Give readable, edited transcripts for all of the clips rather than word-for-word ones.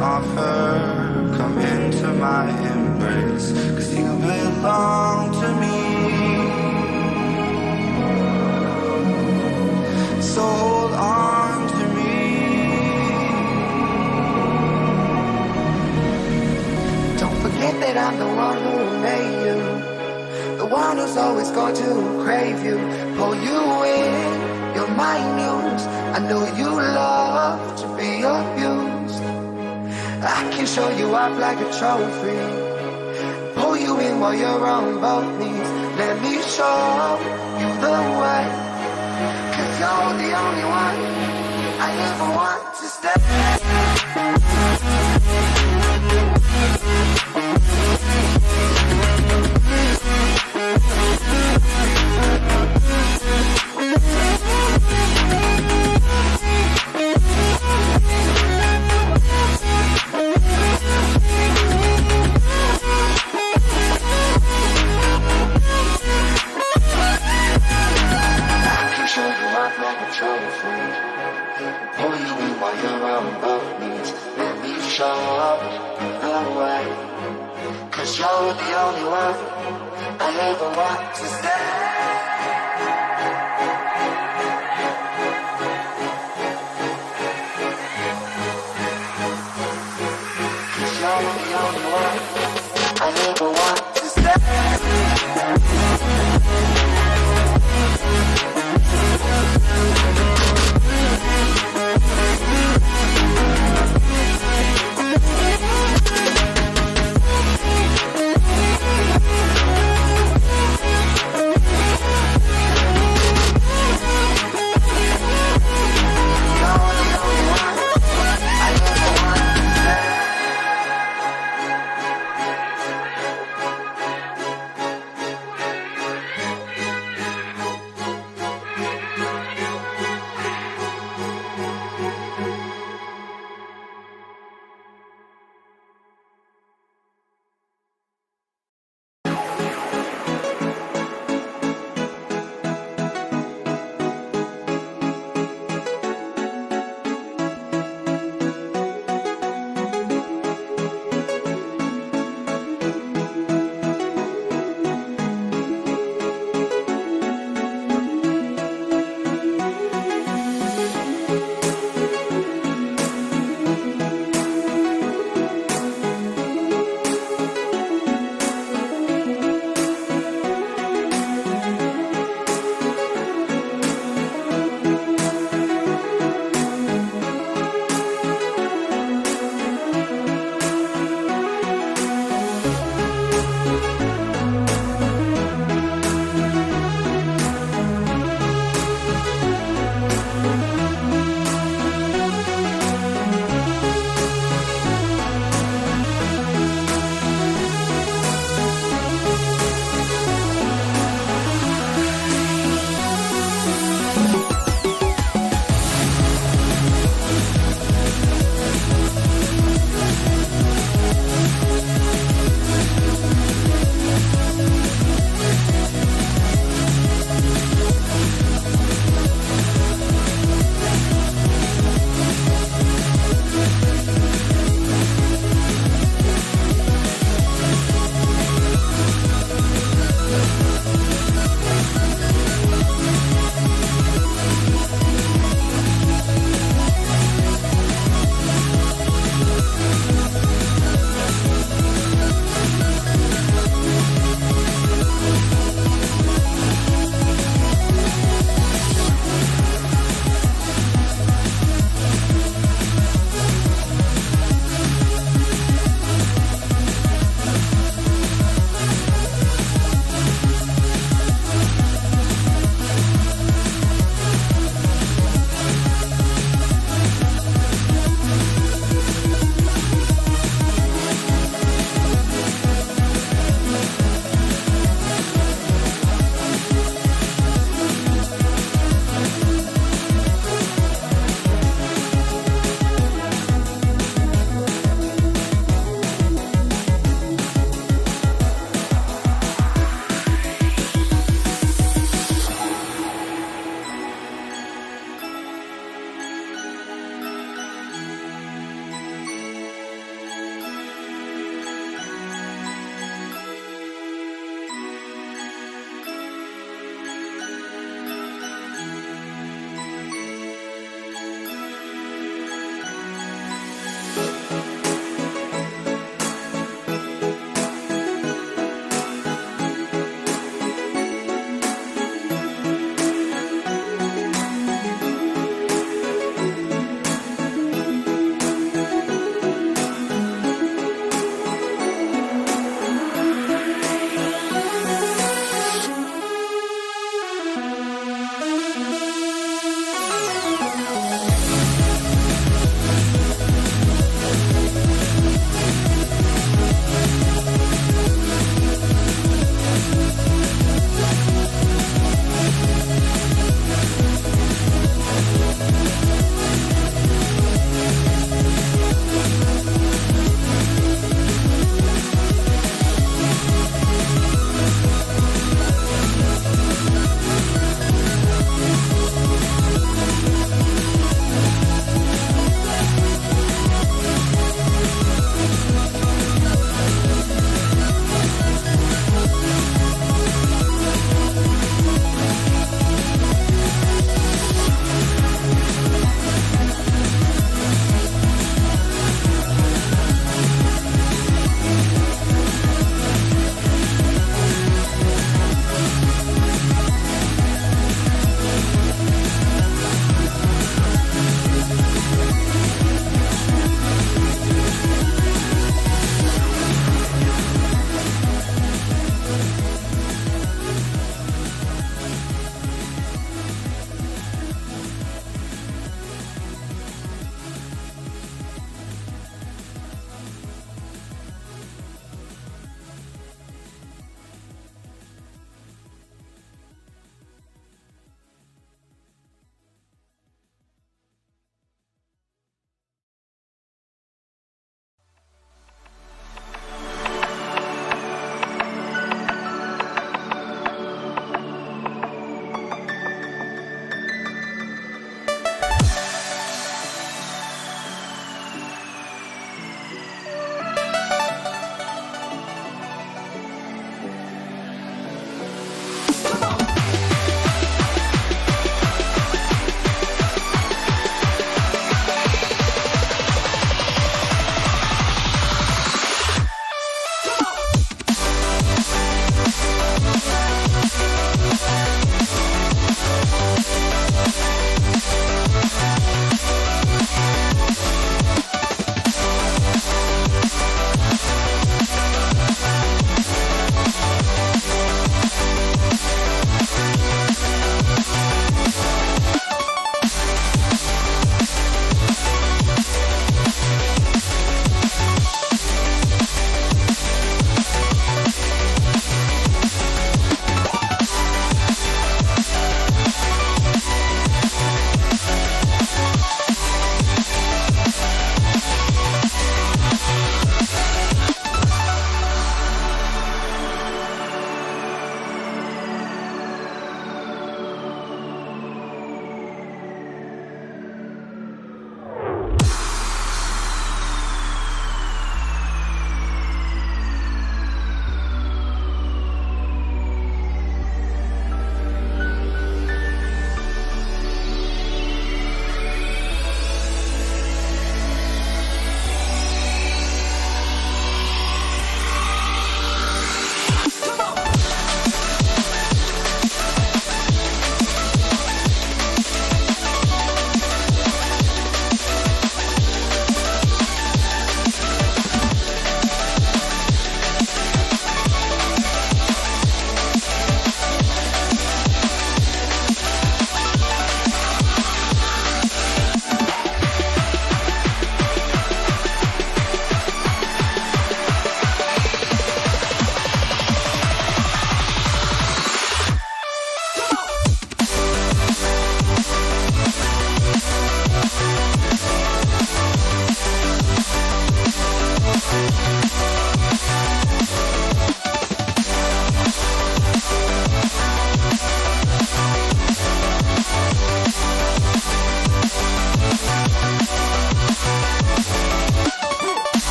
offer, come into my embrace, 'cause you belong to me. So hold on to me. Don't forget that I'm the one who made you, the one who's always going to crave you, pull you in, you're my muse. I know you love to be abused. I can show you off like a trophy, pull you in while you're on both knees. Let me show you the way, 'cause you're the only one I ever want to stay. Pull you in while you're on both knees. Let me show you the way, 'cause you're the only one I ever want to stay. 'Cause you're the only one I ever want to stay.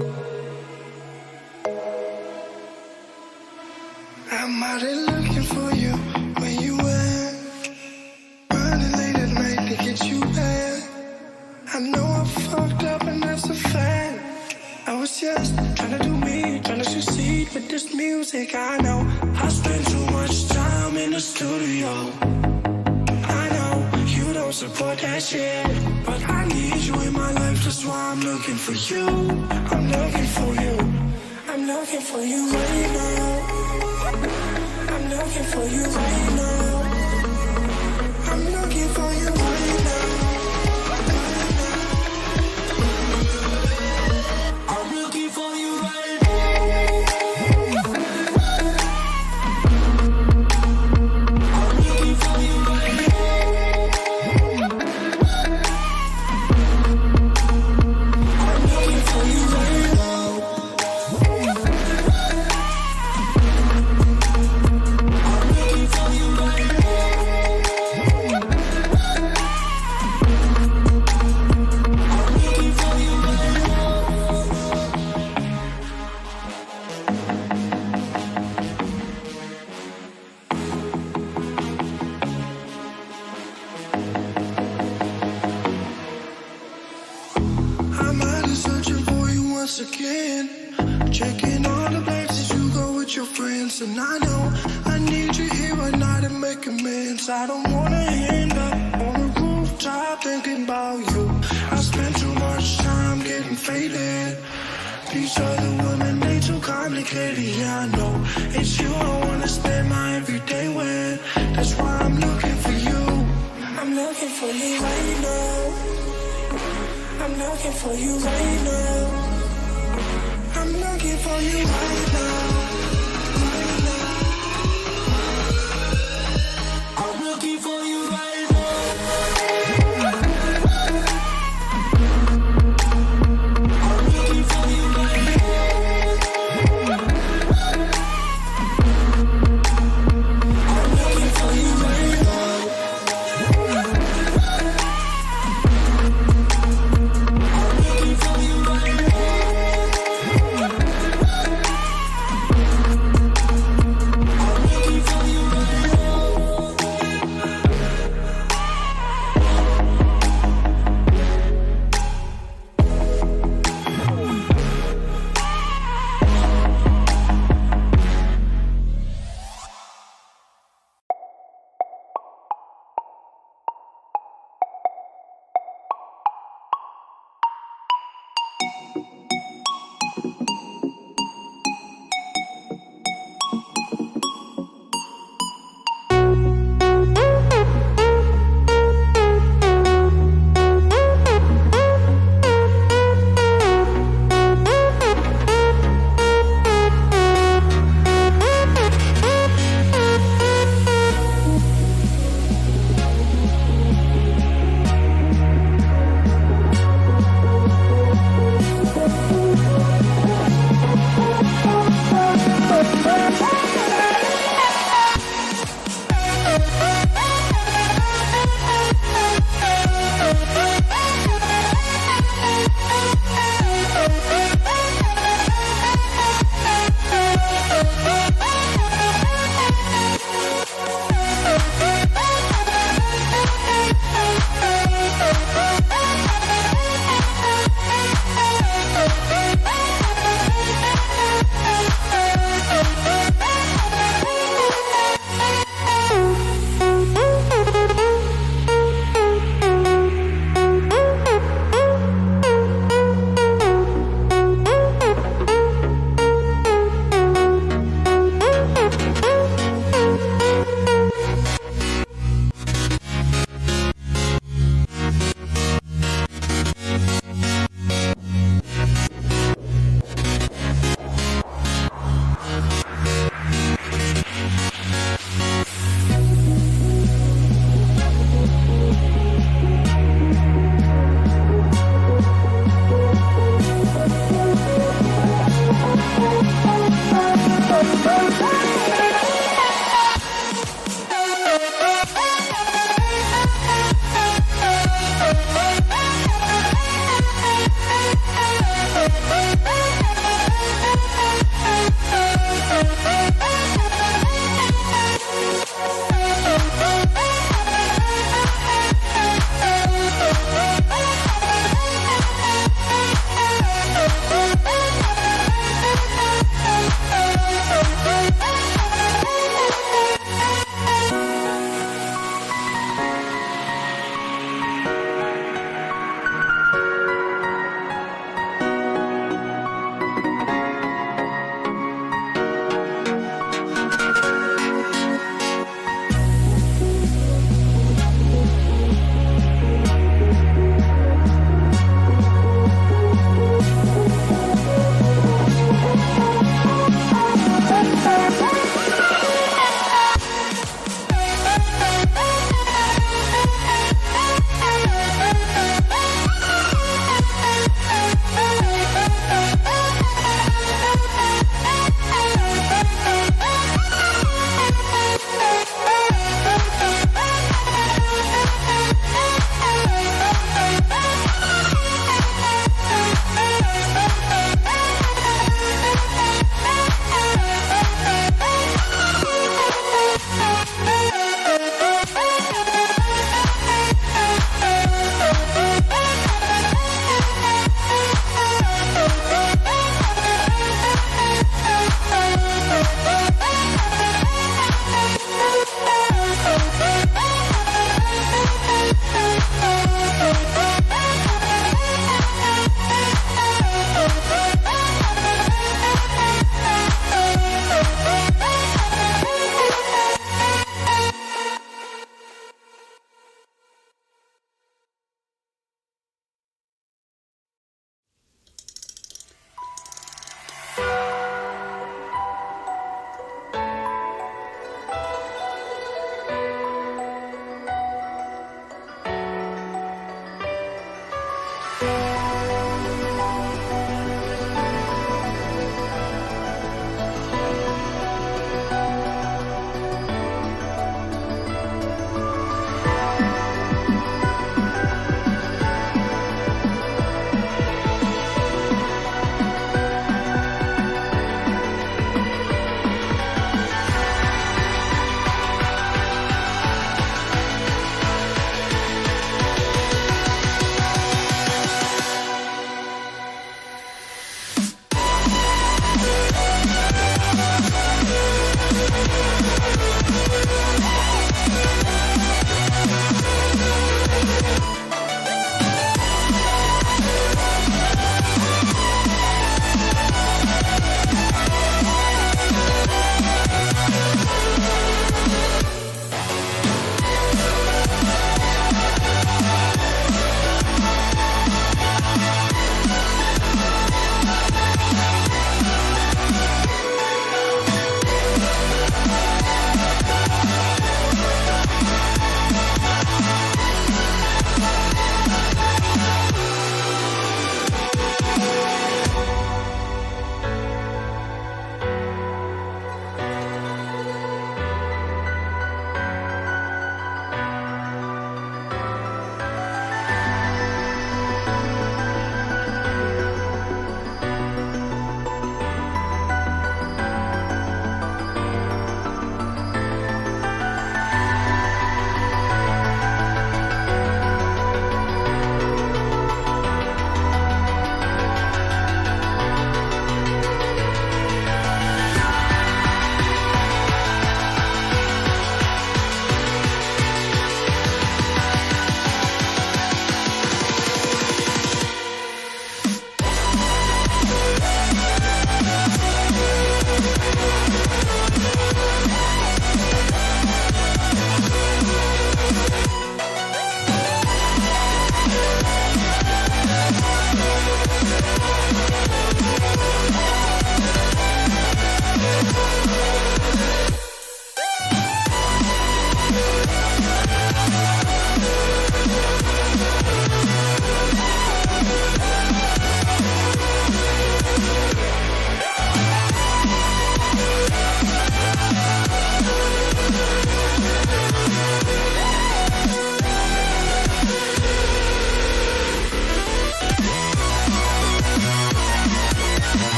I'm out there looking for you, where you at? Running late at night to get you back. I know I fucked up and that's a fact. I was just trying to do me, trying to succeed with this music. I know I spend too much time in the studio. I know you don't support that shit, but I need you in my life, that's why I'm looking for you. I'm looking for you. I'm looking for you right now. I'm looking for you right now. I'm looking for you right now. I'm looking for you right now. I'm looking for you right now. I'm looking for you right now. Again, checking all the places you go with your friends, and I know I need you here at night to make amends. I don't wanna end up on the rooftop thinking about you. I spend too much time getting faded. These other women, they too complicated. Yeah, I know it's you I wanna spend my everyday with. That's why I'm looking for you. I'm looking for you right now. I'm looking for you right now. I'm looking for you right now. Right now. I'm looking for you right now. I'm looking for you right now. I'm looking for you right now. I'm looking for you right now.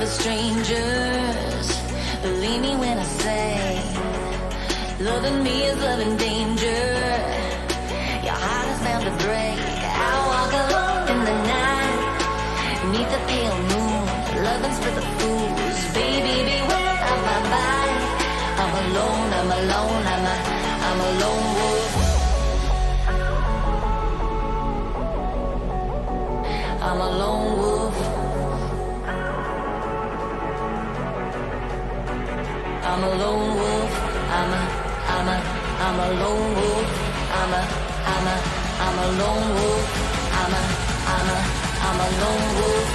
of strangers. Believe me when I say, loving me is loving danger. Your heart is bound to break. I walk alone in the night, neath the pale moon. Loving's for the fools. Baby, beware of my body. I'm alone, I'm alone, I'm a lone wolf. I'm a lone wolf. I'm a lone wolf. I'm a lone wolf. I'm a lone wolf. I'm a lone wolf.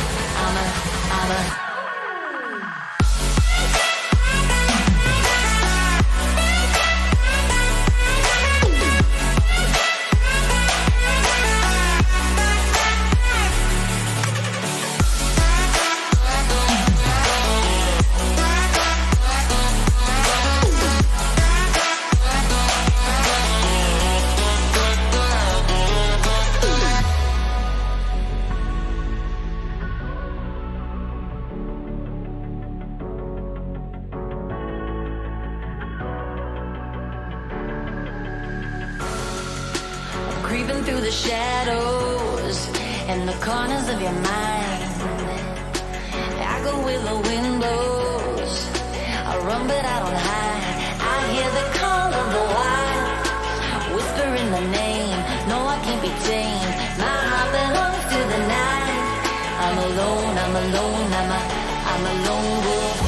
Creeping through the shadows and the corners of your mind. I go where the wind blows. I run but I don't hide. I hear the call of the wild, whispering the name. No, I can't be tamed. My heart belongs to the night. I'm alone, I'm alone, I'm a lone wolf.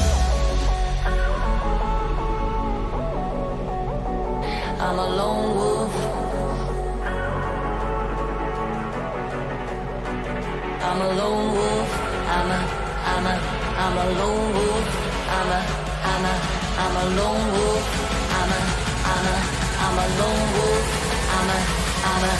I'm a lone wolf. I'm a lone wolf. I'm a lone wolf. I'm a lone wolf. I'm a lone wolf. I'm a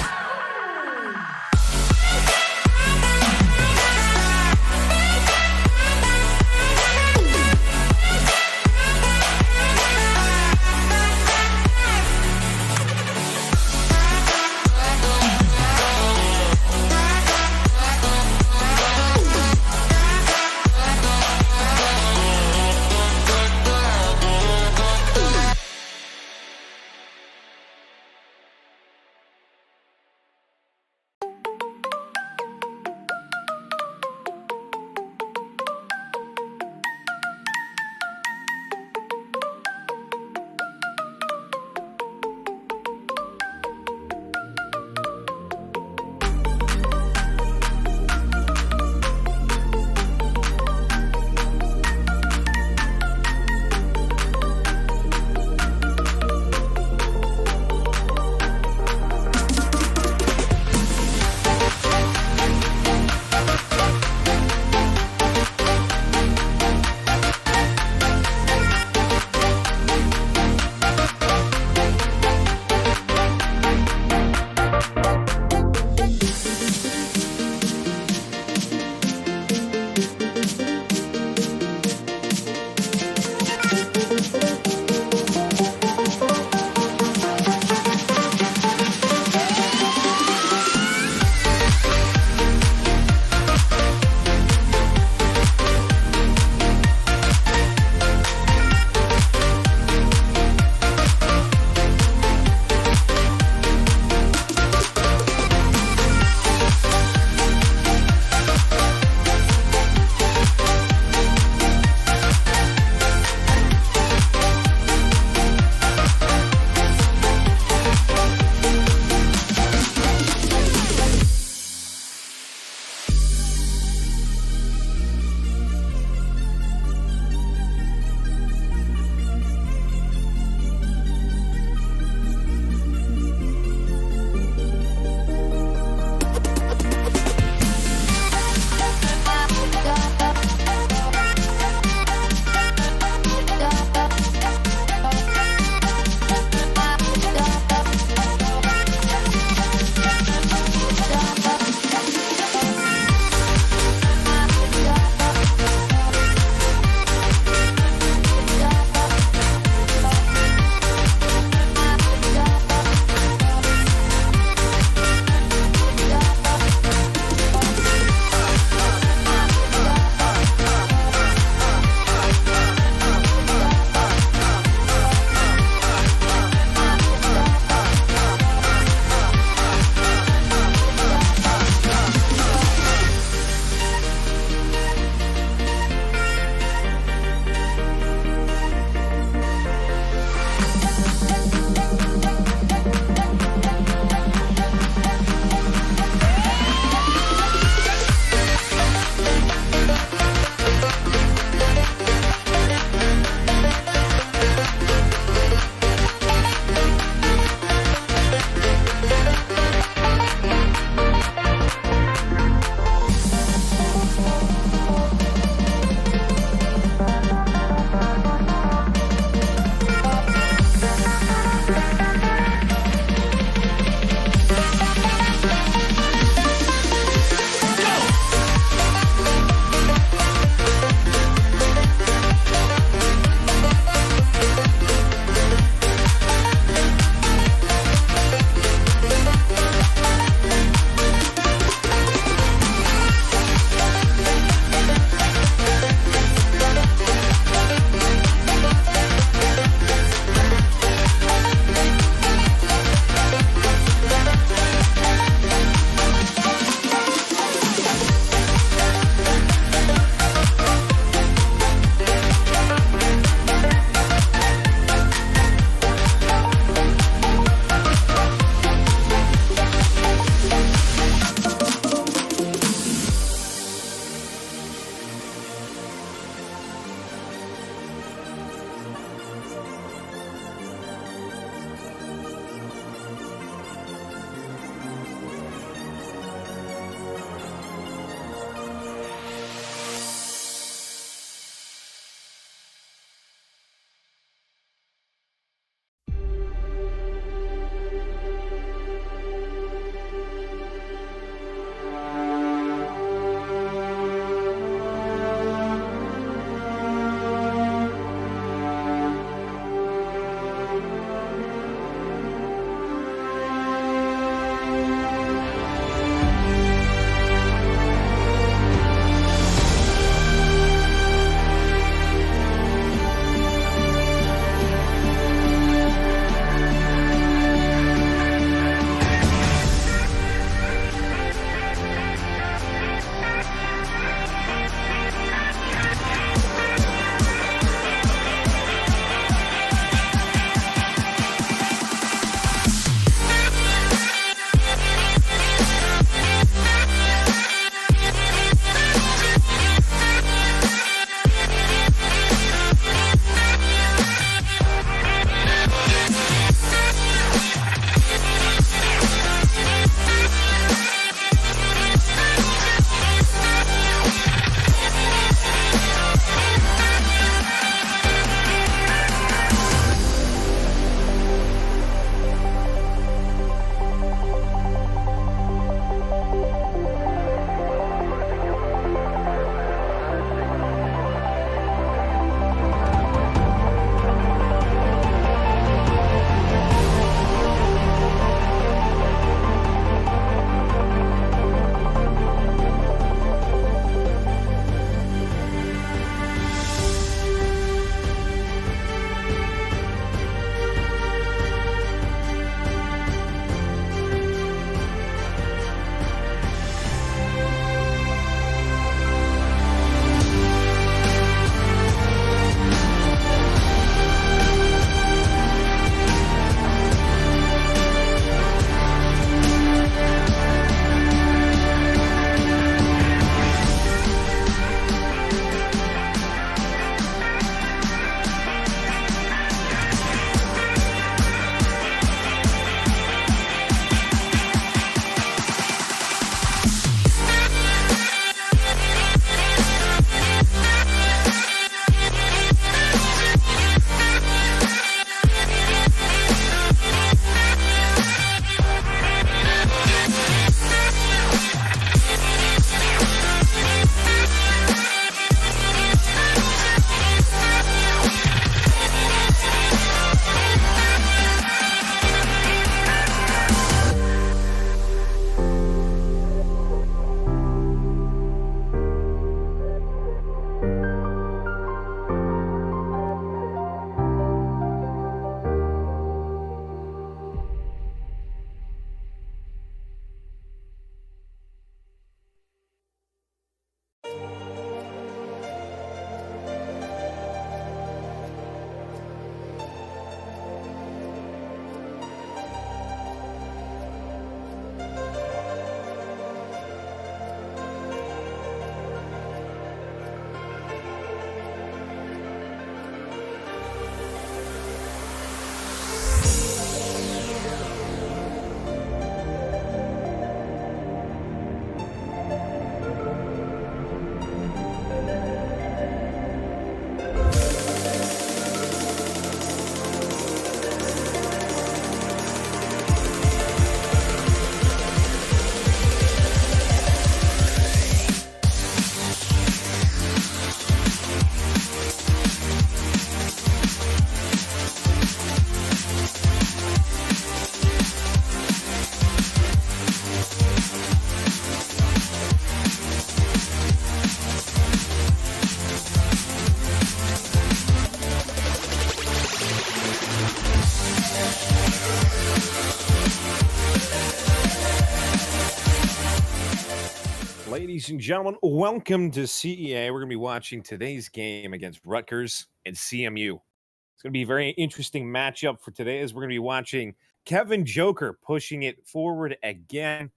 Ladies and gentlemen, welcome to CEA. We're going to be watching today's game against Rutgers and CMU. It's going to be a very interesting matchup for today as we're going to be watching Kevin Joker pushing it forward again.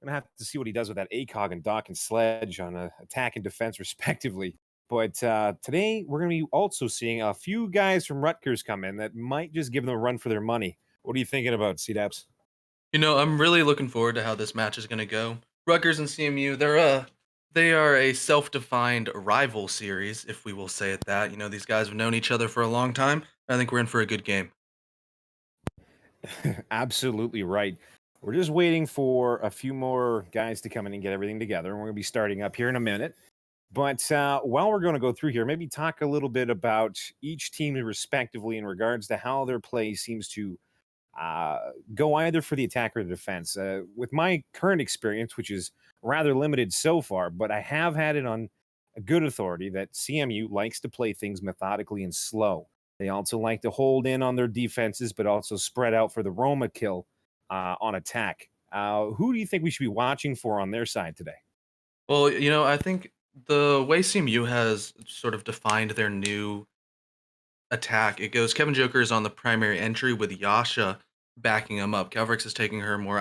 Going to have to see what he does with that ACOG and Dock and Sledge on attack and defense, respectively. But today, we're going to be also seeing a few guys from Rutgers come in that might just give them a run for their money. What are you thinking about, CDAPS? I'm really looking forward to how this match is going to go. Rutgers and CMU, they are a self-defined rival series, if we will say it that. These guys have known each other for a long time. I think we're in for a good game. Absolutely right. We're just waiting for a few more guys to come in and get everything together. And we're going to be starting up here in a minute. But while we're going to go through here, maybe talk a little bit about each team respectively in regards to how their play seems to go either for the attack or the defense. With my current experience, which is rather limited so far, but I have had it on a good authority that CMU likes to play things methodically and slow. They also like to hold in on their defenses, but also spread out for the Roma kill on attack. Who do you think we should be watching for on their side today? Well, I think the way CMU has sort of defined their new attack. It goes Kevin Joker is on the primary entry with Yasha backing him up. Calvrix is taking her more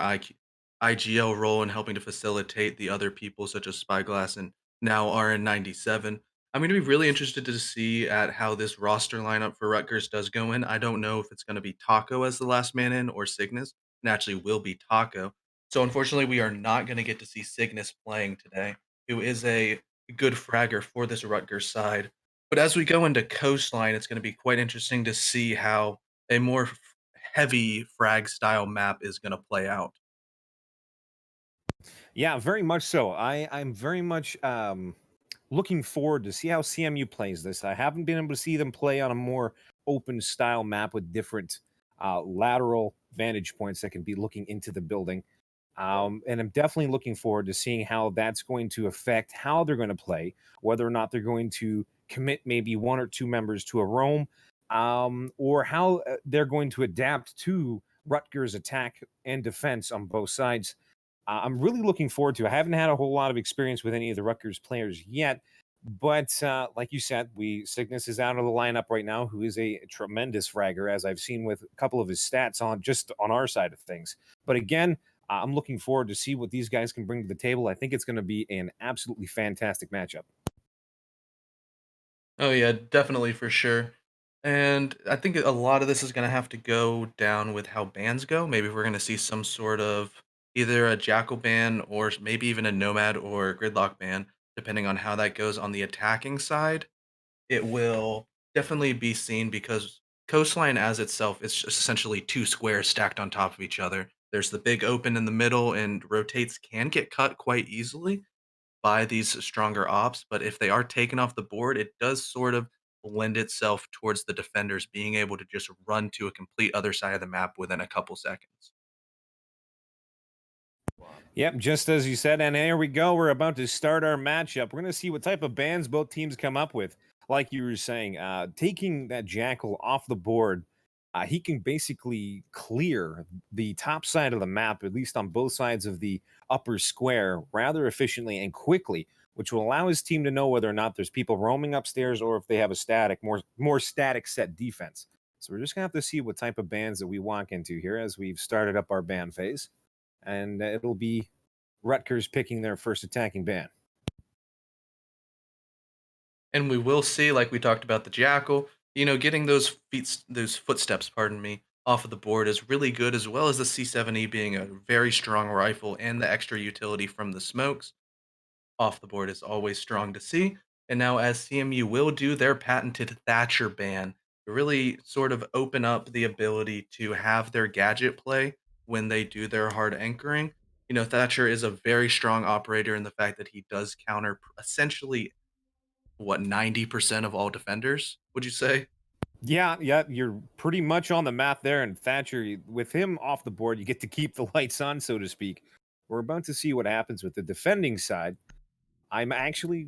IGL role and helping to facilitate the other people such as Spyglass and now RN97. I'm going to be really interested to see at how this roster lineup for Rutgers does go in. I don't know if it's going to be Taco as the last man in or Cygnus. Naturally, will be Taco. So unfortunately, we are not going to get to see Cygnus playing today, who is a good fragger for this Rutgers side. But as we go into Coastline, it's going to be quite interesting to see how a more heavy frag style map is going to play out. Yeah, very much so. I'm very much looking forward to see how CMU plays this. I haven't been able to see them play on a more open style map with different lateral vantage points that can be looking into the building. And I'm definitely looking forward to seeing how that's going to affect how they're going to play, whether or not they're going to commit maybe one or two members to a roam, or how they're going to adapt to Rutgers' attack and defense on both sides. I'm really looking forward to. I haven't had a whole lot of experience with any of the Rutgers players yet, but like you said, we Cygnus is out of the lineup right now, who is a tremendous fragger, as I've seen with a couple of his stats on just on our side of things. But again, I'm looking forward to see what these guys can bring to the table. I think it's going to be an absolutely fantastic matchup. Oh yeah, definitely for sure. And I think a lot of this is going to have to go down with how bans go. Maybe we're going to see some sort of either a Jackal ban or maybe even a Nomad or Gridlock ban, depending on how that goes on the attacking side. It will definitely be seen because Coastline as itself is just essentially two squares stacked on top of each other. There's the big open in the middle, and rotates can get cut quite easily by these stronger ops. But if they are taken off the board, it does sort of lend itself towards the defenders being able to just run to a complete other side of the map within a couple seconds. Yep, just as you said. And here we go. We're about to start our matchup. We're going to see what type of bans both teams come up with. Like you were saying, taking that Jackal off the board, he can basically clear the top side of the map, at least on both sides of the upper square, rather efficiently and quickly, which will allow his team to know whether or not there's people roaming upstairs or if they have a more static set defense. So we're just gonna have to see what type of bans that we walk into here as we've started up our ban phase, and it'll be Rutgers picking their first attacking ban. And we will see, like we talked about the Jackal, getting those footsteps, pardon me, off of the board is really good, as well as the C7E being a very strong rifle and the extra utility from the smokes off the board is always strong to see. And now, as CMU will do their patented Thatcher ban, to really sort of open up the ability to have their gadget play when they do their hard anchoring. Thatcher is a very strong operator in the fact that he does counter essentially what 90% of all defenders, would you say? Yeah, yeah, you're pretty much on the map there. And Thatcher, with him off the board, you get to keep the lights on, so to speak. We're about to see what happens with the defending side. I'm actually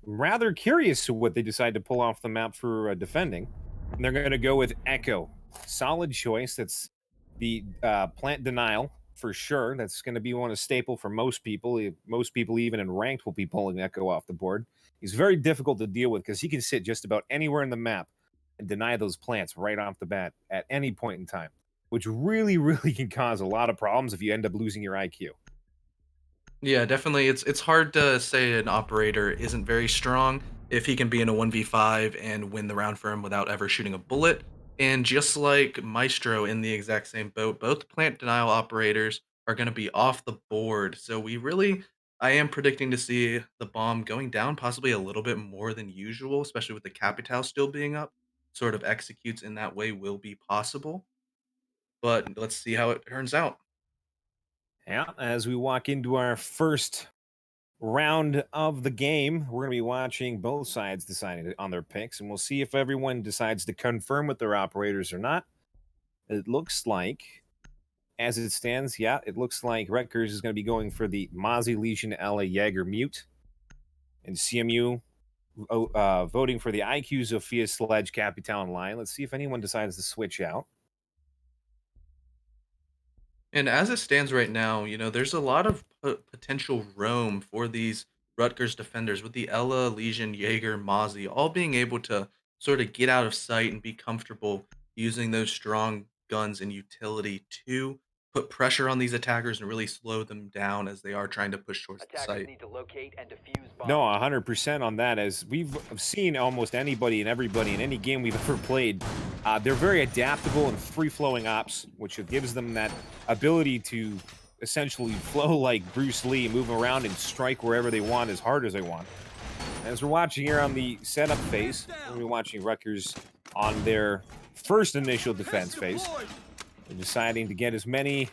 rather curious to what they decide to pull off the map for defending. And they're going to go with Echo. Solid choice. That's the plant denial for sure. That's going to be one a staple for most people. Most people, even in ranked, will be pulling Echo off the board. He's very difficult to deal with because he can sit just about anywhere in the map and deny those plants right off the bat at any point in time, which really, really can cause a lot of problems if you end up losing your IQ. Yeah, definitely. It's hard to say an operator isn't very strong if he can be in a 1v5 and win the round for him without ever shooting a bullet. And just like Maestro in the exact same boat, both plant denial operators are going to be off the board. So I am predicting to see the bomb going down possibly a little bit more than usual, especially with the Capital still being up. Sort of executes in that way will be possible. But let's see how it turns out. Yeah, as we walk into our first round of the game, we're going to be watching both sides deciding on their picks, and we'll see if everyone decides to confirm with their operators or not. It looks like, as it stands, yeah, it looks like Rutgers is going to be going for the Mozzie Legion LA Jaeger Mute, and CMU voting for the IQ Zofia Sledge Capital line. Let's see if anyone decides to switch out. And as it stands right now, there's a lot of potential roam for these Rutgers defenders with the Ella, Legion, Jaeger, Mozzie all being able to sort of get out of sight and be comfortable using those strong guns and utility to put pressure on these attackers and really slow them down as they are trying to push towards the Attackers site. need to locate and defuse bombs. No, 100% on that. As we've seen almost anybody and everybody in any game we've ever played, they're very adaptable and free-flowing ops, which gives them that ability to essentially flow like Bruce Lee, move around and strike wherever they want as hard as they want. As we're watching here on the setup phase, we're going to be watching Rutgers on their first initial defense phase. They're deciding to get as many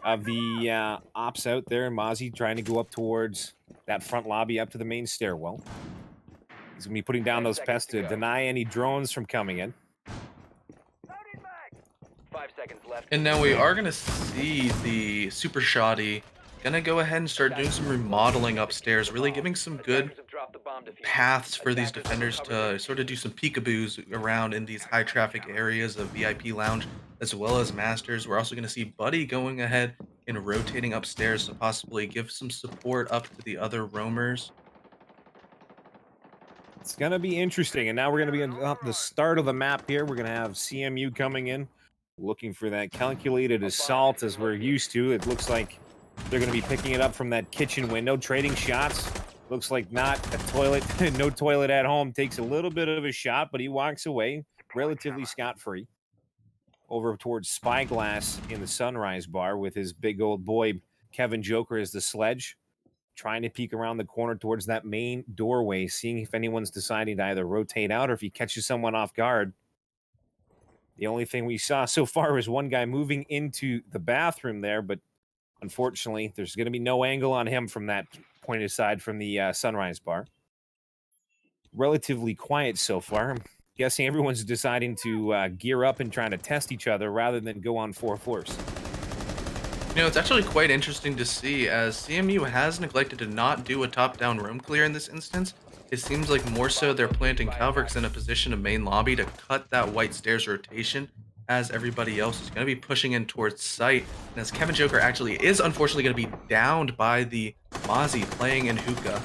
of the ops out there, and Mozzie trying to go up towards that front lobby up to the main stairwell. He's going to be putting down 10 those seconds pests to to go. deny any drones from coming in. 5 seconds left. And now we are going to see the Super Shoddy going to go ahead and start doing some remodeling upstairs, really giving some good Attackers have dropped the bomb diffuser. paths for these Attackers have defenders recovered to sort of do some peekaboos around in these high traffic areas of VIP lounge as well as masters. We're also going to see Buddy going ahead and rotating upstairs to possibly give some support up to the other roamers. It's going to be interesting. And now we're going to be at the start of the map here. We're going to have CMU coming in, looking for that calculated assault as we're used to. It looks like they're going to be picking it up from that kitchen window, trading shots. Looks like not a toilet, no toilet at home. Takes a little bit of a shot, but he walks away relatively scot-free over towards Spyglass in the Sunrise Bar with his big old boy Kevin Joker as the sledge, trying to peek around the corner towards that main doorway, seeing if anyone's deciding to either rotate out or if he catches someone off guard. The only thing we saw so far was one guy moving into the bathroom there, but unfortunately, there's going to be no angle on him from that point aside from the Sunrise Bar. Relatively quiet so far. I'm guessing everyone's deciding to gear up and trying to test each other rather than go on 4 floors. It's actually quite interesting to see as CMU has neglected to not do a top-down room clear in this instance. It seems like more so they're planting Calverks in a position of main lobby to cut that white stairs rotation as everybody else is going to be pushing in towards site. And as Kevin Joker actually is unfortunately going to be downed by the Mozzie playing in hookah.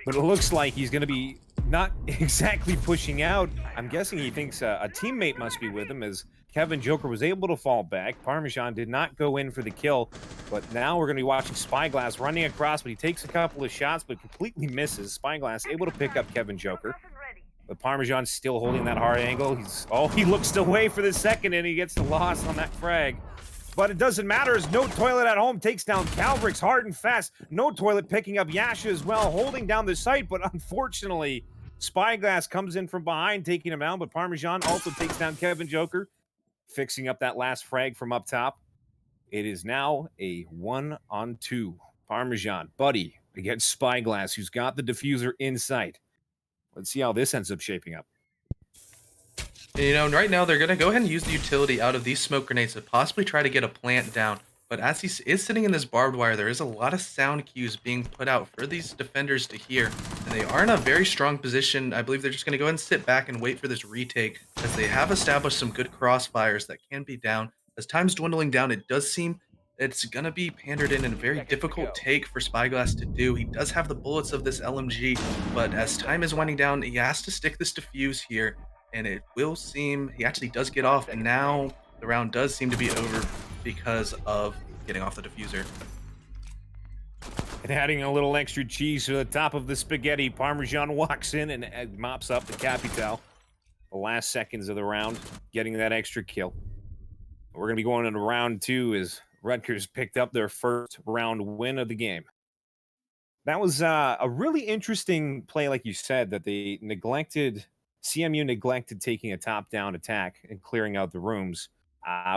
But it looks like he's going to be not exactly pushing out. I'm guessing he thinks a teammate must be with him as Kevin Joker was able to fall back. Parmesan did not go in for the kill, but now we're going to be watching Spyglass running across, but he takes a couple of shots, but completely misses. Spyglass able to pick up Kevin Joker, but Parmesan's still holding that hard angle. He looks away for the second, and he gets the loss on that frag. But it doesn't matter as No Toilet at Home takes down Calverix hard and fast. No Toilet picking up Yasha as well, holding down the site, but unfortunately, Spyglass comes in from behind, taking him down, but Parmesan also takes down Kevin Joker, fixing up that last frag from up top. It is now a 1-on-2. Parmesan, Buddy against Spyglass, who's got the diffuser in sight. Let's see how this ends up shaping up. Right now they're going to go ahead and use the utility out of these smoke grenades to possibly try to get a plant down. But as he is sitting in this barbed wire, there is a lot of sound cues being put out for these defenders to hear. And they are in a very strong position. I believe they're just going to go ahead and sit back and wait for this retake as they have established some good crossfires that can be down As time's dwindling down, it does seem it's gonna be pandered in and a very Seconds to difficult go. take for Spyglass to do. He does have the bullets of this LMG, but as time is winding down, he has to stick this defuse here, and it will seem he actually does get 5 off, and seconds remaining. now the round does seem to be over because of getting off the diffuser. And adding a little extra cheese to the top of the spaghetti, Parmesan walks in and mops up the Capital. The last seconds of the round, getting that extra kill. We're going to be going into round 2 as Rutgers picked up their first round win of the game. That was a really interesting play, like you said, that CMU neglected taking a top-down attack and clearing out the rooms.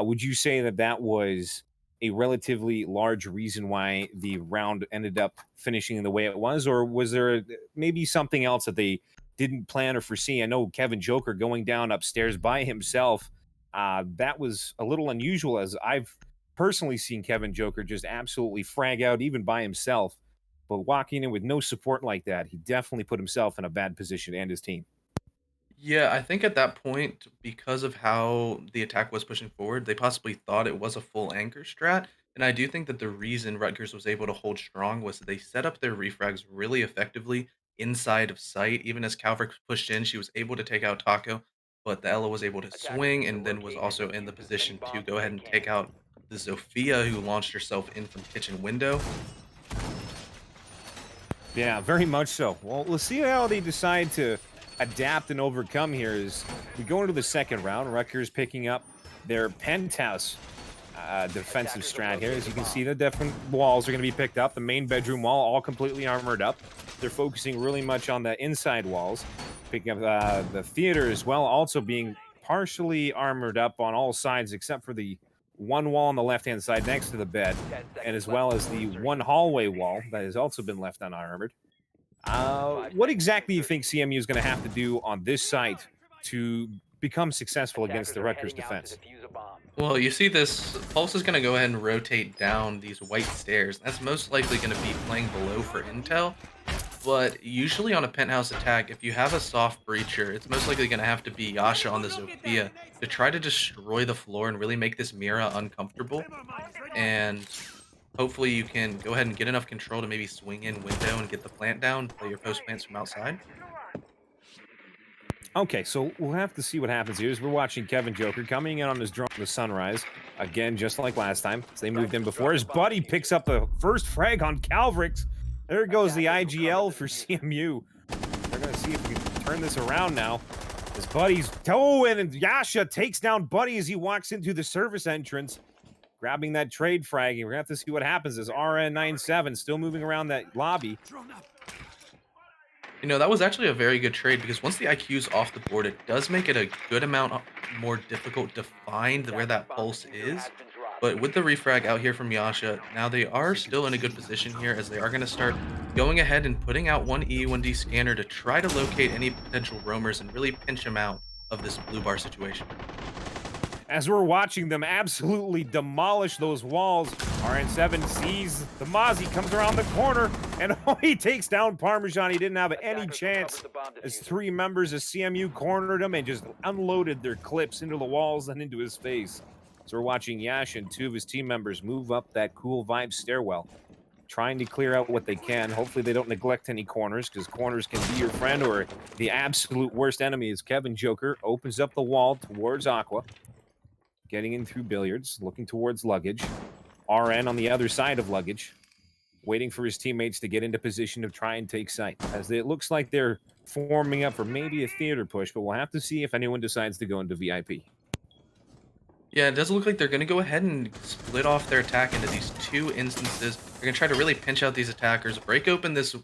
Would you say that that was a relatively large reason why the round ended up finishing the way it was, or was there maybe something else that they didn't plan or foresee? I know Kevin Joker going down upstairs by himself. That was a little unusual, as I've personally seen Kevin Joker just absolutely frag out even by himself. But walking in with no support like that, he definitely put himself in a bad position and his team. Yeah, I think at that point, because of how the attack was pushing forward, they possibly thought it was a full anchor strat. And I do think that the reason Rutgers was able to hold strong was that they set up their refrags really effectively inside of sight. Even as Calvert pushed in, she was able to take out Taco, but the Ella was able to Attackers swing need to and then was locate and also in the defuse as many position to bombs go as ahead they and can. take out the Zofia, who launched herself in from kitchen window. Yeah, very much so. Well, let's see how they decide to adapt and overcome here as we go into the second round. Rutgers picking up their penthouse defensive strat here. As you can see, the different walls are going to be picked up. The main bedroom wall, all completely armored up. They're focusing really much on the inside walls. Picking up the theater as well, also being partially armored up on all sides except for the one wall on the left-hand side next to the bed, 10 and seconds as left well as before the insertion. one hallway wall that has also been left unarmored. 5 What seconds to exactly do you think insertion. CMU is going to have to do on this site to become successful against Attackers the are Rutgers heading out to defense? defuse a bomb. Well, you see this Pulse is going to go ahead and rotate down these white stairs. That's most likely going to be playing below for intel. But usually on a penthouse attack, if you have a soft breacher, it's most likely going to have to be Yasha on the Zofia to try to destroy the floor and really make this Mira uncomfortable. And hopefully you can go ahead and get enough control to maybe swing in window and get the plant down, play your post plants from outside. Okay, so we'll have to see what happens here as we're watching Kevin Joker coming in on his drone the sunrise. Again, just like last time. So they moved in before. His buddy picks up the first frag on Calvrix. There goes the Attackers will cover IGL the for diffuser. CMU. They're going to see if we can turn this around now. His buddy's toe and Yasha takes down Buddy as he walks into the service entrance, grabbing that trade frag. We're going to have to see what happens as RN97 still moving around that lobby. You know, that was actually a very good trade because once the IQ is off the board, it does make it a good amount more difficult to find where Attackers that bomb pulse diffuser is. has been dropped. But with the refrag out here from Yasha, now they are still in a good position here as they are going to start going ahead and putting out one E, 1D scanner to try to locate any potential roamers and really pinch them out of this blue bar situation. As we're watching them absolutely demolish those walls, RN7 sees the Mozzie, comes around the corner, and he takes down Parmesan. He didn't have any Attackers will chance cover the bomb as diffuser. 3 members of CMU cornered him and just unloaded their clips into the walls and into his face. So we're watching Yash and 2 of his team members move up that cool vibe stairwell, trying to clear out what they can. Hopefully they don't neglect any corners, because corners can be your friend or the absolute worst enemy. As Kevin Joker opens up the wall towards Aqua, getting in through billiards, looking towards luggage. RN on the other side of luggage, waiting for his teammates to get into position to try and take sight. As it looks like they're forming up for maybe a theater push, but we'll have to see if anyone decides to go into VIP. Yeah, it does look like they're going to go ahead and split off their attack into these 2 instances. They're going to try to really pinch out these attackers, break open this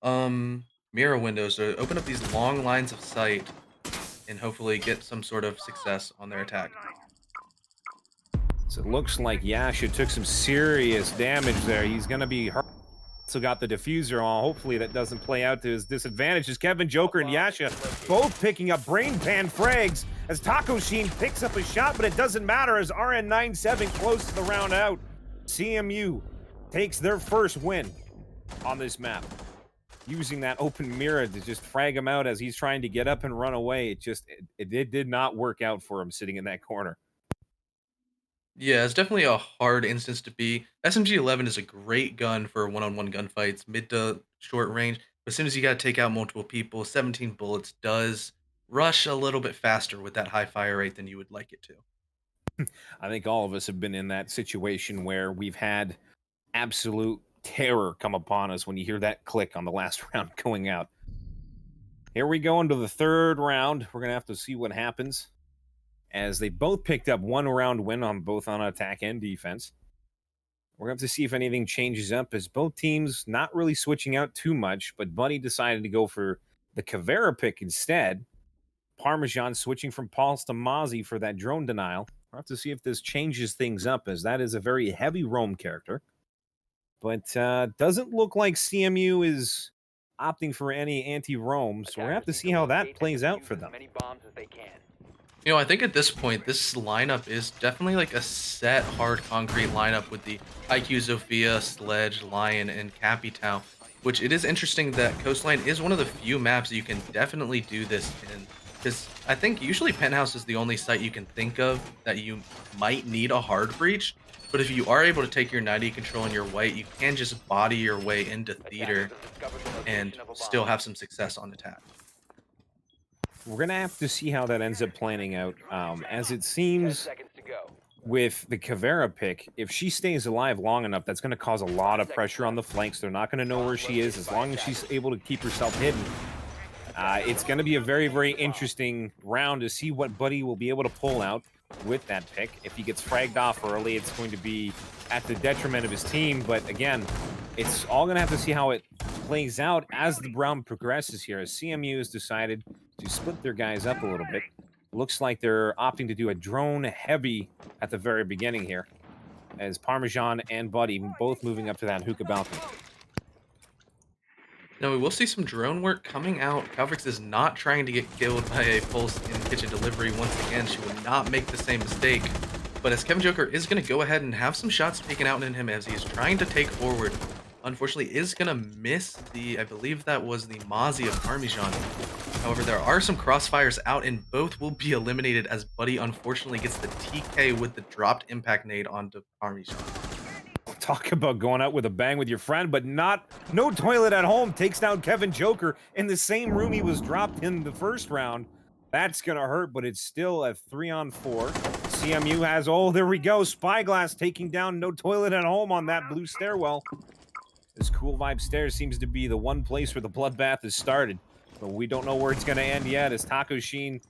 mirror windows to open up these long lines of sight and hopefully get some sort of success on their attack. So it looks like Yasha took some serious damage there. He's going to be hurt. Also got the diffuser on. Hopefully that doesn't play out to his disadvantage as Kevin Joker and Yasha both picking up brain pan frags as Taco Sheen picks up a shot, but it doesn't matter as RN97 close to the round out. CMU takes their first win on this map, using that open mirror to just frag him out as he's trying to get up and run away. It did not work out for him sitting in that corner. Yeah, it's definitely a hard instance to be. SMG-11 is a great gun for one-on-one gunfights, mid to short range. But as soon as you got to take out multiple people, 17 bullets does rush a little bit faster with that high fire rate than you would like it to. I think all of us have been in that situation where we've had absolute terror come upon us when you hear that click on the last round going out. Here we go into the third round. We're going to have to see what happens as they both picked up 1 round win on both on attack and defense. We're going to have to see if anything changes up as both teams not really switching out too much, but Buddy decided to go for the Caveira pick instead. Parmesan switching from Pulse to Mozzie for that drone denial. We'll have to see if this changes things up, as that is a very heavy roam character. But doesn't look like CMU is opting for any anti-roam, so we're going to have to see how that plays out for them. As many bombs as they can. You know, I think at this point, this lineup is definitely like a set hard concrete lineup with the IQ Zofia, Sledge, Lion, and Capital, which it is interesting that Coastline is one of the few maps you can definitely do this in. Because I think usually Penthouse is the only site you can think of that you might need a hard breach. But if you are able to take your 90 control and your white, you can just body your way into theater Attackers have discovered the and location of a still bomb. have some success on attack. We're going to have to see how that ends up planning out, as it 10 seems seconds to go. with the Caveira pick, if she stays alive long enough, that's going to cause a lot of pressure on the flanks. They're not going to know where she is as long as she's able to keep herself hidden. It's going to be a very, very interesting round to see what Buddy will be able to pull out with that pick. If he gets fragged off early, it's going to be at the detriment of his team. But again, it's all going to have to see how it plays out as the round progresses here, as CMU has decided to split their guys up a little bit. Looks like they're opting to do a drone heavy at the very beginning here, as Parmesan and Buddy both moving up to that hookah balcony. Now we will see some drone work coming out. Calvrix is not trying to get killed by a pulse in kitchen delivery. Once again, she will not make the same mistake. But as Kevin Joker is going to go ahead and have some shots taken out in him as he is trying to take forward, unfortunately is going to miss the, I believe that was the Mozzie of Parmesan. However, there are some crossfires out and both will be eliminated as Buddy unfortunately gets the TK with the dropped impact nade onto Parmesan. Talk about going out with a bang with your friend, but no toilet at home takes down Kevin Joker in the same room he was dropped in the first round. That's gonna hurt, but it's still a 3-on-4. CMU has, oh, there we go, Spyglass taking down No Toilet at Home on that blue stairwell. This Cool Vibe Stairs seems to be the one place where the bloodbath has started, but we don't know where it's gonna end yet, as Taco Sheen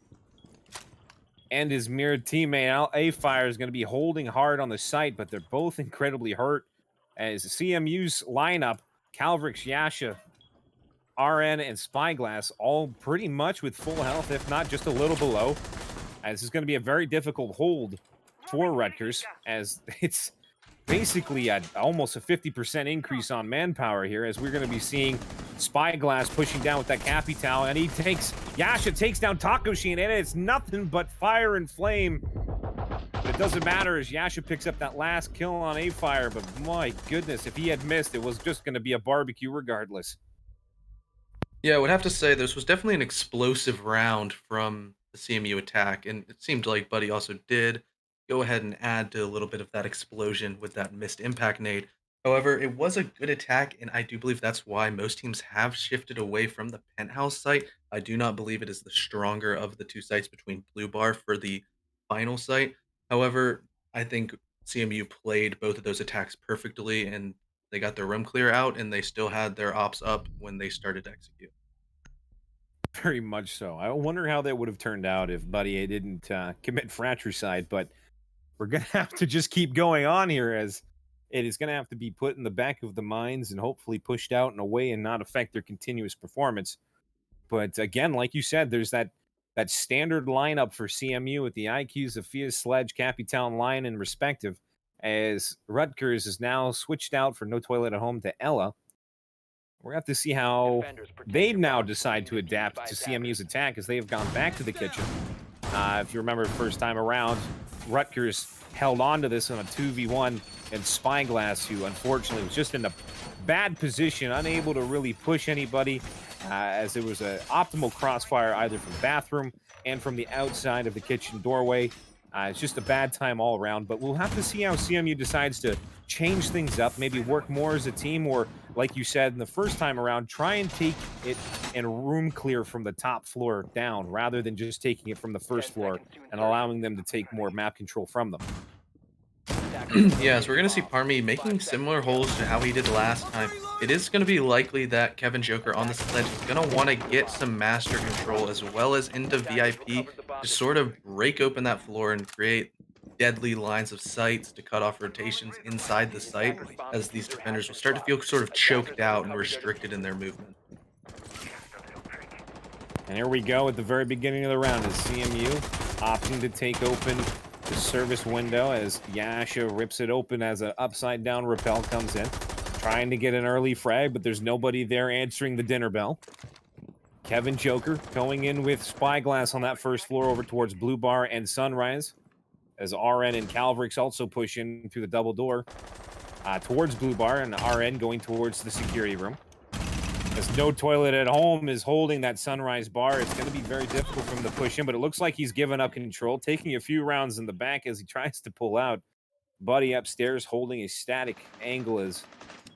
and his mirrored teammate A-Fire is going to be holding hard on the site, but they're both incredibly hurt. As CMU's lineup, Calvrix, Yasha, RN, and Spyglass all pretty much with full health, if not just a little below. As this is going to be a very difficult hold for Rutgers, as it's basically almost a 50% increase on manpower here, as we're going to be seeing Spyglass pushing down with that Capital, and Yasha takes down Taco Sheen, and it's nothing but fire and flame. But it doesn't matter as Yasha picks up that last kill on A-Fire, but my goodness, if he had missed, it was just going to be a barbecue regardless. Yeah, I would have to say this was definitely an explosive round from the CMU attack, and it seemed like Buddy also did go ahead and add to a little bit of that explosion with that missed impact nade. However, it was a good attack, and I do believe that's why most teams have shifted away from the penthouse site. I do not believe it is the stronger of the two sites between Blue Bar for the final site. However, I think CMU played both of those attacks perfectly, and they got their room clear out, and they still had their ops up when they started to execute. Very much so. I wonder how that would have turned out if Buddy didn't commit fratricide, but we're going to have to just keep going on here, as it is going to have to be put in the back of the minds and hopefully pushed out in a way and not affect their continuous performance. But again, like you said, there's that standard lineup for CMU with the IQs of Fia, Sledge, Capital, and Lion in respective, as Rutgers is now switched out for No Toilet at Home to Ella. We're going to have to see how they now decide to adapt to CMU's attack, as they have gone back to the kitchen. If you remember the first time around, Rutgers held on to this on a 2v1, and Spyglass, who unfortunately was just in a bad position, unable to really push anybody, as it was an optimal crossfire either from bathroom and from the outside of the kitchen doorway. It's just a bad time all around, but we'll have to see how CMU decides to change things up, maybe work more as a team, or like you said in the first time around, try and take it and room clear from the top floor down rather than just taking it from the first floor and allowing them to take more map control from them. Yeah, so we're going to see Parmy making similar holes to how he did last time. It is going to be likely that Kevin Joker on this ledge is going to want to get some master control as well as into VIP to sort of break open that floor and create deadly lines of sights to cut off rotations inside the site, as these defenders will start to feel sort of choked out and restricted in their movement. And here we go at the very beginning of the round as CMU opting to take open the service window as Yasha rips it open as an upside down rappel comes in. Trying to get an early frag, but there's nobody there answering the dinner bell. Kevin Joker going in with Spyglass on that first floor over towards Blue Bar and Sunrise. As RN and Calvrix also push in through the double door towards Blue Bar, and RN going towards the security room. As No Toilet at Home is holding that Sunrise bar, it's going to be very difficult for him to push in, but it looks like he's given up control, taking a few rounds in the back as he tries to pull out. Buddy upstairs holding a static angle as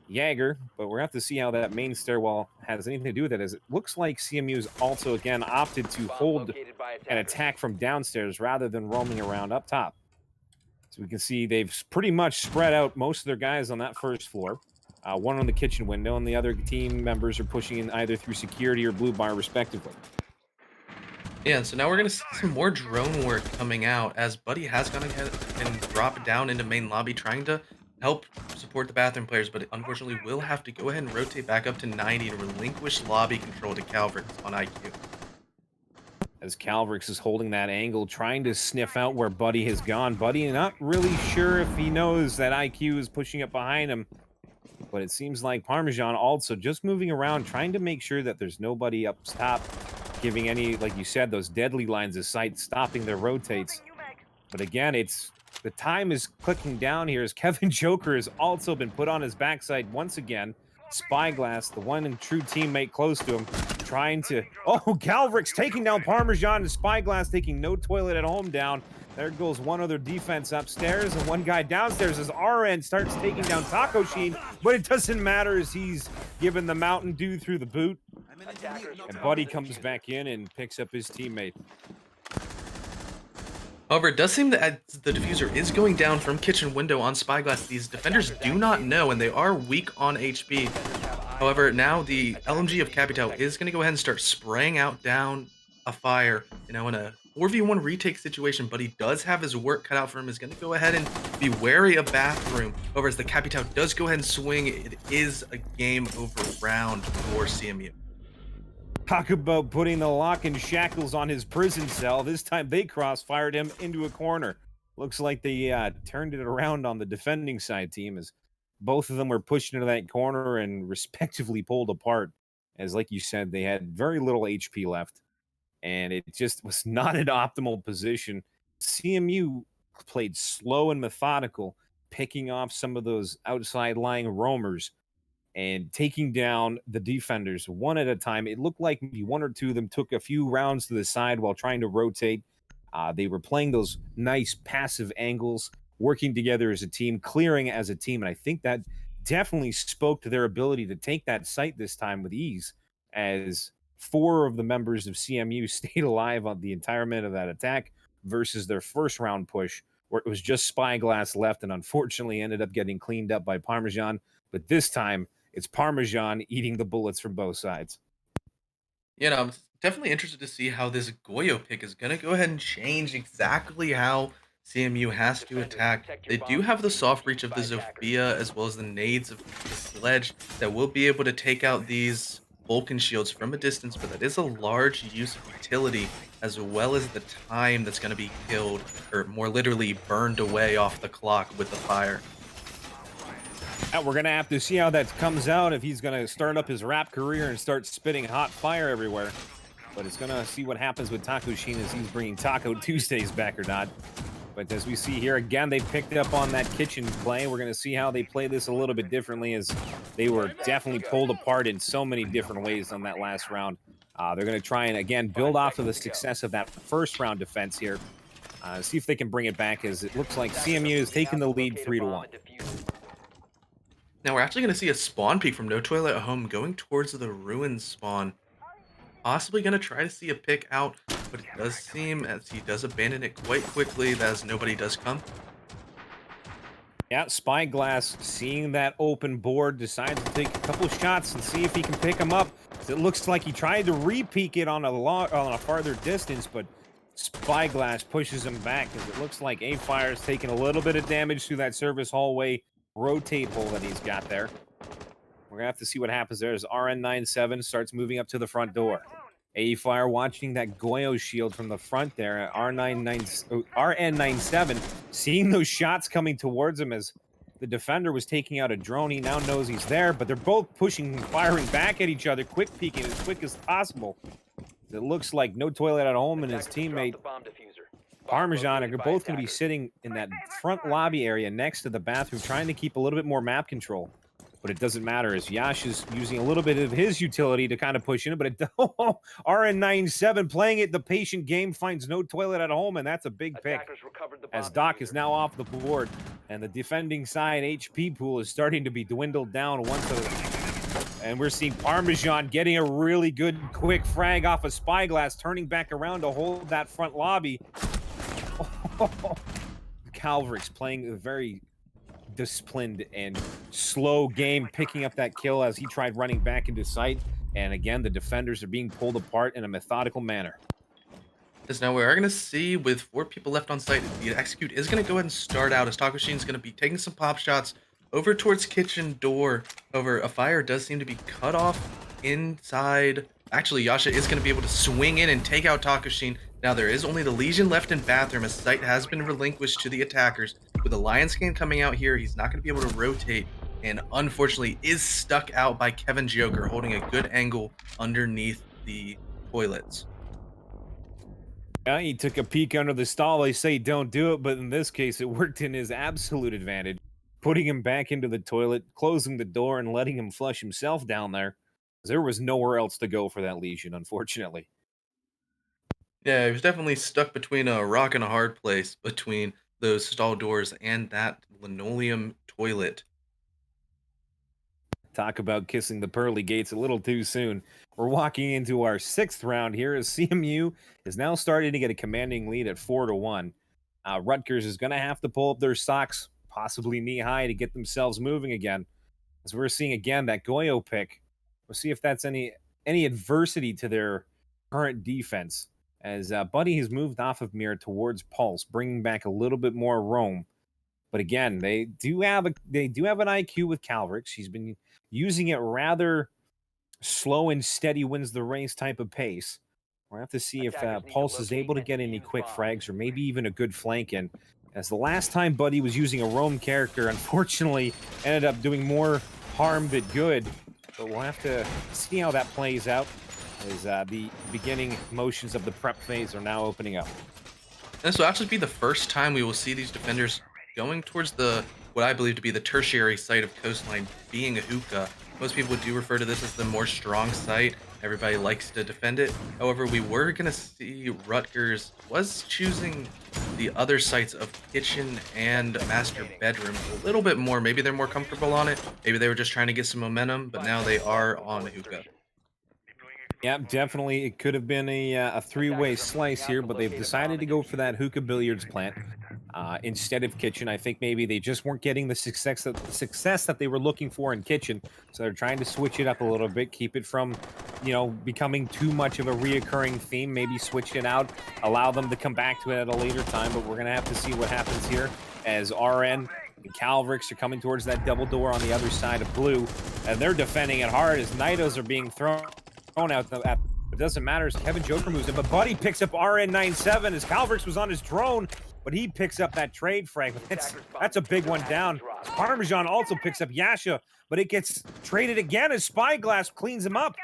Jaeger, but we're going to have to see how that main stairwell has anything to do with it, as it looks like CMU's also, again, opted to hold an attack from downstairs rather than roaming around up top. So we can see they've pretty much spread out most of their guys on that first floor. One on the kitchen window, and the other team members are pushing in either through security or Blue Bar, respectively. Yeah, so now we're going to see some more drone work coming out as Buddy has gone ahead and dropped down into main lobby trying to help support the bathroom players, but unfortunately will have to go ahead and rotate back up to 90 and relinquish lobby control to Calvrix on IQ. As Calvrix is holding that angle, trying to sniff out where Buddy has gone. Buddy not really sure if he knows that IQ is pushing up behind him, but it seems like Parmesan also just moving around, trying to make sure that there's nobody up top, giving any, like you said, those deadly lines of sight, stopping their rotates. But again, the time is clicking down here as Kevin Joker has also been put on his backside once again. Spyglass, the one and true teammate close to him, trying to... Oh, Calvrix taking down Parmesan and Spyglass taking No Toilet at Home down. There goes one other defense upstairs and one guy downstairs as RN starts taking down Taco Sheen, but it doesn't matter as he's given the Mountain Dew through the boot. And Buddy comes back in and picks up his teammate. However, it does seem that the diffuser is going down from kitchen window on Spyglass. These defenders do not know, and they are weak on HP. However, now the LMG of Capital is going to go ahead and start spraying out down a fire. You know, in a 4v1 retake situation, but he does have his work cut out for him. Is going to go ahead and be wary of bathroom. However, as the Capital does go ahead and swing, it is a game over round for CMU. Talk about putting the lock and shackles on his prison cell. This time they crossfired him into a corner. Looks like they turned it around on the defending side team as both of them were pushed into that corner and respectively pulled apart. As like you said, they had very little HP left, and it just was not an optimal position. CMU played slow and methodical, picking off some of those outside lying roamers and taking down the defenders one at a time. It looked like maybe one or two of them took a few rounds to the side while trying to rotate. They were playing those nice passive angles, working together as a team, clearing as a team. And I think that definitely spoke to their ability to take that site this time with ease, as 4 of the members of CMU stayed alive on the entire minute of that attack versus their first round push, where it was just Spyglass left and unfortunately ended up getting cleaned up by Parmesan. But this time, it's Parmesan eating the bullets from both sides. You know, I'm definitely interested to see how this Goyo pick is going to go ahead and change exactly how CMU has to attack. They do have the soft reach of the Zofia as well as the nades of the Sledge that will be able to take out these Vulcan shields from a distance, but that is a large use of utility as well as the time that's going to be killed, or more literally burned away off the clock with the fire. We're going to have to see how that comes out, if he's going to start up his rap career and start spitting hot fire everywhere. But it's going to see what happens with Taco Sheen as he's bringing Taco Tuesdays back or not. But as we see here, again, they picked up on that kitchen play. We're going to see how they play this a little bit differently, as they were definitely pulled apart in so many different ways on that last round. They're going to try and, again, build off of the success of that first round defense here. See if they can bring it back, as it looks like CMU is taking the lead 3-1. Now we're actually going to see a spawn peek from No Toilet at Home going towards the ruin spawn. Possibly going to try to see a pick out, but it does seem as he does abandon it quite quickly as nobody does come. Yeah, Spyglass, seeing that open board, decides to take a couple shots and see if he can pick him up. It looks like he tried to re-peek it on a farther distance, but Spyglass pushes him back, as it looks like A-Fire's taking a little bit of damage through that service hallway rotate hole that he's got there. We're gonna have to see what happens there as RN97 starts moving up to the front door. A-Fire watching that Goyo shield from the front there. RN97 seeing those shots coming towards him as the defender was taking out a drone. He now knows he's there, but they're both pushing and firing back at each other, quick peeking as quick as possible. It looks like No Toilet at Home and his teammate Parmesan are both going to be sitting in that front lobby area next to the bathroom, trying to keep a little bit more map control. But it doesn't matter, as Yash is using a little bit of his utility to kind of push in. But RN97 playing it the patient game, finds No Toilet at Home, and that's a big pick. As Doc is now off the board, and the defending side HP pool is starting to be dwindled down and we're seeing Parmesan getting a really good quick frag off of Spyglass, turning back around to hold that front lobby. Calvrix playing a very disciplined and slow game, picking up that kill as he tried running back into sight. And again, the defenders are being pulled apart in a methodical manner. As now we are going to see, with 4 people left on site, the execute is going to go ahead and start out as Taco Machine is going to be taking some pop shots over towards kitchen door. However, a fire does seem to be cut off inside. Actually, Yasha is going to be able to swing in and take out Taco Machine. Now there is only the Legion left in bathroom, as site has been relinquished to the attackers. With the Lion Skin coming out here, he's not going to be able to rotate, and unfortunately is stuck out by Kevin Joker, holding a good angle underneath the toilets. Yeah, he took a peek under the stall. They say don't do it, but in this case, it worked in his absolute advantage, putting him back into the toilet, closing the door, and letting him flush himself down there. There was nowhere else to go for that Legion, unfortunately. Yeah, he was definitely stuck between a rock and a hard place, between those stall doors and that linoleum toilet. Talk about kissing the pearly gates a little too soon. We're walking into our 6th round here as CMU is now starting to get a commanding lead at 4-1. Rutgers is going to have to pull up their socks, possibly knee-high, to get themselves moving again. As we're seeing again that Goyo pick. We'll see if that's any adversity to their current defense. As Buddy has moved off of Mirror towards Pulse, bringing back a little bit more roam. But again, they do have an IQ with Calvrix. He's been using it rather slow and steady, wins the race type of pace. We'll have to see if Pulse is able to get any quick frags or maybe even a good flank in. As the last time Buddy was using a roam character, unfortunately, ended up doing more harm than good. But we'll have to see how that plays out, as the beginning motions of the prep phase are now opening up. This will actually be the first time we will see these defenders going towards what I believe to be the tertiary site of Coastline, being a hookah. Most people do refer to this as the more strong site. Everybody likes to defend it. However, we were going to see Rutgers was choosing the other sites of kitchen and master bedroom a little bit more. Maybe they're more comfortable on it. Maybe they were just trying to get some momentum, but now they are on hookah. Yeah, definitely. It could have been a three-way slice here, but they've decided to go for that hookah billiards plant instead of kitchen. I think maybe they just weren't getting the success that they were looking for in kitchen, so they're trying to switch it up a little bit, keep it from, becoming too much of a reoccurring theme. Maybe switch it out, allow them to come back to it at a later time. But we're gonna have to see what happens here as RN and Calvrix are coming towards that double door on the other side of blue, and they're defending it hard as Nidos are being thrown out. It doesn't matter as Kevin Joker moves in, but Buddy picks up RN97 as Calvrix was on his drone, but he picks up that trade frag. That's a big one down. Parmesan also picks up Yasha, but it gets traded again as Spyglass cleans him up.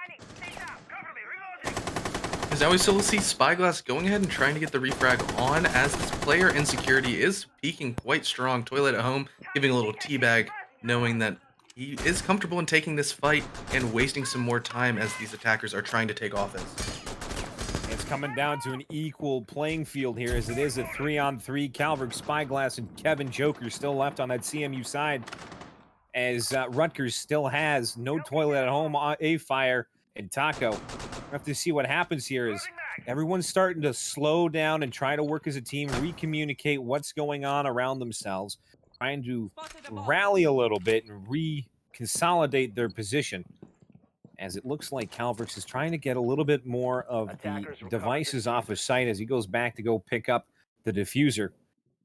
As now we still see Spyglass going ahead and trying to get the refrag on, as this player insecurity is peaking quite strong. Toilet at Home giving a little teabag, knowing that he is comfortable in taking this fight and wasting some more time as these attackers are trying to take offense. It's coming down to an equal playing field here, as it is a 3-on-3. Calvert, Spyglass, and Kevin Joker still left on that CMU side, as Rutgers still has no toilet at home, a fire, and Taco. We have to see what happens here. Is everyone's starting to slow down and try to work as a team, recommunicate what's going on around themselves, trying to rally a little bit and reconsolidate their position, as it looks like Calverts is trying to get a little bit more of the devices off his sight as he goes back to go pick up the diffuser.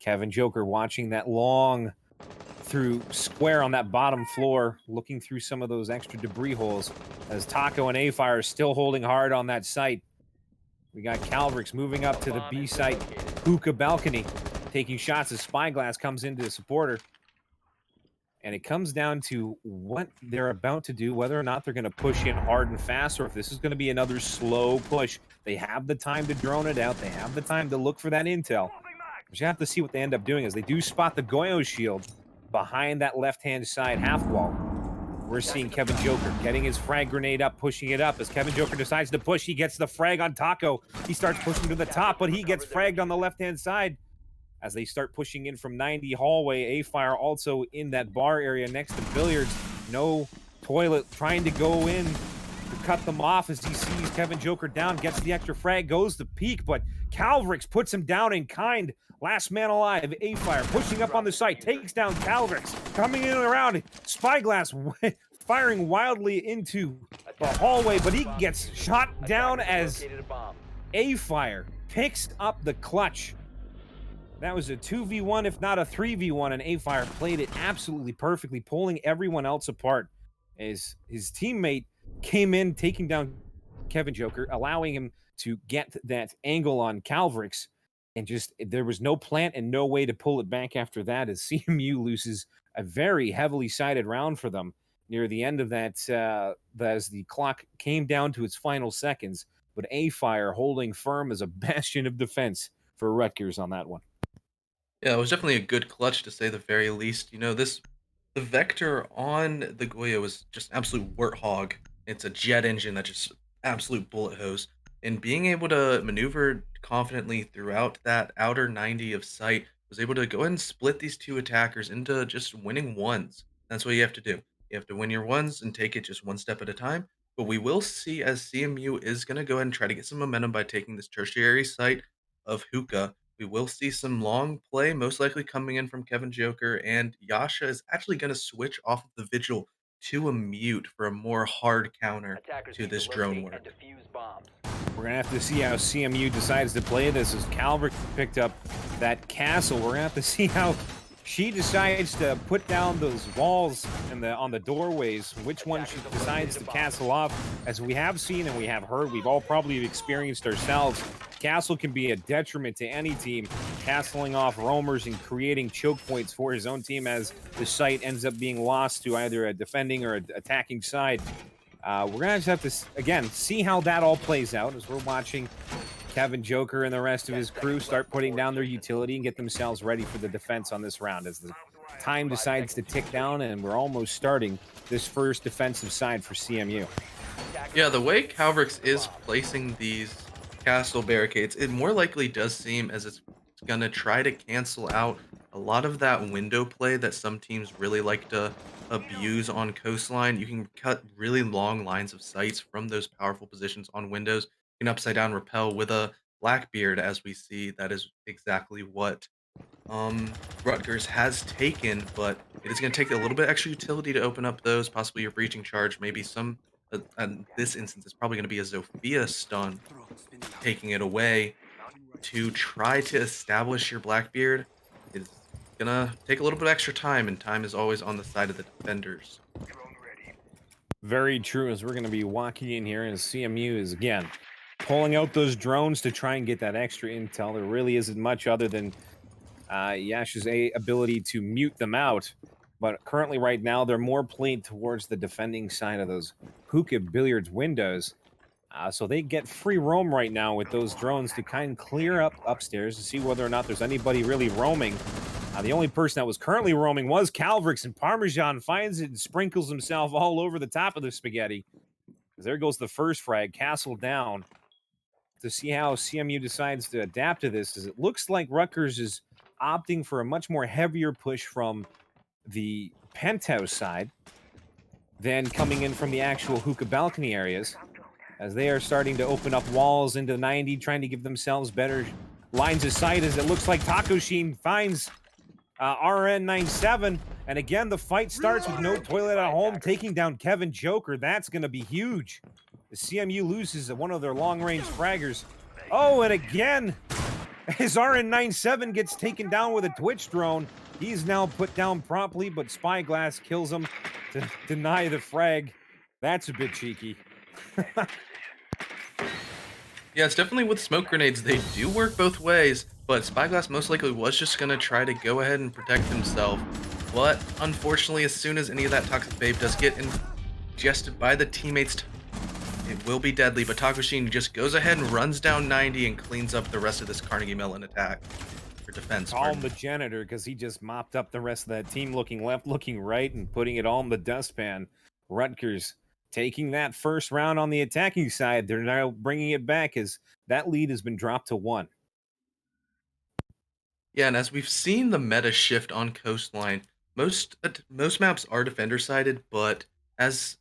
Kevin Joker watching that long through square on that bottom floor, looking through some of those extra debris holes, as Taco and A-Fire are still holding hard on that site. We got Calverts moving up to the B site hookah balcony, taking shots as Spyglass comes into the supporter. And it comes down to what they're about to do, whether or not they're going to push in hard and fast, or if this is going to be another slow push. They have the time to drone it out. They have the time to look for that intel. But you have to see what they end up doing, as they do spot the Goyo shield behind that left-hand side half wall. We're seeing Kevin Joker getting his frag grenade up, pushing it up. As Kevin Joker decides to push, he gets the frag on Taco. He starts pushing to the top, but he gets fragged on the left-hand side. As they start pushing in from 90 hallway, A-Fire also in that bar area next to Billiards. No toilet, trying to go in to cut them off as he sees Kevin Joker down, gets the extra frag, goes to peek, but Calverts puts him down in kind. Last man alive, A-Fire pushing up on the site, takes down Calverts, coming in and around. Spyglass firing wildly into the hallway, but he gets shot down as A-Fire picks up the clutch. That was a 2v1, if not a 3v1, and A-Fire played it absolutely perfectly, pulling everyone else apart as his teammate came in, taking down Kevin Joker, allowing him to get that angle on Calverts, and just there was no plant and no way to pull it back after that, as CMU loses a very heavily sided round for them near the end of that, as the clock came down to its final seconds, but A-Fire holding firm as a bastion of defense for Rutgers on that one. Yeah, it was definitely a good clutch to say the very least. The vector on the Goya was just absolute warthog. It's a jet engine that just absolute bullet hose. And being able to maneuver confidently throughout that outer 90 of sight was able to go ahead and split these two attackers into just winning ones. That's what you have to do. You have to win your ones and take it just one step at a time. But we will see, as CMU is going to go ahead and try to get some momentum by taking this tertiary site of Hookah. We will see some long play, most likely coming in from Kevin Joker, and Yasha is actually going to switch off of the Vigil to a mute for a more hard counter to this drone work. We're going to have to see how CMU decides to play this, as Calvert picked up that castle. We're going to have to see how she decides to put down those walls on the doorways, which one she decides to castle off. As we have seen and we have heard, we've all probably experienced ourselves, castle can be a detriment to any team, castling off roamers and creating choke points for his own team, as the site ends up being lost to either a defending or an attacking side. We're going to just have to, again, see how that all plays out as we're watching Kevin Joker and the rest of his crew start putting down their utility and get themselves ready for the defense on this round, as the time decides to tick down and we're almost starting this first defensive side for CMU. Yeah, the way Calverts is placing these castle barricades, it more likely does seem as it's going to try to cancel out a lot of that window play that some teams really like to abuse on coastline. You can cut really long lines of sights from those powerful positions on windows. You can upside down repel with a Blackbeard, as we see. That is exactly what Rutgers has taken, but it is going to take a little bit extra utility to open up those, possibly your breaching charge, maybe some. In this instance, it's probably going to be a Zofia stun taking it away to try to establish your Blackbeard. It's gonna take a little bit extra time, and time is always on the side of the defenders. Very true, as we're going to be walking in here, and CMU is, again, pulling out those drones to try and get that extra intel. There really isn't much other than Yash's ability to mute them out. But currently, right now, they're more played towards the defending side of those hookah billiards windows. So they get free roam right now with those drones to kind of clear up upstairs to see whether or not there's anybody really roaming. The only person that was currently roaming was Calverts, and Parmesan finds it and sprinkles himself all over the top of the spaghetti. There goes the first frag, castle down. to see how CMU decides to adapt to this, is it looks like Rutgers is opting for a much more heavier push from the penthouse side than coming in from the actual hookah balcony areas, as they are starting to open up walls into 90, trying to give themselves better lines of sight, as it looks like Taco Sheen finds RN97. And again, the fight starts with No Toilet at Home taking down Kevin Joker. That's going to be huge. The CMU loses one of their long-range fraggers. Oh, and again, as RN97 gets taken down with a Twitch drone, he's now put down promptly, but Spyglass kills him to deny the frag. That's a bit cheeky. Yeah, it's definitely with smoke grenades. They do work both ways, but Spyglass most likely was just going to try to go ahead and protect himself. But unfortunately, as soon as any of that Toxic Babe does get ingested by the teammates, it will be deadly. But Taco Sheen just goes ahead and runs down 90 and cleans up the rest of this Carnegie Mellon attack. For defense. Call him the janitor, because he just mopped up the rest of that team, looking left, looking right, and putting it all in the dustpan. Rutgers taking that first round on the attacking side. They're now bringing it back as that lead has been dropped to 1. Yeah, and as we've seen the meta shift on Coastline, most maps are defender-sided, but as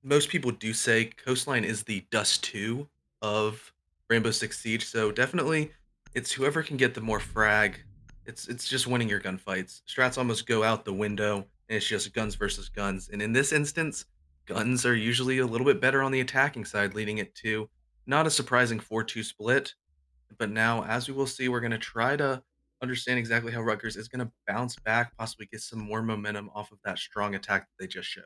most people do say, Coastline is the Dust 2 of Rainbow Six Siege, so definitely it's whoever can get the more frag. It's just winning your gunfights. Strats almost go out the window, and it's just guns versus guns. And in this instance, guns are usually a little bit better on the attacking side, leading it to not a surprising 4-2 split. But now, as we will see, we're going to try to understand exactly how Rutgers is going to bounce back, possibly get some more momentum off of that strong attack that they just showed.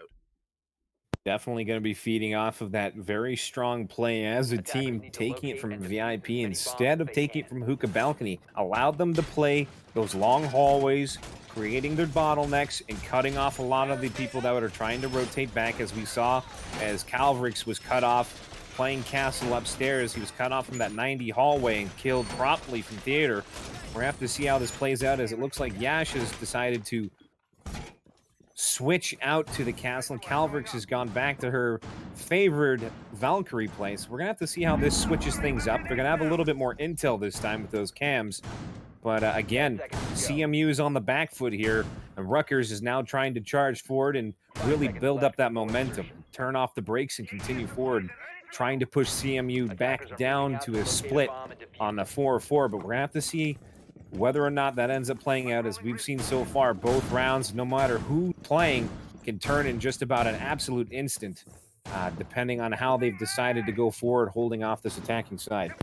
Definitely going to be feeding off of that very strong play as a team, taking it from VIP instead of taking it from hookah balcony. Allowed them to play those long hallways, creating their bottlenecks and cutting off a lot of the people that are trying to rotate back, as we saw as Calvrix was cut off playing Castle upstairs. He was cut off from that 90 hallway and killed promptly from theater. We're going to have to see how this plays out, as it looks like Yash has decided to switch out to the castle, and Calvrix has gone back to her favored Valkyrie place. We're gonna have to see how this switches things up. They're gonna have a little bit more intel this time with those cams, but again, CMU is on the back foot here, and Rutgers is now trying to charge forward and really build up that momentum, turn off the brakes and continue forward, trying to push CMU back down to a split on a 4-4. But we're gonna have to see whether or not that ends up playing out. As we've seen so far, both rounds, no matter who playing, can turn in just about an absolute instant, depending on how they've decided to go forward, holding off this attacking side.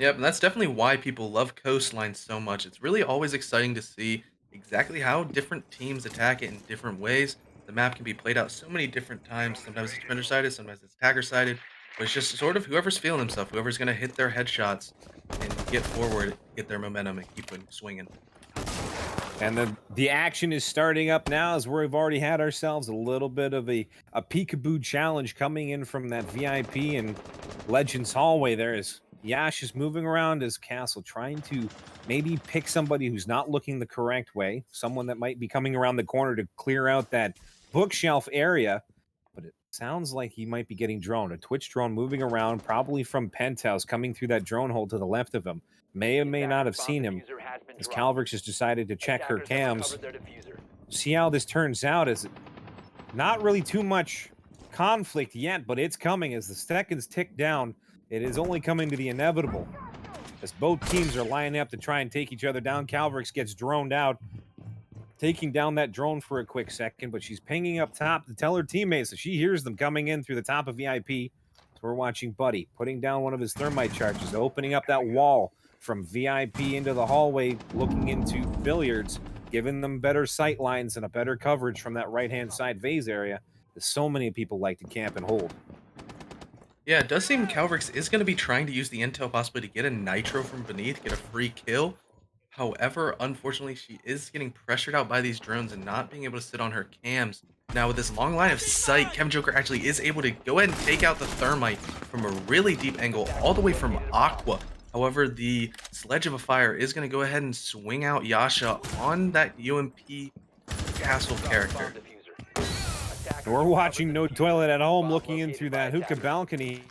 Yep, and that's definitely why people love Coastline so much. It's really always exciting to see exactly how different teams attack it in different ways. The map can be played out so many different times. Sometimes it's defender-sided, sometimes it's attacker-sided. But it's just sort of whoever's feeling himself, whoever's going to hit their headshots and get forward, get their momentum, and keep swinging. And the action is starting up now, as we've already had ourselves a little bit of a peekaboo challenge coming in from that VIP and Legends hallway there, as Yash is moving around his castle, trying to maybe pick somebody who's not looking the correct way, someone that might be coming around the corner to clear out that bookshelf area. But it sounds like he might be getting droned. A Twitch drone moving around, probably from Penthouse, coming through that drone hole to the left of him. May or may not have seen him, as Calvrix has decided to check her cams. See how this turns out. Is not really too much conflict yet, but it's coming as the seconds tick down. It is only coming to the inevitable, as both teams are lining up to try and take each other down. Calvrix gets droned out, taking down that drone for a quick second, but she's pinging up top to tell her teammates that she hears them coming in through the top of VIP. So we're watching Buddy putting down one of his thermite charges, opening up that wall from VIP into the hallway, looking into billiards, giving them better sight lines and a better coverage from that right-hand side vase area that so many people like to camp and hold. Yeah, it does seem Calvrix is going to be trying to use the intel possibly to get a nitro from beneath, get a free kill. However, unfortunately, she is getting pressured out by these drones and not being able to sit on her cams. Now, with this long line of sight, Kevin Joker actually is able to go ahead and take out the thermite from a really deep angle, all the way from Aqua. However, the Sledge of a Fire is going to go ahead and swing out Yasha on that UMP castle character. We're watching No Toilet at Home looking in through that hookah balcony.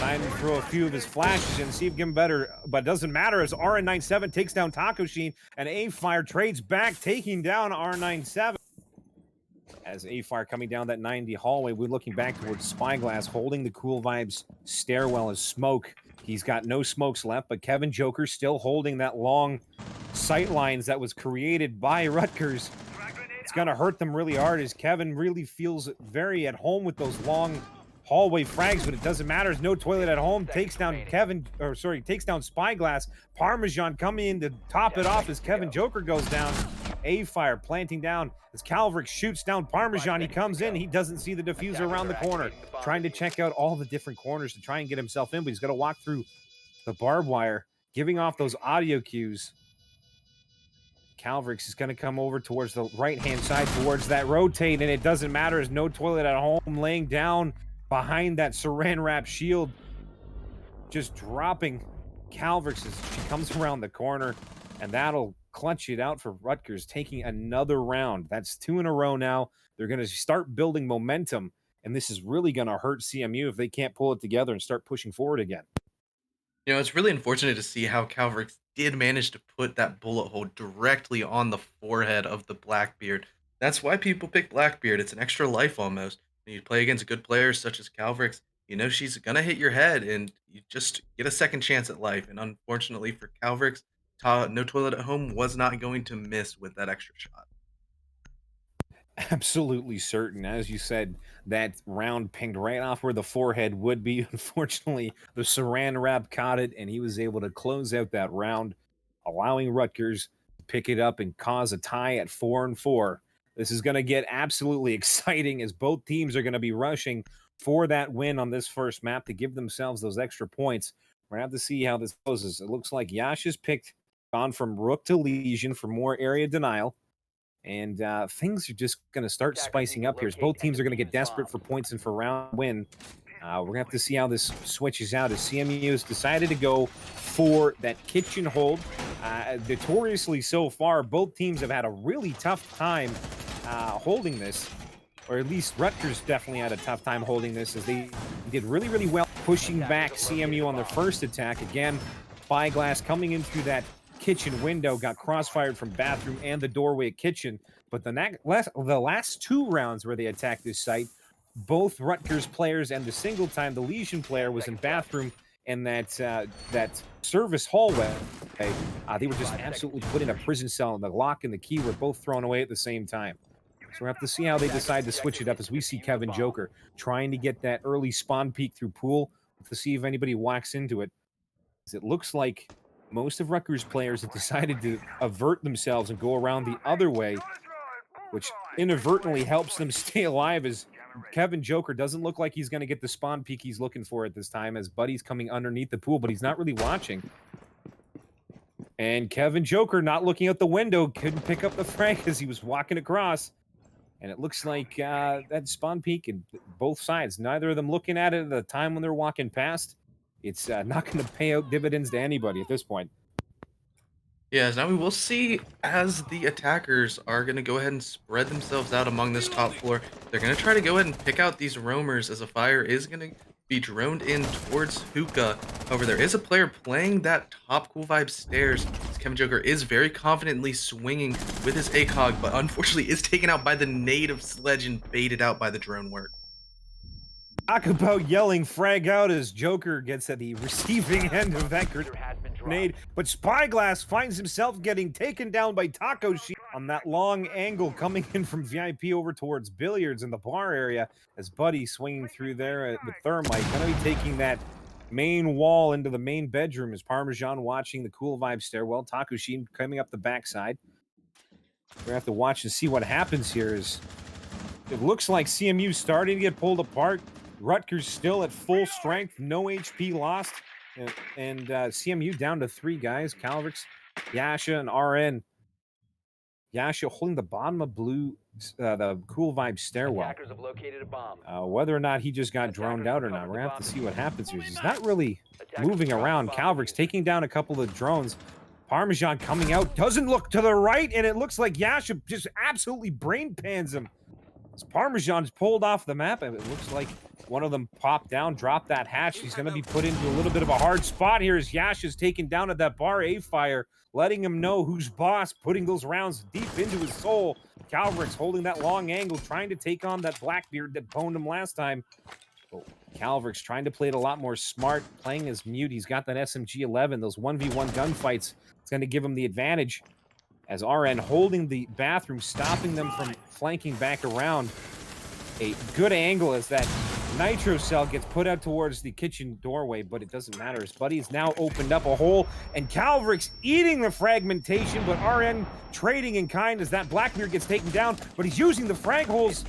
deciding to throw a few of his flashes and see if he can better, but it doesn't matter as RN97 takes down Taco Sheen, and A-Fire trades back, taking down R97. As A-Fire coming down that 90 hallway, we're looking back towards Spyglass, holding the Cool Vibes stairwell as smoke. He's got no smokes left, but Kevin Joker still holding that long sight lines that was created by Rutgers. It's going to hurt them really hard as Kevin really feels very at home with those long hallway frags, but it doesn't matter. There's no toilet at home. Takes down takes down Spyglass. Parmesan coming in to top it off as Kevin Joker goes down. A-Fire planting down as Calvert shoots down Parmesan. He comes in. He doesn't see the diffuser around the corner. Trying to check out all the different corners to try and get himself in, but he's got to walk through the barbed wire, giving off those audio cues. Calvrix is going to come over towards the right-hand side towards that rotate, and it doesn't matter. There's no toilet at home, laying down behind that saran wrap shield, just dropping Calvrix as she comes around the corner, and that'll clutch it out for Rutgers, taking another round. That's 2 in a row now. They're going to start building momentum, and this is really going to hurt CMU if they can't pull it together and start pushing forward again. You know, it's really unfortunate to see how Calvert did manage to put that bullet hole directly on the forehead of the Blackbeard. That's why people pick Blackbeard. It's an extra life almost. When you play against good players such as Calvert, you know she's gonna hit your head, and you just get a second chance at life. And unfortunately for Calvert, No Toilet at Home was not going to miss with that extra shot. Absolutely certain. As you said, that round pinged right off where the forehead would be. Unfortunately, the saran wrap caught it, and he was able to close out that round, allowing Rutgers to pick it up and cause a tie at 4-4. This is going to get absolutely exciting as both teams are going to be rushing for that win on this first map to give themselves those extra points. We're going to have to see how this goes. It looks like Yasha's gone from Rook to Legion for more area denial. And things are just going to start spicing up here as both teams are going to get desperate for points and for round win. We're going to have to see how this switches out as CMU has decided to go for that kitchen hold. Notoriously so far, both teams have had a really tough time holding this, or at least Rutgers definitely had a tough time holding this as they did really, really well pushing back CMU on their first attack. Again, Spyglass coming in through that kitchen window, got crossfired from bathroom and the doorway at kitchen. But the last 2 rounds where they attacked this site, both Rutgers players and the single time the Legion player was in bathroom and that service hallway. They were just absolutely put in a prison cell, and the lock and the key were both thrown away at the same time. So we'll have to see how they decide to switch it up as we see Kevin Joker trying to get that early spawn peek through pool to see if anybody whacks into it. As it looks like most of Rutgers players have decided to avert themselves and go around the other way, which inadvertently helps them stay alive as Kevin Joker doesn't look like he's going to get the spawn peek he's looking for at this time as Buddy's coming underneath the pool, but he's not really watching. And Kevin Joker not looking out the window, couldn't pick up the frag as he was walking across. And it looks like that spawn peek in both sides, neither of them looking at it at the time when they're walking past. It's not going to pay out dividends to anybody at this point. Yes, now we will see as the attackers are going to go ahead and spread themselves out among this top floor. They're going to try to go ahead and pick out these roamers as a fire is going to be droned in towards Hookah. However, there is a player playing that top Cool Vibe stairs. Kevin Joker is very confidently swinging with his ACOG, but unfortunately is taken out by the native sledge and baited out by the drone work. Talk about yelling frag out as Joker gets at the receiving end of that grenade, but Spyglass finds himself getting taken down by Taco Sheet on that long angle coming in from VIP over towards Billiards in the bar area as Buddy swinging through there with Thermite. Going to be taking that main wall into the main bedroom as Parmesan watching the Cool Vibe stairwell. Taco Sheet coming up the backside. We're going to have to watch and see what happens here as it looks like CMU starting to get pulled apart. Rutgers still at full strength, no HP lost, and CMU down to 3 guys, Calvrix, Yasha, and RN. Yasha holding the bottom of blue, the Cool Vibe stairwell. Attackers have located a bomb. Whether or not he just got droned out or not, we're going to have to see what happens here. He's not really moving around. Calvrix taking down a couple of drones. Parmesan coming out, doesn't look to the right, and it looks like Yasha just absolutely brain pans him. As Parmesan's pulled off the map, and it looks like one of them pop down, drop that hatch. He's going to be put into a little bit of a hard spot here as Yash is taken down at that bar. A-Fire letting him know who's boss, putting those rounds deep into his soul. Calvrix holding that long angle, trying to take on that Blackbeard that boned him last time. Oh, Calvrix trying to play it a lot more smart, playing his mute. He's got that SMG-11, those 1v1 gunfights. It's going to give him the advantage as RN holding the bathroom, stopping them from flanking back around. A good angle as that nitro cell gets put out towards the kitchen doorway, but it doesn't matter. His buddy's now opened up a hole, and Calvrix eating the fragmentation, but RN trading in kind as that Blackbeard gets taken down, but he's using the frag holes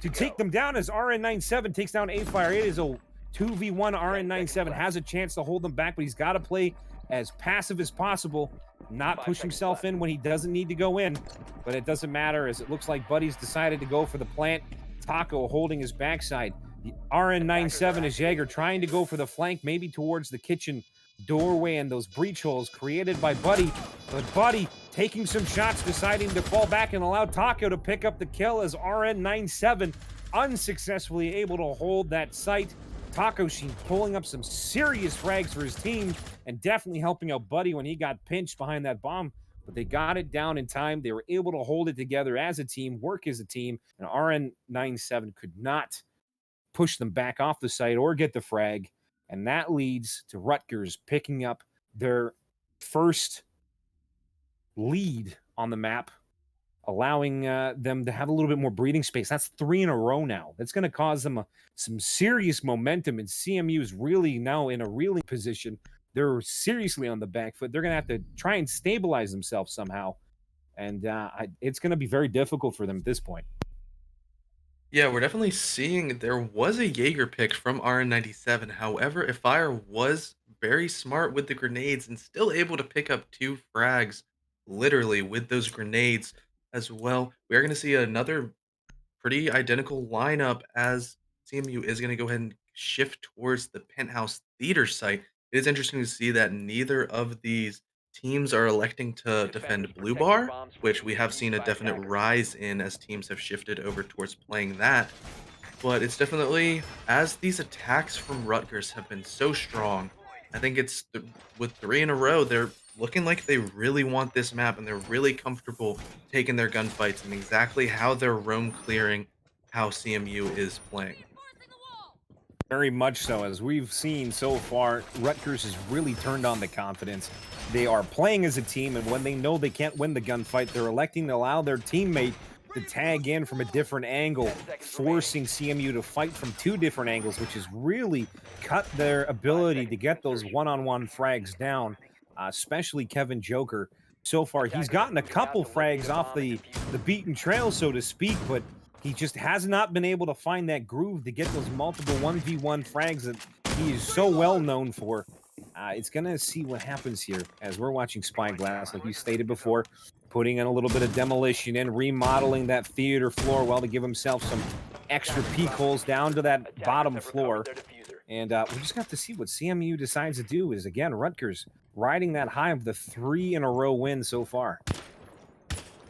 to take them down as RN97 takes down A-Fire. It is a 2v1. RN97 has a chance to hold them back, but he's got to play as passive as possible, not push himself in when he doesn't need to go in, but it doesn't matter as it looks like Buddy's decided to go for the plant. Taco holding his backside. The RN97 is Jaeger trying to go for the flank, maybe towards the kitchen doorway and those breach holes created by Buddy. But Buddy taking some shots, deciding to fall back and allow Taco to pick up the kill as RN97 unsuccessfully able to hold that site. Taco Sheen pulling up some serious frags for his team and definitely helping out Buddy when he got pinched behind that bomb. But they got it down in time. They were able to hold it together as a team, work as a team, and RN97 could not push them back off the site or get the frag. And that leads to Rutgers picking up their first lead on the map, allowing them to have a little bit more breathing space. That's 3 in a row now. That's going to cause them some serious momentum, and CMU is really now in a reeling position. They're seriously on the back foot. They're going to have to try and stabilize themselves somehow. And it's going to be very difficult for them at this point. Yeah, we're definitely seeing there was a Jaeger pick from RN97. However, Fire was very smart with the grenades and still able to pick up 2 frags, literally, with those grenades as well. We are going to see another pretty identical lineup as CMU is going to go ahead and shift towards the Penthouse Theater site. It is interesting to see that neither of these teams are electing to defend Blue Bar, which we have seen a definite rise in as teams have shifted over towards playing that. But it's definitely, as these attacks from Rutgers have been so strong, I think it's with 3 in a row, they're looking like they really want this map and they're really comfortable taking their gunfights and exactly how they're roam clearing how CMU is playing. Very much so. As we've seen so far, Rutgers has really turned on the confidence. They are playing as a team, and when they know they can't win the gunfight, they're electing to allow their teammate to tag in from a different angle, forcing CMU to fight from 2 different angles, which has really cut their ability to get those one-on-one frags down, especially Kevin Joker. So far, he's gotten a couple frags off the beaten trail, so to speak, but he just has not been able to find that groove to get those multiple 1v1 frags that he is so well known for. It's going to see what happens here as we're watching Spyglass, like you stated before, putting in a little bit of demolition and remodeling that theater floor well to give himself some extra peek holes down to that bottom floor. And we just got to see what CMU decides to do is, again, Rutgers riding that high of the 3 in a row win so far.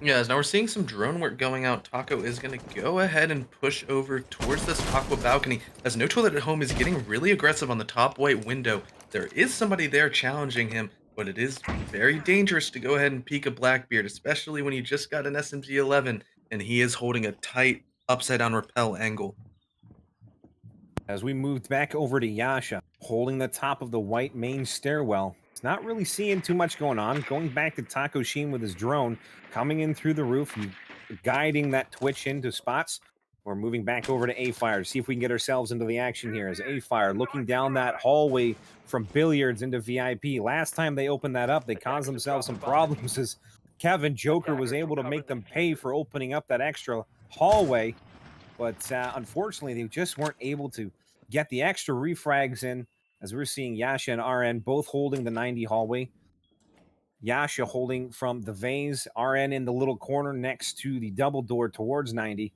Yes, now we're seeing some drone work going out. Taco is going to go ahead and push over towards this aqua balcony as No Toilet at Home is getting really aggressive on the top white window. There is somebody there challenging him, but it is very dangerous to go ahead and peek a Blackbeard, especially when you just got an SMG-11 and he is holding a tight upside-down rappel angle. As we moved back over to Yasha, holding the top of the white main stairwell. It's not really seeing too much going on. Going back to Taco Sheen with his drone, coming in through the roof and guiding that Twitch into spots. We're moving back over to A-Fire to see if we can get ourselves into the action here as A-Fire looking down that hallway from billiards into VIP. Last time they opened that up, they caused themselves some problems as Kevin Joker was able to make them pay for opening up that extra hallway. But unfortunately, they just weren't able to get the extra refrags in, as we're seeing Yasha and RN both holding the 90 hallway. Yasha holding from the vase, RN in the little corner next to the double door towards 90.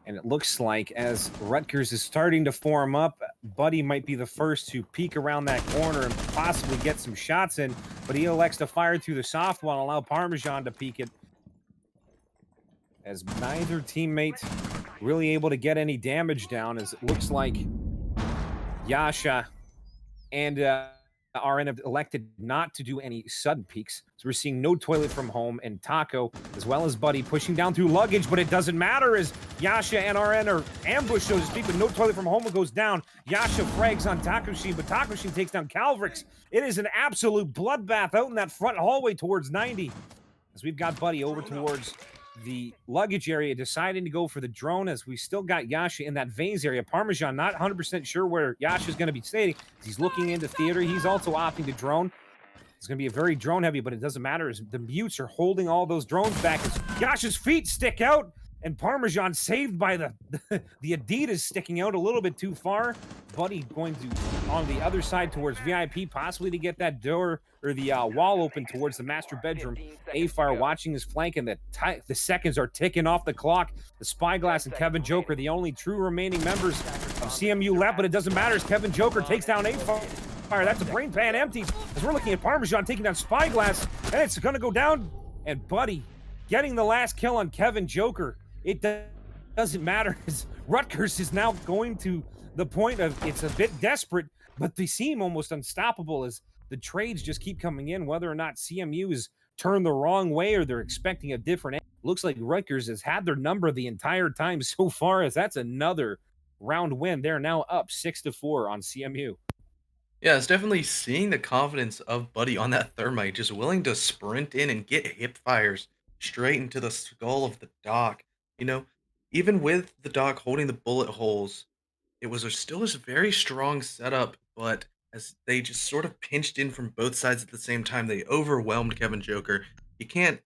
And it looks like as Rutgers is starting to form up, Buddy might be the first to peek around that corner and possibly get some shots in, but he elects to fire through the softball and allow Parmesan to peek it. As neither teammate really able to get any damage down, as it looks like Yasha and RN have elected not to do any sudden peaks. So we're seeing no toilet from home, and Taco, as well as Buddy, pushing down through luggage, but it doesn't matter as Yasha and RN are ambushed, so to speak, but no toilet from home goes down. Yasha frags on Takushin, but Takushin takes down Calvrix. It is an absolute bloodbath out in that front hallway towards 90. As we've got Buddy over towards the luggage area, deciding to go for the drone, as we still got Yasha in that vase area. Parmesan not 100% sure where Yasha's going to be staying. He's looking into theater. He's also opting to drone. It's going to be a very drone heavy, but it doesn't matter as the mutes are holding all those drones back as Yasha's feet stick out, and Parmesan saved by the Adidas sticking out a little bit too far. Buddy going to on the other side towards VIP, possibly to get that door or the wall open towards the master bedroom. A-Fire watching his flank, and the seconds are ticking off the clock. The Spyglass and Kevin Joker, the only true remaining members of CMU left, but it doesn't matter as Kevin Joker takes down A-Fire. That's a brain pan empties as we're looking at Parmesan taking down Spyglass, and it's going to go down. And Buddy getting the last kill on Kevin Joker. It doesn't matter as Rutgers is now going to the point of it's a bit desperate, but they seem almost unstoppable as the trades just keep coming in, whether or not CMU is turned the wrong way or they're expecting a different end. Looks like Rutgers has had their number the entire time so far, as that's another round win. They're now up 6-4 on CMU. Yeah, it's definitely seeing the confidence of Buddy on that thermite, just willing to sprint in and get hip fires straight into the skull of the Doc. You know, even with the Doc holding the bullet holes, it was still a very strong setup, but as they just sort of pinched in from both sides at the same time, they overwhelmed Kevin Joker. You can't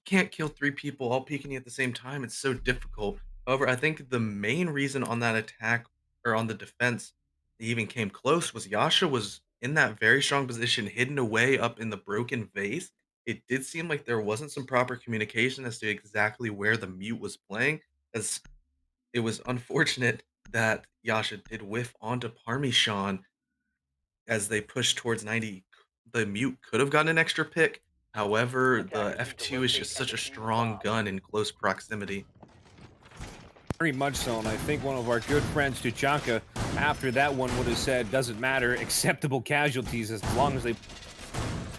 kill three people all peeking at the same time. It's so difficult. However, I think the main reason on that attack or on the defense they even came close was Yasha was in that very strong position, hidden away up in the broken vase. It did seem like there wasn't some proper communication as to exactly where the mute was playing, as it was unfortunate that Yasha did whiff onto Parmesan as they pushed towards 90. The mute could have gotten an extra pick. However, the F2 is just such a strong gun in close proximity. Very much so, and I think one of our good friends, Tuchanka, after that one would have said, doesn't matter, acceptable casualties as long as they...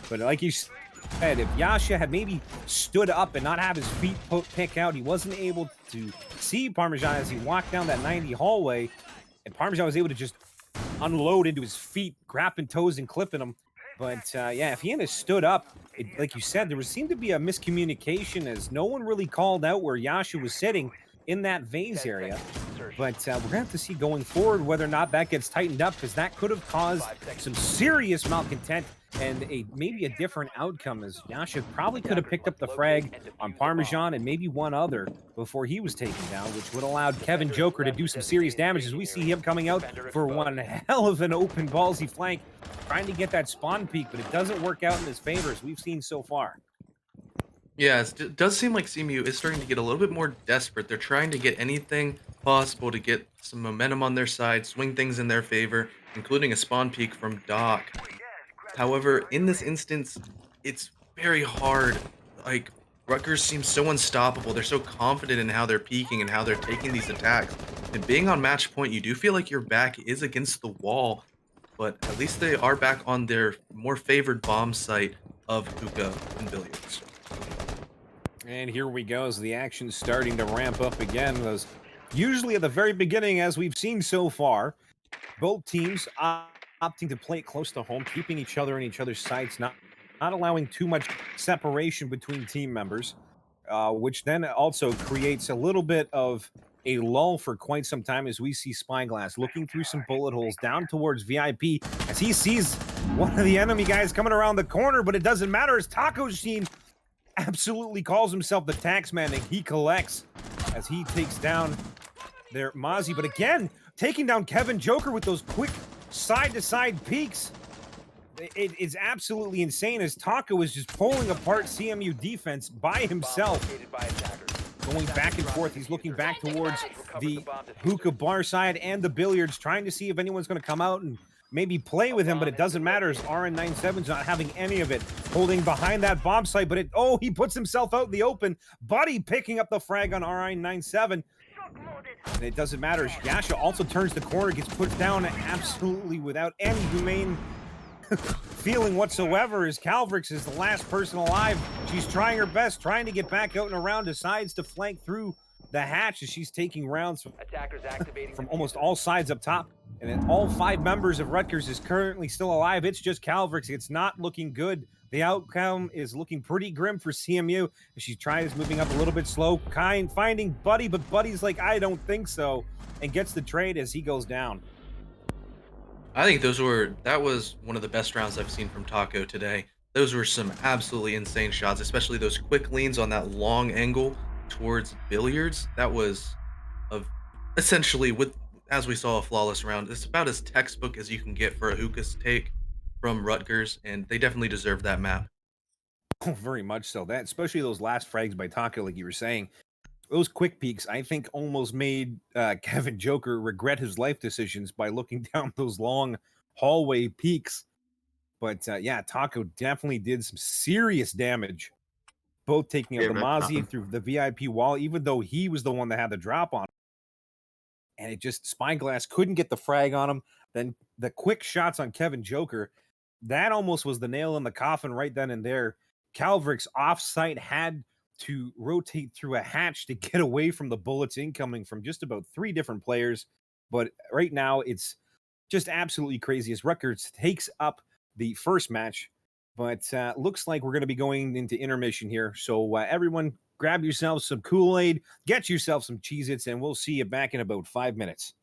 But like you said, if Yasha had maybe stood up and not have his feet pick out, he wasn't able to see Parmesan as he walked down that 90 hallway, and Parmesan was able to just unload into his feet, grabbing toes and clipping them. But yeah, if he hadn't stood up, like you said, there seemed to be a miscommunication as no one really called out where Yasha was sitting in that vase area. But we're going to have to see going forward whether or not that gets tightened up, because that could have caused some serious malcontent and maybe a different outcome, as Yasha probably could have picked up the frag on Parmesan and maybe one other before he was taken down, which would have allowed Kevin Joker to do some serious damage, as we see him coming out for one hell of an open ballsy flank, trying to get that spawn peak, but it doesn't work out in his favor, as we've seen so far. Yeah, it does seem like CMU is starting to get a little bit more desperate. They're trying to get anything possible to get some momentum on their side, swing things in their favor, including a spawn peak from Doc. However, in this instance, it's very hard. Like, Rutgers seems so unstoppable. They're so confident in how they're peaking and how they're taking these attacks. And being on match point, you do feel like your back is against the wall, but at least they are back on their more favored bomb site of hookah and billiards. And here we go as the action's starting to ramp up again. Those usually at the very beginning, as we've seen so far, both teams opting to play it close to home, keeping each other in each other's sights, not allowing too much separation between team members, which then also creates a little bit of a lull for quite some time, as we see Spyglass looking through some bullet holes down towards VIP as he sees one of the enemy guys coming around the corner, but it doesn't matter as Taco Sheen absolutely calls himself the taxman, and he collects as he takes down their Mozzie. But again, taking down Kevin Joker with those quick side-to-side peeks. It is absolutely insane as Taco is just pulling apart CMU defense by himself. Going back and forth, he's looking back towards the hookah bar side and the billiards, trying to see if anyone's going to come out and maybe play with him, but it doesn't matter as RN97's not having any of it, holding behind that bomb site, but he puts himself out in the open. Buddy picking up the frag on RN97. And it doesn't matter. Yasha also turns the corner, gets put down absolutely without any humane feeling whatsoever, as Calvrix is the last person alive. She's trying her best, trying to get back out and around, decides to flank through the hatch as she's taking rounds from almost all sides up top. And then all 5 members of Rutgers is currently still alive. It's just Calvrix. It's not looking good. The outcome is looking pretty grim for CMU. She tries moving up a little bit slow, finding Buddy, but Buddy's like, I don't think so, and gets the trade as he goes down. I think that was one of the best rounds I've seen from Taco today. Those were some absolutely insane shots, especially those quick leans on that long angle towards billiards. That was essentially, as we saw, a flawless round. It's about as textbook as you can get for a hookah's take from Rutgers, and they definitely deserve that map. Oh, very much so. That, especially those last frags by Taco, like you were saying, those quick peeks, I think, almost made Kevin Joker regret his life decisions by looking down those long hallway peaks. But yeah, Taco definitely did some serious damage, both taking out the Mozzie through the VIP wall, even though he was the one that had the drop on him. And it just, Spyglass couldn't get the frag on him. Then the quick shots on Kevin Joker, that almost was the nail in the coffin right then and there. Calvrix off-site had to rotate through a hatch to get away from the bullets incoming from just about 3 different players. But right now, it's just absolutely crazy as Rutgers takes up the first match. But looks like we're going to be going into intermission here. So everyone, grab yourself some Kool-Aid, get yourself some Cheez-Its, and we'll see you back in about 5 minutes.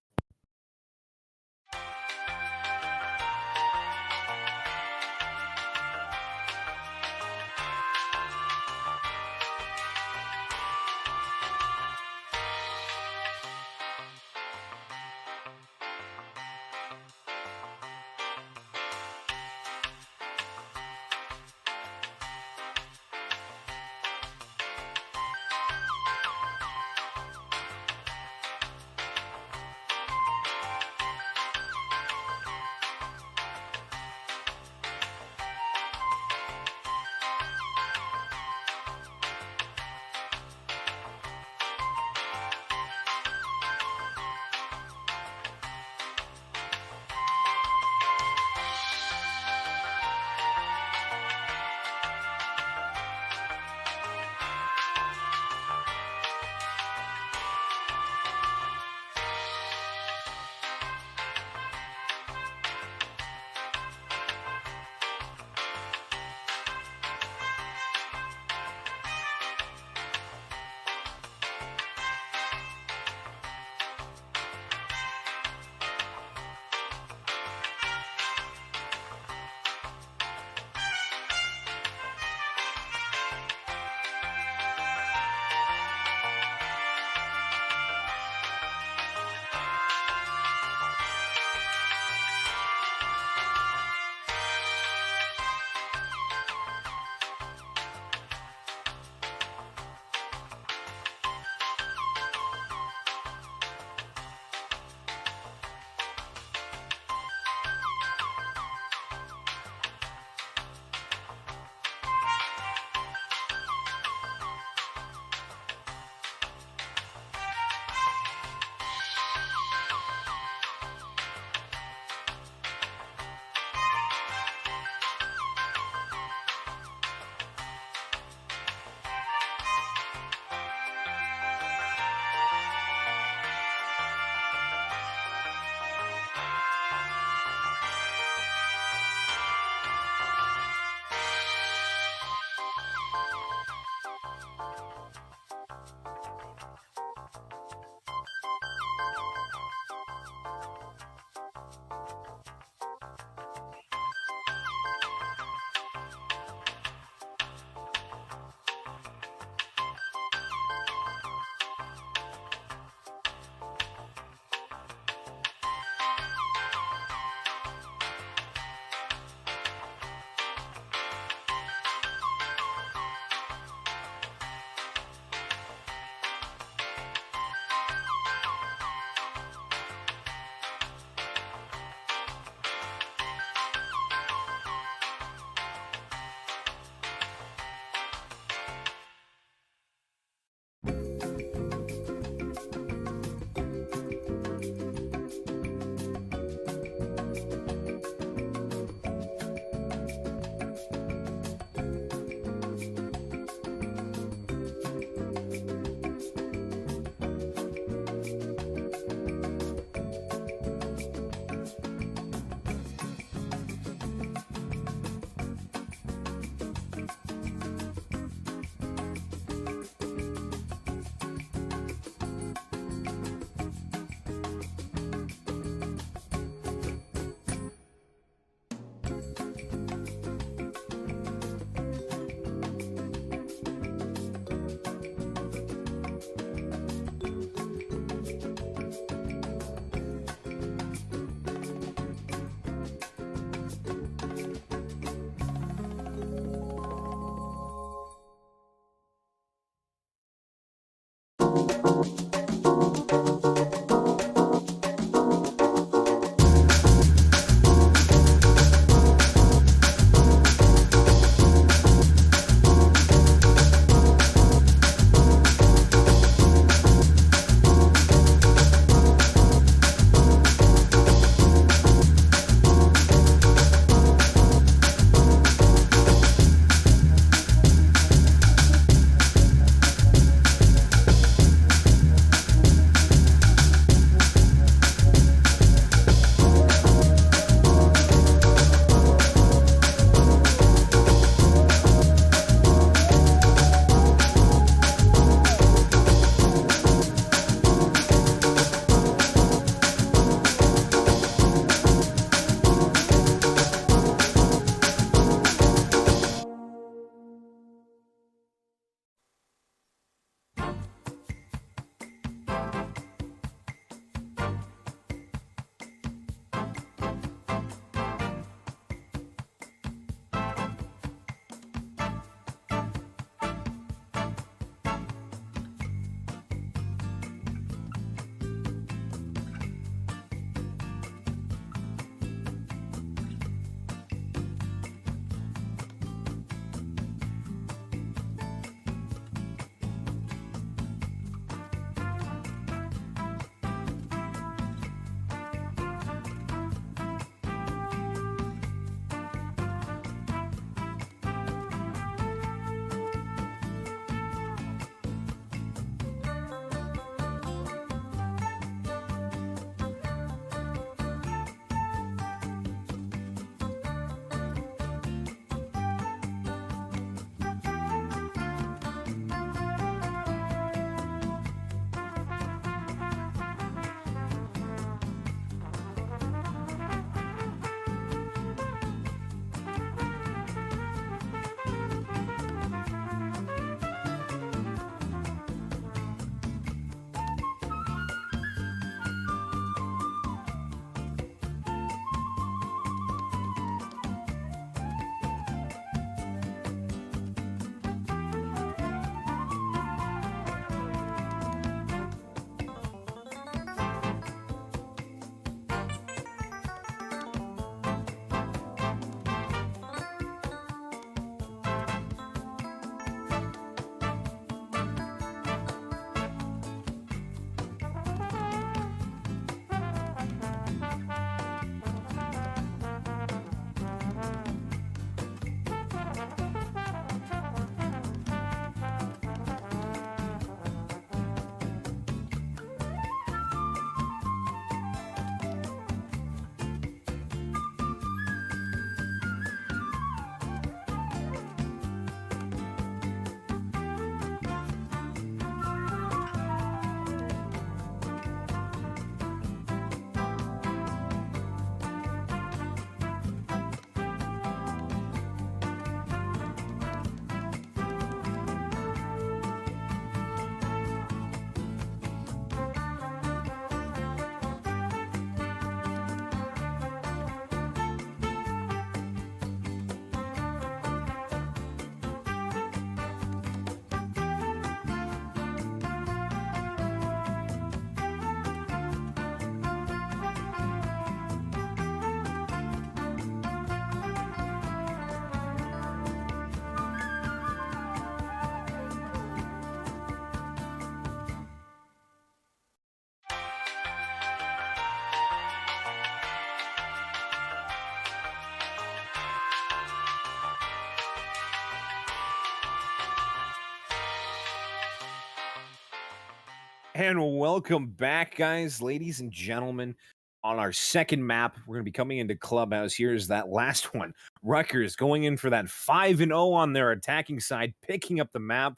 And welcome back, guys, ladies and gentlemen. On our second map, we're going to be coming into Clubhouse. Here's that last one. Rutgers going in for that 5-0 on their attacking side, picking up the map.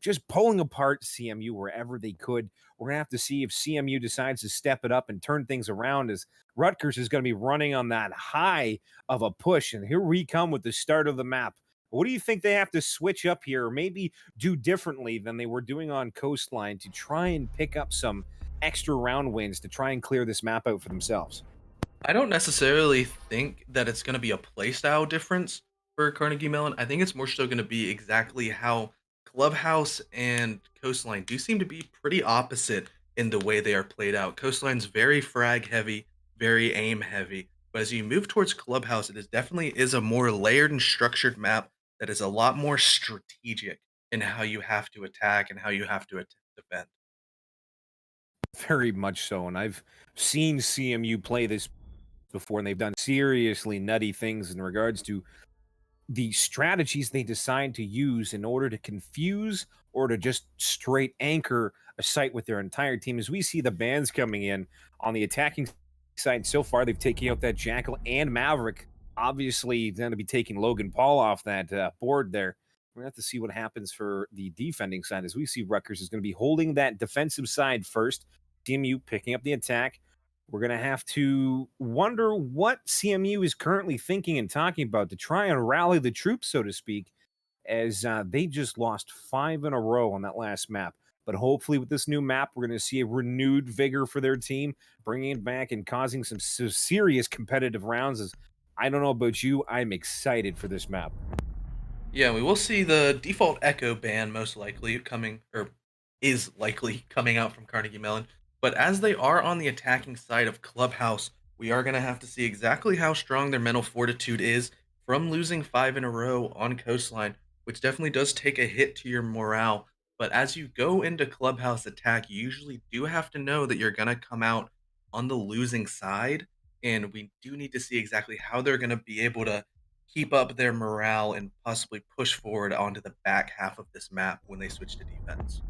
just pulling apart CMU wherever they could. We're going to have to see if CMU decides to step it up and turn things around, as Rutgers is going to be running on that high of a push. And here we come with the start of the map. What do you think they have to switch up here, or maybe do differently than they were doing on Coastline to try and pick up some extra round wins to try and clear this map out for themselves? I don't necessarily think that it's going to be a playstyle difference for Carnegie Mellon. I think it's more so going to be exactly how Clubhouse and Coastline do seem to be pretty opposite in the way they are played out. Coastline's very frag heavy, very aim heavy. But as you move towards Clubhouse, it is definitely is a more layered and structured map that is a lot more strategic in how you have to attack and how you have to defend. Very much so. And I've seen CMU play this before, and they've done seriously nutty things in regards to the strategies they decide to use in order to confuse or to just straight anchor a site with their entire team. As we see the bands coming in on the attacking side so far, they've taken out that Jackal and Maverick. Obviously, going to be taking Logan Paul off that board there. We're going to have to see what happens for the defending side, as we see Rutgers is going to be holding that defensive side first. CMU picking up the attack. We're going to have to wonder what CMU is currently thinking and talking about to try and rally the troops, so to speak, as they just lost 5 in a row on that last map. But hopefully with this new map, we're going to see a renewed vigor for their team, bringing it back and causing some serious competitive rounds. As I don't know about you, I'm excited for this map. Yeah, we will see the default Echo ban most likely coming, or is likely coming out from Carnegie Mellon. But as they are on the attacking side of Clubhouse, we are going to have to see exactly how strong their mental fortitude is from losing 5 in a row on Coastline, which definitely does take a hit to your morale. But as you go into Clubhouse attack, you usually do have to know that you're going to come out on the losing side. And we do need to see exactly how they're going to be able to keep up their morale and possibly push forward onto the back half of this map when they switch to defense.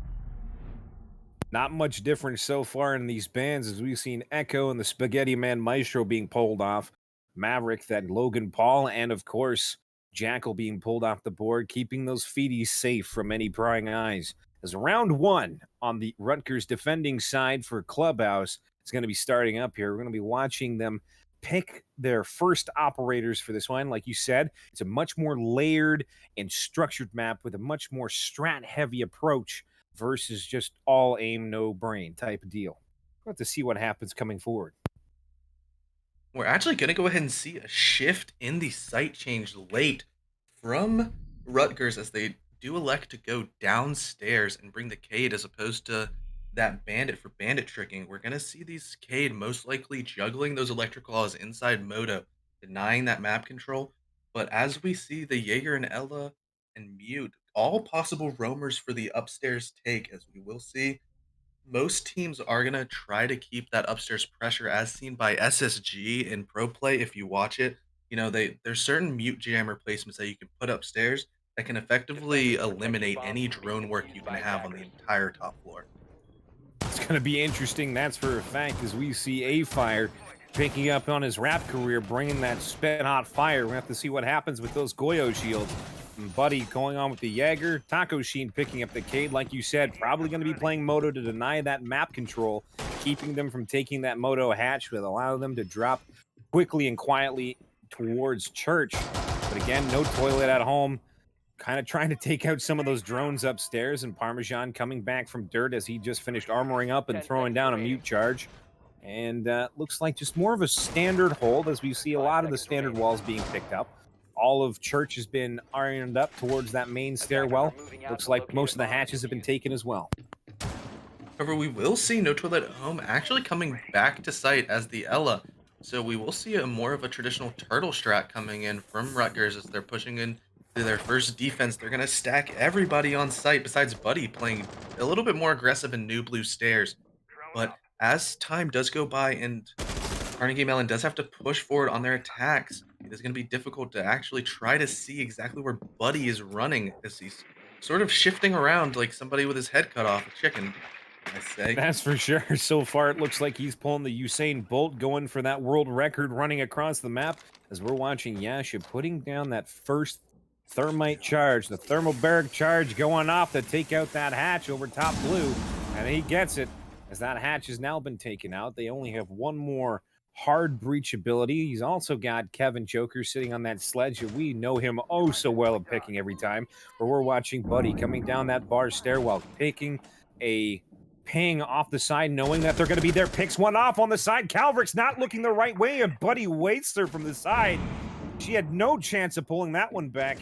Not much difference so far in these bands, as we've seen Echo and the Spaghetti Man Maestro being pulled off, Maverick, that Logan Paul, and of course, Jackal being pulled off the board, keeping those feeties safe from any prying eyes. As round 1 on the Rutgers defending side for Clubhouse is going to be starting up here. We're going to be watching them pick their first operators for this one. Like you said, it's a much more layered and structured map with a much more strat-heavy approach versus just all aim, no brain type of deal. We'll have to see what happens coming forward. We're actually going to go ahead and see a shift in the site change late from Rutgers as they do elect to go downstairs and bring the Cade as opposed to that Bandit for bandit tricking. We're going to see these Cade most likely juggling those electric claws inside Moto, denying that map control. But as we see the Jaeger and Ella and Mute, all possible roamers for the upstairs take, as we will see most teams are gonna try to keep that upstairs pressure as seen by SSG in pro play if you watch it. You know, there's certain mute jammer placements that you can put upstairs that can effectively Defenders protect the eliminate bomb any from being drone work you defused can by have on the attackers. entire top floor. It's going to be interesting, that's for a fact, as we see A-Fire picking up on his rap career, bringing that spit hot fire. We'll have to see what happens with those Goyo shields. And Buddy going on with the Jaeger. Taco Sheen picking up the Cade, like you said, probably going to be playing Moto to deny that map control, keeping them from taking that Moto hatch, will allow them to drop quickly and quietly towards Church. But again, no toilet at home. Kind of trying to take out some of those drones upstairs, and Parmesan coming back from dirt as he just finished armoring up and 10 throwing seconds down a remaining. mute charge. And looks like just more of a standard hold, as we see a 5 lot of the seconds standard remaining. walls being picked up. All of Church has been ironed up towards that main Attackers stairwell. are moving out Looks to like locate most a of the bomb and hatches have been defuse it. taken as well. However, we will see No Toilet at Home actually coming back to site as the Ella. So we will see a more of a traditional turtle strat coming in from Rutgers as they're pushing in to their first defense. They're going to stack everybody on site besides Buddy playing a little bit more aggressive in New Blue Stairs. But as time does go by and Carnegie Mellon does have to push forward on their attacks, it is going to be difficult to actually try to see exactly where Buddy is running as he's sort of shifting around like somebody with his head cut off, a chicken, I say. That's for sure. So far, it looks like he's pulling the Usain Bolt, going for that world record running across the map, as we're watching Yasha putting down that first Thermite charge, the thermobaric charge going off to take out that hatch over top blue. And he gets it as that hatch has now been taken out. They only have one more hard breach ability. He's also got Kevin Joker sitting on that sledge, and we know him oh so well at picking every time. Where we're watching Buddy coming down that bar stairwell, taking a ping off the side, knowing that they're going to be there. Picks one off on the side. Calvert's not looking the right way, and Buddy waits her from the side. She had no chance of pulling that one back.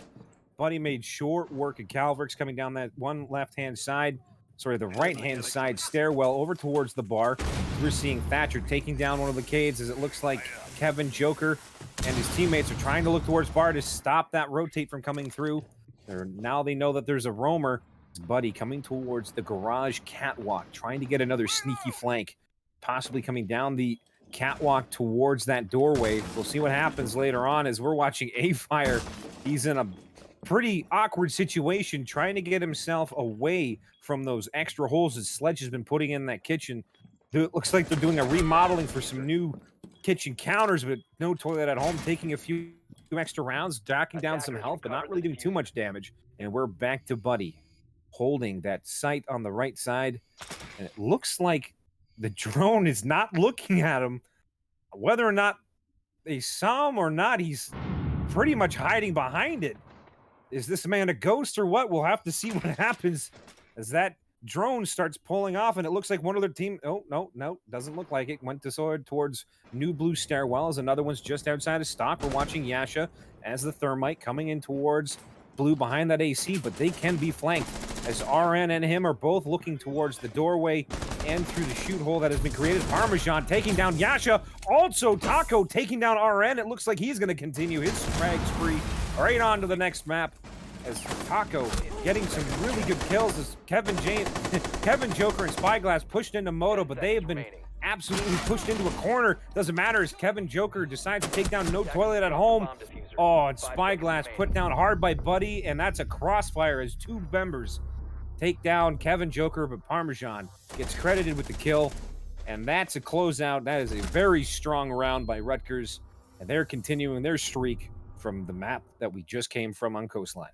Buddy made short work of Calvert's coming down that one left-hand side. Sorry, the right-hand side stairwell over towards the bar. We're seeing Thatcher taking down one of the Cades as it looks like Kevin Joker and his teammates are trying to look towards bar to stop that rotate from coming through. Now they know that there's a roamer. It's Buddy coming towards the garage catwalk, trying to get another sneaky flank, possibly coming down the catwalk towards that doorway. We'll see what happens later on as we're watching A-Fire. He's in a pretty awkward situation trying to get himself away from those extra holes that Sledge has been putting in that kitchen. It looks like they're doing a remodeling for some new kitchen counters, but no toilet at home, taking a few extra rounds, docking down some health, but not really doing too much damage. And we're back to Buddy, holding that sight on the right side. And it looks like the drone is not looking at him. Whether or not they saw him or not, he's pretty much hiding behind it. Is this man a ghost or what? We'll have to see what happens as that drone starts pulling off, and it looks like one of their team. Oh, no, doesn't look like it. Went to sword towards New Blue Stairwells. Another one's just outside of stock. We're watching Yasha as the Thermite coming in towards Blue behind that AC, but they can be flanked as RN and him are both looking towards the doorway and through the shoot hole that has been created. Parmesan taking down Yasha. Also, Taco taking down RN. It looks like he's going to continue his frag spree right on to the next map as Taco getting some really good kills as Kevin Joker and Spyglass pushed into Moto, but they have been absolutely pushed into a corner. Doesn't matter as Kevin Joker decides to take down No Toilet at Home. Oh, and Spyglass put down hard by Buddy, and that's a crossfire as two members take down Kevin Joker, but Parmesan gets credited with the kill, and that's a closeout. That is a very strong round by Rutgers, and they're continuing their streak from the map that we just came from on Coastline.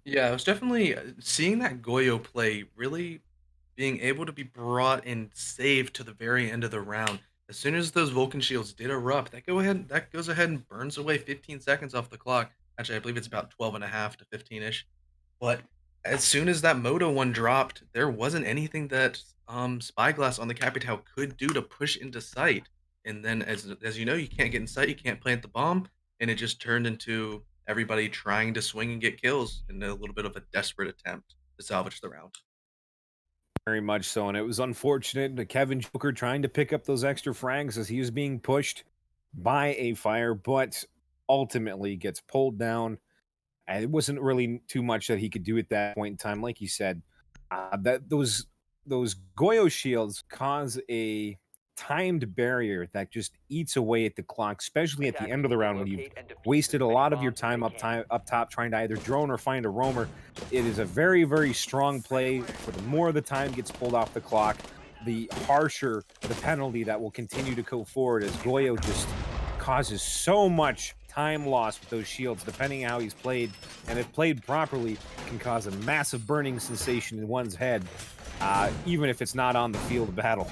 Yeah, I was definitely seeing that Goyo play really being able to be brought and saved to the very end of the round. As soon as those Vulcan shields did erupt, that goes ahead and burns away 15 seconds off the clock. Actually, I believe it's about 12 and a half to 15-ish. But as soon as that Moto one dropped, there wasn't anything that Spyglass on the Capitao could do to push into sight. And then as you know, you can't get in sight, you can't plant the bomb, and it just turned into everybody trying to swing and get kills in a little bit of a desperate attempt to salvage the round. Very much so, and it was unfortunate. Kevin Joker trying to pick up those extra frags as he was being pushed by A-Fire, but ultimately gets pulled down. And it wasn't really too much that he could do at that point in time. Like you said, that those Goyo shields cause a timed barrier that just eats away at the clock, especially at the end of the round when you've wasted a lot of your time up top trying to either drone or find a roamer. It is a very, very strong play. For the more the time gets pulled off the clock, the harsher the penalty that will continue to go forward as Goyo just causes so much time loss with those shields, depending how he's played. And if played properly, can cause a massive burning sensation in one's head, even if it's not on the field of battle.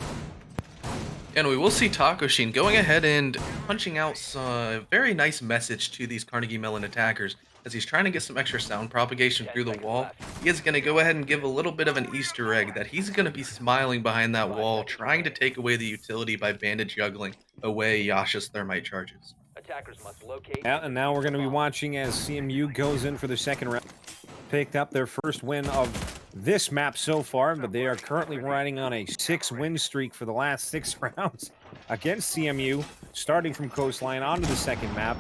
And we will see Taco Sheen going ahead and punching out a very nice message to these Carnegie Mellon attackers as he's trying to get some extra sound propagation through the wall. He is going to go ahead and give a little bit of an Easter egg that he's going to be smiling behind that wall, trying to take away the utility by bandage juggling away Yasha's thermite charges. Attackers must locate. Yeah, and now we're going to be watching as CMU goes in for the second round. Picked up their first win of this map so far, but they are currently riding on a 6-win streak for the last 6 rounds against CMU, starting from Coastline onto the second map.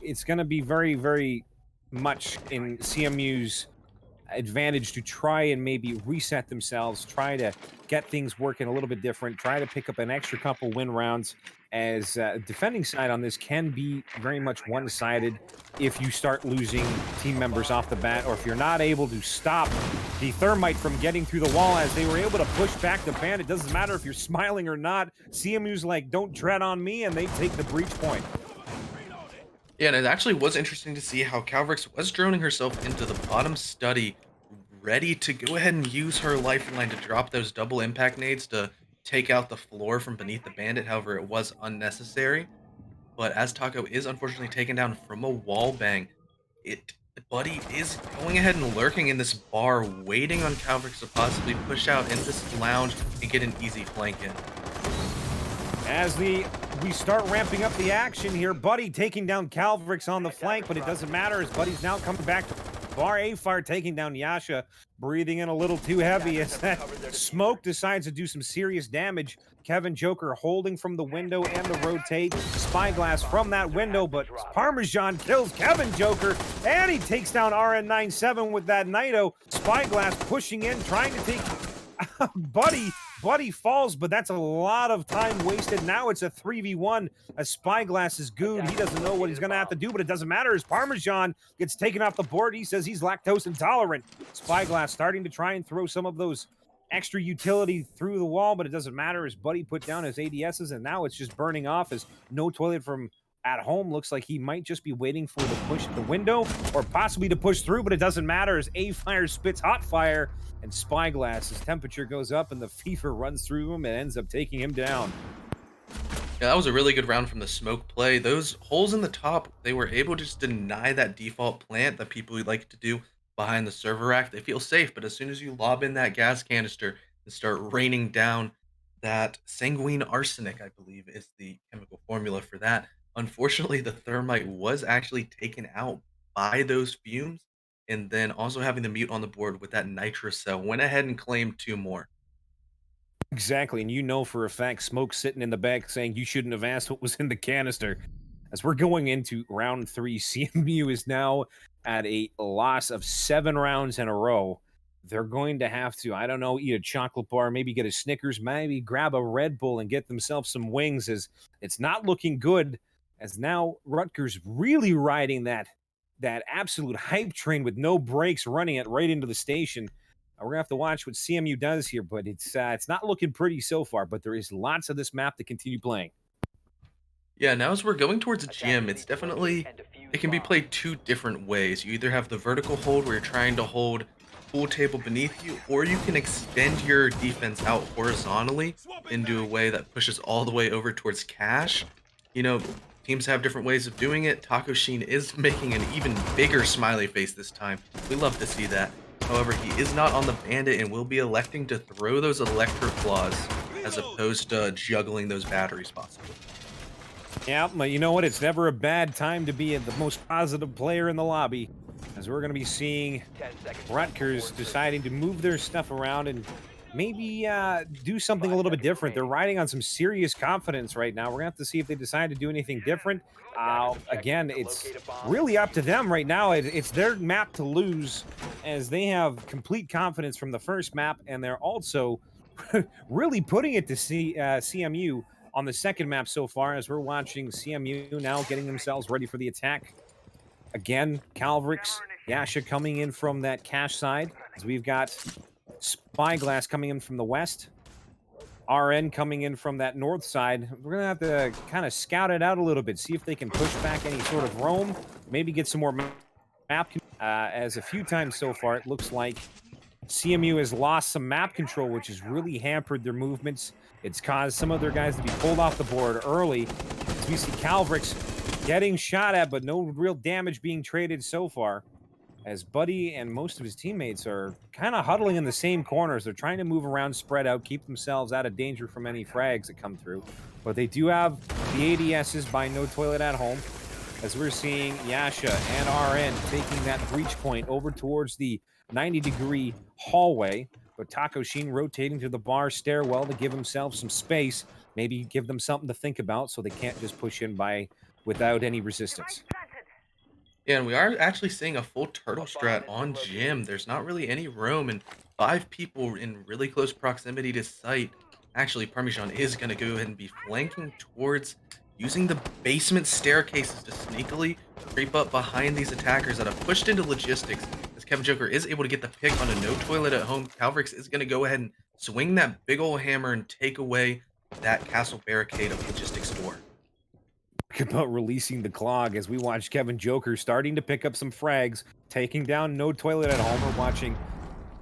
It's going to be very, very much in CMU's advantage to try and maybe reset themselves, try to get things working a little bit different, try to pick up an extra couple win rounds, as defending side on this can be very much one-sided if you start losing team members off the bat, or if you're not able to stop the Thermite from getting through the wall as they were able to push back the band. It doesn't matter if you're smiling or not. CMU's like, don't tread on me, and they take the breach point. Yeah, and it actually was interesting to see how Calvrix was droning herself into the bottom study, ready to go ahead and use her lifeline to drop those double impact nades to take out the floor from beneath the bandit. However, it was unnecessary. But as Taco is unfortunately taken down from a wall bang, it Buddy is going ahead and lurking in this bar, waiting on Calvrix to possibly push out into this lounge and get an easy flank in. As we start ramping up the action here, Buddy taking down Calvrix on the flank, but it doesn't matter as Buddy's now coming back to bar. A-Fire taking down Yasha, breathing in a little too heavy as that smoke decides to do some serious damage. Kevin Joker holding from the window and the rotate. Spyglass from that window, but Parmesan kills Kevin Joker, and he takes down RN97 with that Naito. Spyglass pushing in, trying to take Buddy. Buddy falls, but that's a lot of time wasted. Now it's a 3v1 as Spyglass is gooed. He doesn't know what he's going to have to do, but it doesn't matter as Parmesan gets taken off the board. He says he's lactose intolerant. Spyglass starting to try and throw some of those extra utility through the wall, but it doesn't matter as Buddy put down his ADSs, and now it's just burning off as No Toilet from at home looks like he might just be waiting for the push at the window or possibly to push through, but it doesn't matter as A-Fire spits hot fire and Spyglass's temperature goes up and the fever runs through him and ends up taking him down. Yeah, that was a really good round from the smoke play. Those holes in the top, they were able to just deny that default plant that people like to do behind the server rack. They feel safe, but as soon as you lob in that gas canister and start raining down that sanguine arsenic, I believe is the chemical formula for that. Unfortunately, the thermite was actually taken out by those fumes, and then also having the mute on the board with that nitrous cell went ahead and claimed two more. Exactly, and you know for a fact Smoke's sitting in the back saying you shouldn't have asked what was in the canister. As we're going into round 3, CMU is now at a loss of 7 rounds in a row. They're going to have to, I don't know, eat a chocolate bar, maybe get a Snickers, maybe grab a Red Bull and get themselves some wings as it's not looking good as now Rutgers really riding that absolute hype train with no brakes, running it right into the station. We're gonna have to watch what CMU does here, but it's not looking pretty so far. But there is lots of this map to continue playing. Yeah, now as we're going towards a gym, it's definitely it can be played two different ways. You either have the vertical hold where you're trying to hold pool table beneath you, or you can extend your defense out horizontally into a way that pushes all the way over towards cash. You know, teams have different ways of doing it. Taco Sheen is making an even bigger smiley face this time. We love to see that. However, he is not on the bandit and will be electing to throw those electric claws as opposed to juggling those batteries possibly. Yeah, but you know what? It's never a bad time to be the most positive player in the lobby, as we're going to be seeing Rutgers deciding to move their stuff around and maybe do something a little bit different. They're riding on some serious confidence right now. We're going to have to see if they decide to do anything different. Again, it's really up to them right now. It's their map to lose, as they have complete confidence from the first map, and they're also really putting it to CMU on the second map so far, as we're watching CMU now getting themselves ready for the attack. Again, Calvrix, Yasha coming in from that cash side, as we've got Spyglass coming in from the west, RN coming in from that north side. We're going to have to kind of scout it out a little bit, see if they can push back any sort of roam, maybe get some more map. As a few times so far, it looks like CMU has lost some map control, which has really hampered their movements. It's caused some of their guys to be pulled off the board early. As we see Calvrix getting shot at, but no real damage being traded so far. As Buddy and most of his teammates are kind of huddling in the same corners. They're trying to move around, spread out, keep themselves out of danger from any frags that come through. But they do have the ADSs by No Toilet at home, as we're seeing Yasha and RN taking that breach point over towards the 90-degree hallway. But Taco Sheen rotating to the bar stairwell to give himself some space, maybe give them something to think about so they can't just push in by without any resistance. Yeah, and we are actually seeing a full turtle strat on gym. There's not really any room, and 5 people in really close proximity to site. Actually, Parmesan is going to go ahead and be flanking towards using the basement staircases to sneakily creep up behind these attackers that have pushed into logistics. As Kevin Joker is able to get the pick on a No Toilet at home, Calvrix is going to go ahead and swing that big old hammer and take away that castle barricade of logistics door. about releasing the clog as we watch Kevin Joker starting to pick up some frags, taking down No Toilet at Home. We're watching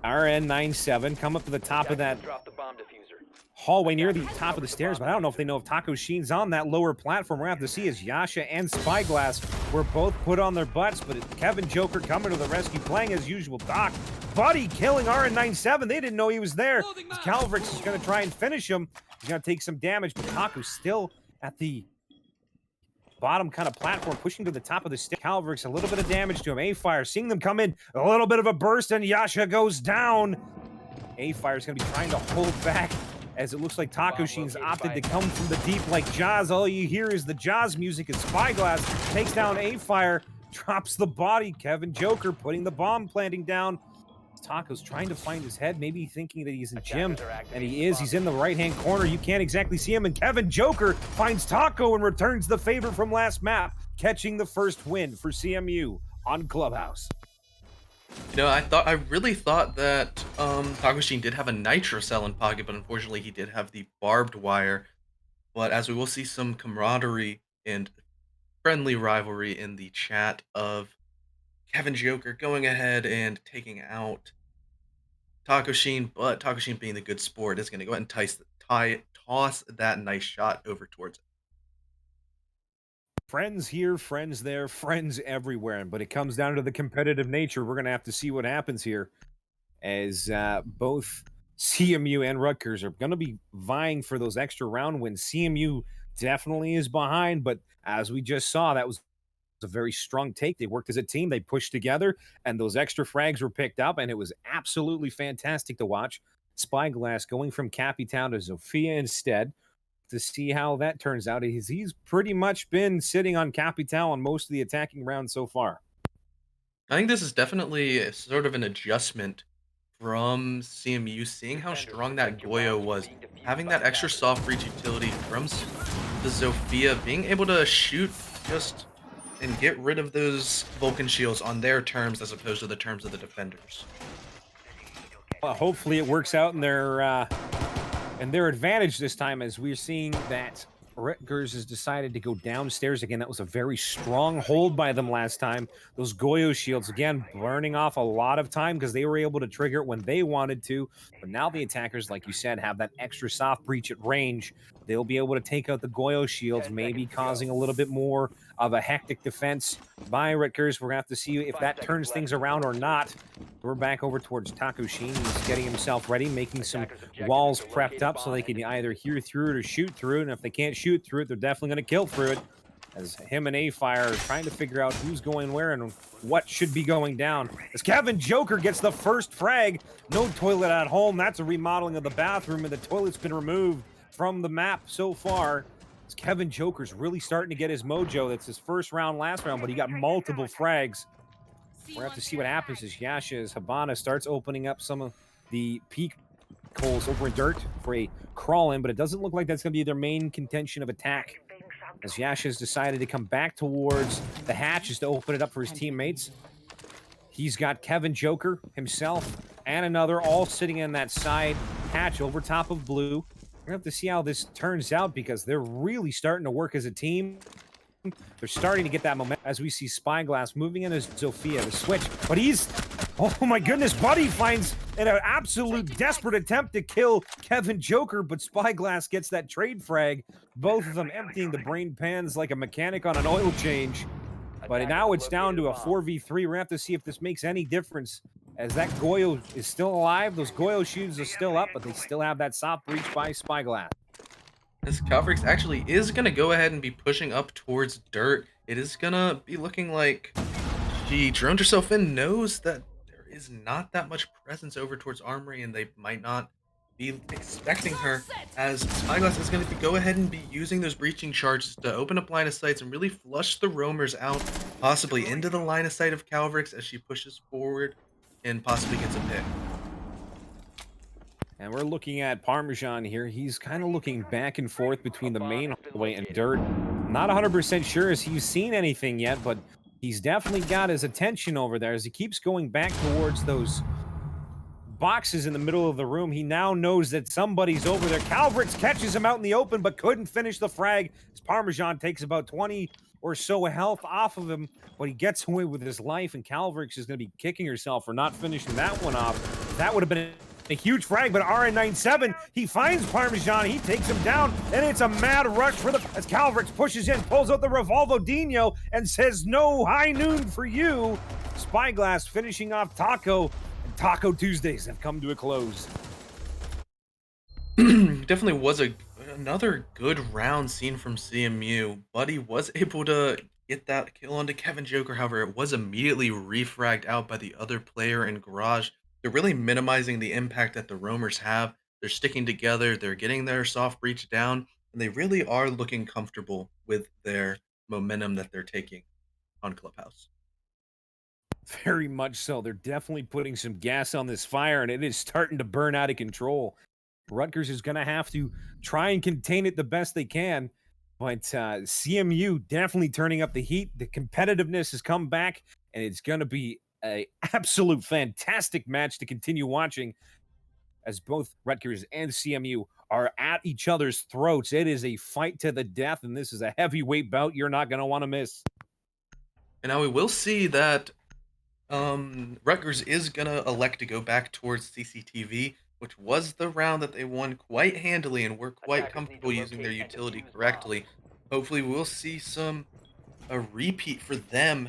RN97 come up to the top of that Drop the bomb diffuser. hallway near the top of the stairs, but I don't know if they know if Taco Sheen's on that lower platform. We're going to have to see as Yasha and Spyglass were both put on their butts, but Kevin Joker coming to the rescue, playing as usual. Doc, Buddy killing RN97. They didn't know he was there. Calvrix is going to try and finish him. He's going to take some damage, but Taco's still at the bottom kind of platform, pushing to the top of the stick. Calvrix, a little bit of damage to him. A-Fire, seeing them come in, a little bit of a burst, and Yasha goes down. A-Fire is going to be trying to hold back, as it looks like Taco Sheen's opted to come from the deep like Jaws. All you hear is the Jaws music as Spyglass takes down A-Fire, drops the body. Kevin Joker putting the bomb planting down. Taco's trying to find his head, maybe thinking that he's in Jim, and he is. He's in the right-hand corner. You can't exactly see him, and Kevin Joker finds Taco and returns the favor from last map, catching the first win for CMU on Clubhouse. You know, I really thought that Taco Sheen did have a nitro cell in pocket, but unfortunately he did have the barbed wire. But as we will see some camaraderie and friendly rivalry in the chat of Kevin Joker going ahead and taking out Taco Sheen, but Taco Sheen, being the good sport, is going to go ahead and toss that nice shot over towards it. Friends here, friends there, friends everywhere. But it comes down to the competitive nature. We're going to have to see what happens here, as both CMU and Rutgers are going to be vying for those extra round wins. CMU definitely is behind, but as we just saw, that was a very strong take. They worked as a team. They pushed together, and those extra frags were picked up, and it was absolutely fantastic to watch. Spyglass going from Capitan to Zofia instead, to see how that turns out. He's pretty much been sitting on Capitan on most of the attacking rounds so far. I think this is definitely sort of an adjustment from CMU, seeing how strong that Goyo was, having that extra soft breach utility from the Zofia, being able to shoot just and get rid of those Vulcan shields on their terms as opposed to the terms of the defenders. Well, hopefully it works out in their advantage this time, as we're seeing that Rutgers has decided to go downstairs again. That was a very strong hold by them last time. Those Goyo shields, again, burning off a lot of time because they were able to trigger it when they wanted to. But now the attackers, like you said, have that extra soft breach at range. They'll be able to take out the Goyo shields, maybe causing a little bit more of a hectic defense by Rutgers. We're going to have to see if that turns things around or not. We're back over towards Taco Sheen. He's getting himself ready, making some walls prepped up so they can either hear through it or shoot through it. And if they can't shoot through it, they're definitely going to kill through it. As him and A-Fire are trying to figure out who's going where and what should be going down. As Kevin Joker gets the first frag. No toilet at home. That's a remodeling of the bathroom, and the toilet's been removed from the map so far. As Kevin Joker's really starting to get his mojo. That's his first round, last round, but he got multiple frags. We're going to have to see what happens as Yasha, as Habana starts opening up some of the peak holes over in dirt for a crawl in, but it doesn't look like that's going to be their main contention of attack, as Yasha has decided to come back towards the hatches to open it up for his teammates. He's got Kevin Joker himself and another all sitting in that side hatch over top of blue. We're going to have to see how this turns out, because they're really starting to work as a team. They're starting to get that momentum as we see Spyglass moving in as Zofia, the switch. But he's, oh my goodness, Buddy finds an absolute desperate attempt to kill Kevin Joker, but Spyglass gets that trade frag. Both of them emptying the brain pans like a mechanic on an oil change. But now it's down to a 4v3. We're going to have to see if this makes any difference, as that Goyo is still alive. Those Goyo shields are still up, but they still have that soft breach by Spyglass. This Calvrix actually is going to go ahead and be pushing up towards dirt. It is going to be looking like she droned herself in, knows that there is not that much presence over towards Armory, and they might not be expecting her, as Spyglass is going to go ahead and be using those breaching charges to open up line of sights and really flush the roamers out, possibly into the line of sight of Calvrix as she pushes forward and possibly gets a pick. And we're looking at Parmesan here. He's kind of looking back and forth between the main hallway and dirt. Not 100% sure as he's seen anything yet, but he's definitely got his attention over there as he keeps going back towards those boxes in the middle of the room. He now knows that somebody's over there. Calvrix catches him out in the open, but couldn't finish the frag. As Parmesan takes about 20 or so health off of him, but he gets away with his life, and Calvrix is going to be kicking herself for not finishing that one off. That would have been a huge frag, but RN97, he finds Parmesan, he takes him down, and it's a mad rush for as Calvrix pushes in, pulls out the Revolvo and says, no high noon for you. Spyglass finishing off Taco, and Taco Tuesdays have come to a close. Definitely was another good round seen from CMU. Buddy was able to get that kill onto Kevin Joker. However, it was immediately refragged out by the other player in Garage. They're really minimizing the impact that the roamers have. They're sticking together. They're getting their soft breach down, and they really are looking comfortable with their momentum that they're taking on Clubhouse. Very much so. They're definitely putting some gas on this fire, and it is starting to burn out of control. Rutgers is going to have to try and contain it the best they can, but CMU definitely turning up the heat. The competitiveness has come back, and it's going to be an absolute fantastic match to continue watching as both Rutgers and CMU are at each other's throats. It is a fight to the death, and this is a heavyweight bout you're not going to want to miss. And now we will see that Rutgers is going to elect to go back towards CCTV, which was the round that they won quite handily and were quite comfortable using their utility correctly. Hopefully we'll see a repeat for them,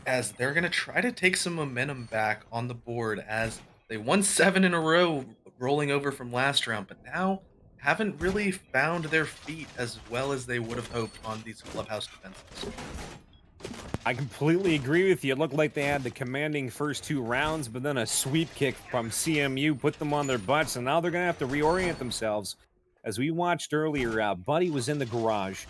as they're going to try to take some momentum back on the board, as they won 7 in a row rolling over from last round, but now haven't really found their feet as well as they would have hoped on these Clubhouse defenses. I completely agree with you. It looked like they had the commanding first 2 rounds, but then a sweep kick from CMU put them on their butts, and now they're going to have to reorient themselves. As we watched earlier, Buddy was in the garage,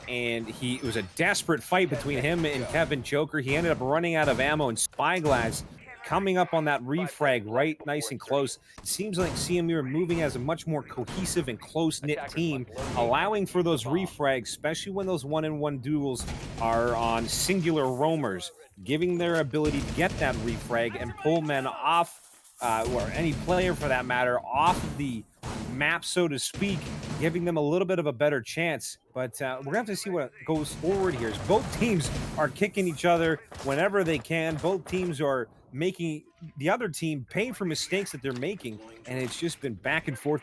and it was a desperate fight between him and Kevin Joker. He ended up running out of ammo, and Spyglass coming up on that refrag right nice and close. It seems like CMU are moving as a much more cohesive and close-knit team, allowing for those refrags, especially when those one-on-one duels are on singular roamers, giving their ability to get that refrag and pull men off, or any player for that matter, off of the map, so to speak, giving them a little bit of a better chance. But we're going to have to see what goes forward here. Both teams are kicking each other whenever they can. Both teams are making the other team pay for mistakes that they're making, and it's just been back and forth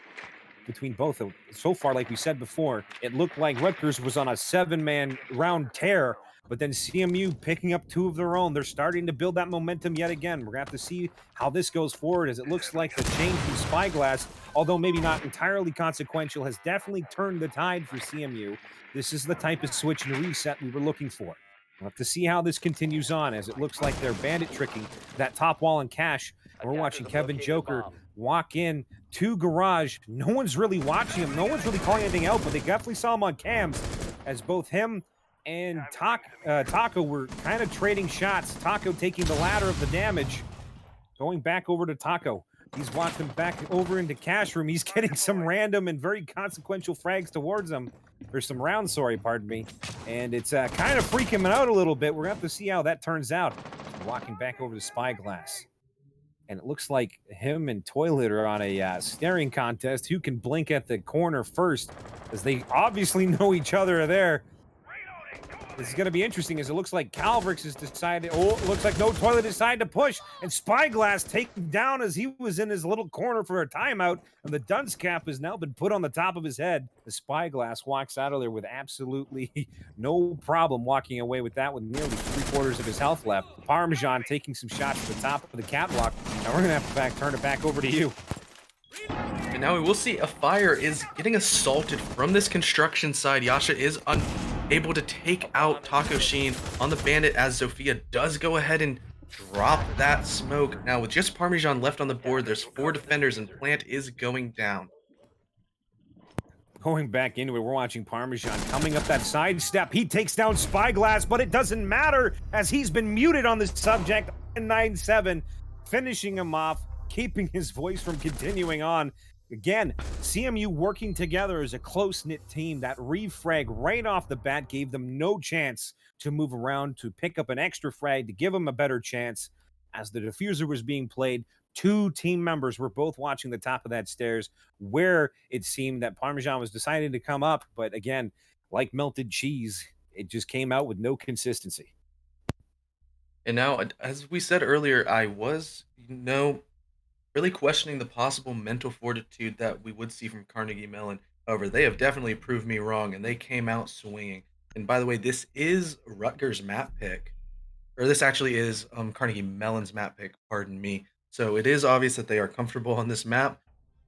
between both. So far, like we said before, it looked like Rutgers was on a 7-man round tear, but then CMU picking up 2 of their own. They're starting to build that momentum yet again. We're going to have to see how this goes forward, as it looks like the change from Spyglass, although maybe not entirely consequential, has definitely turned the tide for CMU. This is the type of switch and reset we were looking for. We'll have to see how this continues on, as it looks like they're bandit tricking that top wall and cash. We're watching Kevin Joker walk in to garage. No one's really watching him. No one's really calling anything out, but they definitely saw him on cams, as both him and Taco were kind of trading shots. Taco taking the latter of the damage. Going back over to Taco. He's walking back over into cash room. He's getting some random and very consequential frags towards him. Or some rounds, sorry, pardon me. And it's kind of freaking him out a little bit. We're going to have to see how that turns out. Walking back over to Spyglass. And it looks like him and Toilet are on a staring contest. Who can blink at the corner first? As they obviously know each other are there. This is going to be interesting, as it looks like Calvrix has decided. Oh, it looks like No Toilet decided to push, and Spyglass taken down as he was in his little corner for a timeout, and the dunce cap has now been put on the top of his head. The Spyglass walks out of there with absolutely no problem walking away with that, with nearly 3/4 of his health left. Parmesan taking some shots to the top of the catwalk. Now we're going to have to turn it back over to you. And now we will see a fire is getting assaulted from this construction side. Yasha is able to take out Taco Sheen on the bandit, as Zofia does go ahead and drop that smoke. Now with just Parmesan left on the board, there's 4 defenders, and Plant is going down. Going back into it, we're watching Parmesan coming up that side step. He takes down Spyglass, but it doesn't matter, as he's been muted on this subject. 9-7, finishing him off, keeping his voice from continuing on. Again, CMU working together as a close-knit team. That refrag right off the bat gave them no chance to move around, to pick up an extra frag, to give them a better chance. As the diffuser was being played, two team members were both watching the top of that stairs where it seemed that Parmesan was deciding to come up. But again, like melted cheese, it just came out with no consistency. And now, as we said earlier, I was, really questioning the possible mental fortitude that we would see from Carnegie Mellon. However, they have definitely proved me wrong, and they came out swinging. And by the way, this is Rutgers map pick, or this actually is Carnegie Mellon's map pick. Pardon me. So it is obvious that they are comfortable on this map,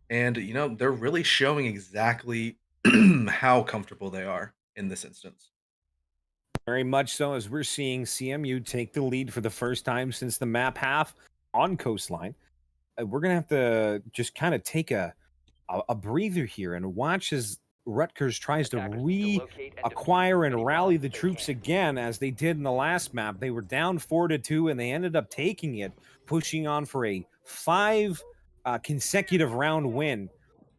and they're really showing exactly how comfortable they are in this instance. Very much so, as we're seeing CMU take the lead for the first time since the map half on Coastline. We're going to have to just kind of take a breather here and watch as Rutgers tries to reacquire and rally the troops again as they did in the last map. They were down 4-2 and they ended up taking it, pushing on for a 5 consecutive round win.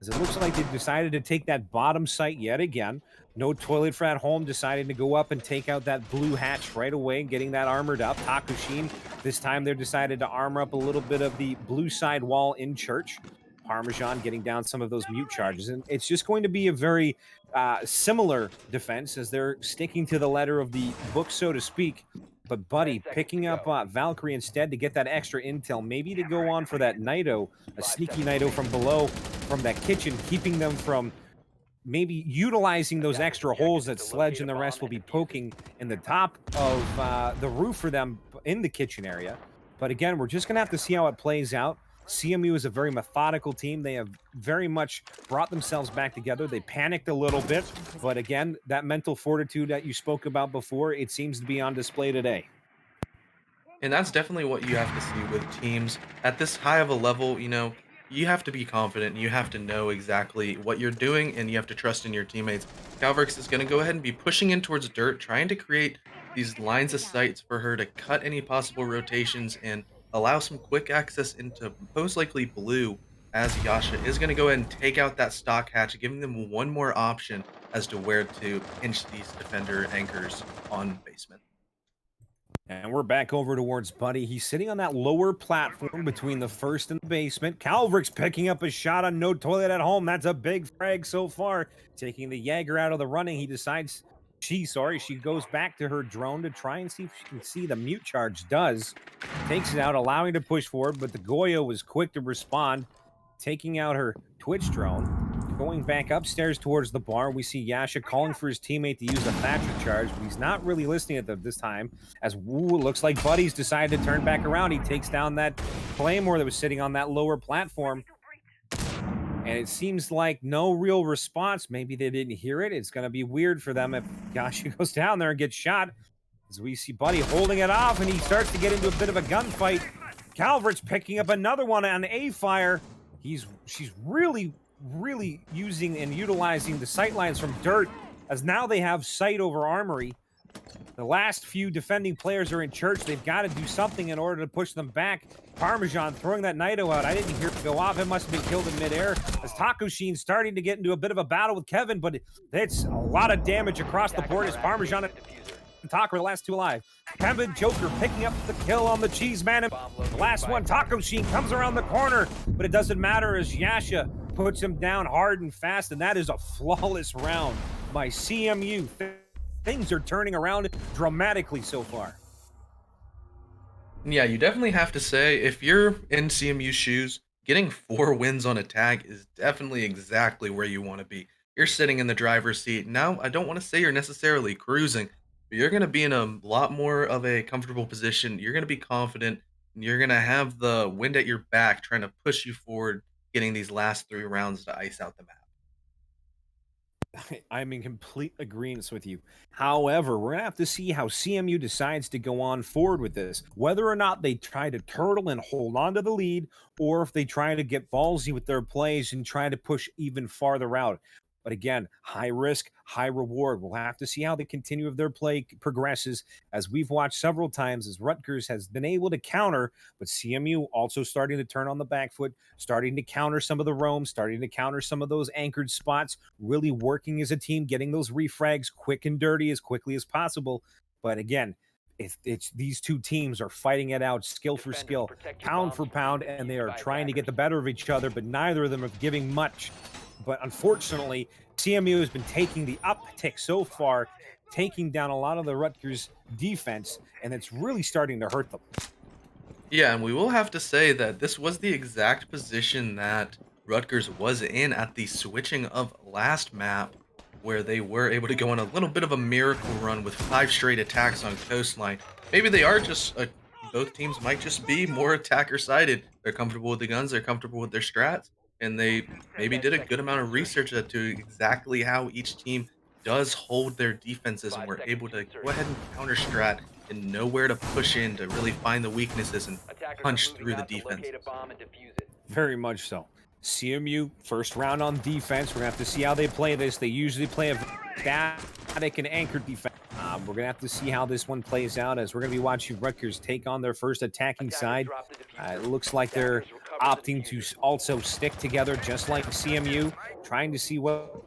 As it looks like they decided to take that bottom site yet again. No toilet for at home, deciding to go up and take out that blue hatch right away, getting that armored up. Takushin, this time they decided to armor up a little bit of the blue side wall in church. Parmesan getting down some of those mute charges. And it's just going to be a very similar defense as they're sticking to the letter of the book, so to speak. But Buddy picking up Valkyrie instead to get that extra intel, maybe to go on for that Nido, a sneaky Nido from below, from that kitchen, keeping them from maybe utilizing those extra holes that Sledge and the rest will be poking in the top of the roof for them in the kitchen area. But again, we're just going to have to see how it plays out. CMU is a very methodical team. They have very much brought themselves back together. They panicked a little bit, but again, that mental fortitude that you spoke about before, it seems to be on display today. And that's definitely what you have to see with teams at this high of a level. You have to be confident. You have to know exactly what you're doing, and you have to trust in your teammates. Calvrix is going to go ahead and be pushing in towards dirt, trying to create these lines of sights for her to cut any possible rotations and allow some quick access into most likely blue, as Yasha is going to go ahead and take out that stock hatch, giving them one more option as to where to pinch these defender anchors on basement. And we're back over towards Buddy. He's sitting on that lower platform between the first and the basement. Calvrix picking up a shot on No Toilet at Home. That's a big frag so far. Taking the Jaeger out of the running, he decides she goes back to her drone to try and see if she can see the mute charge does. Takes it out, allowing to push forward, but the Goya was quick to respond, taking out her Twitch drone. Going back upstairs towards the bar, we see Yasha calling for his teammate to use a Thatcher charge, but he's not really listening at them this time, as looks like Buddy's decided to turn back around. He takes down that Claymore that was sitting on that lower platform, and it seems like no real response. Maybe they didn't hear it. It's going to be weird for them if Yasha goes down there and gets shot, as we see Buddy holding it off, and he starts to get into a bit of a gunfight. Calvert's picking up another one on A-Fire. She's really using and utilizing the sight lines from dirt, as now they have sight over Armory. The last few defending players are in church. They've got to do something in order to push them back. Parmesan throwing that Nido out. I didn't hear it go off. It must have been killed in midair, as Takushin starting to get into a bit of a battle with Kevin, but it's a lot of damage across the board as Parmesan and Taco are the last two alive. Kevin Joker picking up the kill on the cheese man. The last one, Takushin, comes around the corner, but it doesn't matter as Yasha puts him down hard and fast, and that is a flawless round by CMU. Things are turning around dramatically so far. Yeah, you definitely have to say, if you're in CMU's shoes, getting 4 wins on a tag is definitely exactly where you want to be. You're sitting in the driver's seat. Now, I don't want to say you're necessarily cruising, but you're going to be in a lot more of a comfortable position. You're going to be confident, and you're going to have the wind at your back trying to push you forward, getting these last 3 rounds to ice out the map. I'm in complete agreement with you. However, we're going to have to see how CMU decides to go on forward with this. Whether or not they try to turtle and hold on to the lead, or if they try to get ballsy with their plays and try to push even farther out. But again, high risk, high reward. We'll have to see how the continue of their play progresses, as we've watched several times as Rutgers has been able to counter, but CMU also starting to turn on the back foot, starting to counter some of the roams, starting to counter some of those anchored spots, really working as a team, getting those refrags quick and dirty as quickly as possible. But again, it's these two teams are fighting it out skill for skill, pound for pound, and they are trying to get the better of each other, but neither of them are giving much. But unfortunately, CMU has been taking the uptick so far, taking down a lot of the Rutgers defense, and it's really starting to hurt them. Yeah, and we will have to say that this was the exact position that Rutgers was in at the switching of last map, where they were able to go on a little bit of a miracle run with 5 straight attacks on coastline. Maybe they are just both teams might just be more attacker sided. They're comfortable with the guns, they're comfortable with their strats, and they maybe did a good amount of research as to exactly how each team does hold their defenses, and were able to go ahead and counter strat and know where to push in to really find the weaknesses and punch through the defenses. Very much so. CMU, first round on defense. We're going to have to see how they play this. They usually play a static and anchored defense. We're going to have to see how this one plays out, as we're going to be watching Rutgers take on their first attacking side. It looks like they're opting to also stick together, just like CMU, trying to see what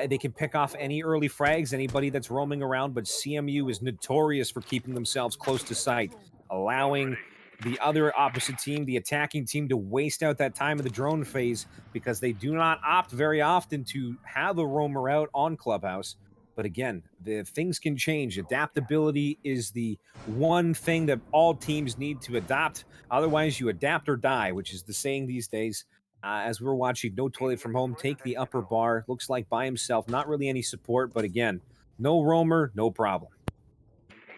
they can pick off any early frags, anybody that's roaming around, but CMU is notorious for keeping themselves close to sight, allowing the other opposite team, the attacking team, to waste out that time of the drone phase, because they do not opt very often to have a roamer out on Clubhouse. But again, the things can change. Adaptability is the one thing that all teams need to adopt. Otherwise, you adapt or die, which is the saying these days. As we're watching No Toilet from Home take the upper bar, looks like by himself, not really any support, but again, no roamer, no problem.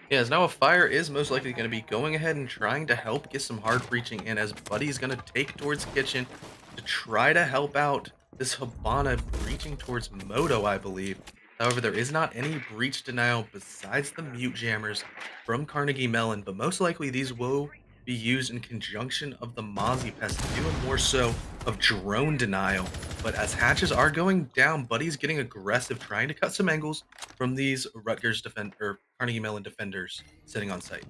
Yeah, as now a fire is most likely going to be going ahead and trying to help get some hard breaching in, as Buddy's going to take towards kitchen to try to help out this Habana breaching towards Moto, I believe. However, there is not any breach denial besides the mute jammers from Carnegie Mellon, but most likely these will be used in conjunction of the Mozzie Pest to do a more so of drone denial. But as hatches are going down, Buddy's getting aggressive, trying to cut some angles from these Rutgers or Carnegie Mellon defenders sitting on site.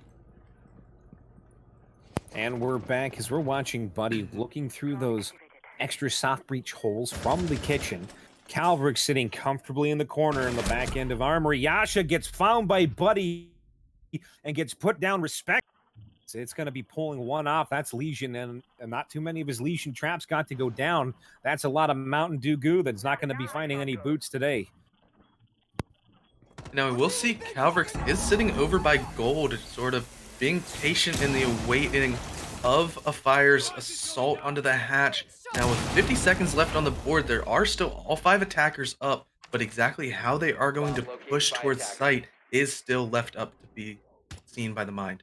And we're back as we're watching Buddy looking through those extra soft breach holes from the kitchen. Calverick sitting comfortably in the corner in the back end of Armory. Yasha gets found by Buddy and gets put down respect. It's going to be pulling one off. That's Legion, and not too many of his Legion traps got to go down. That's a lot of Mountain Dew goo that's not going to be finding any boots today. Now, we'll see Calvrix is sitting over by Gold, sort of being patient in the awaiting of a Fire's assault onto the hatch. Now, with 50 seconds left on the board, there are still all 5 attackers up, but exactly how they are going to push towards site is still left up to be seen by the mind.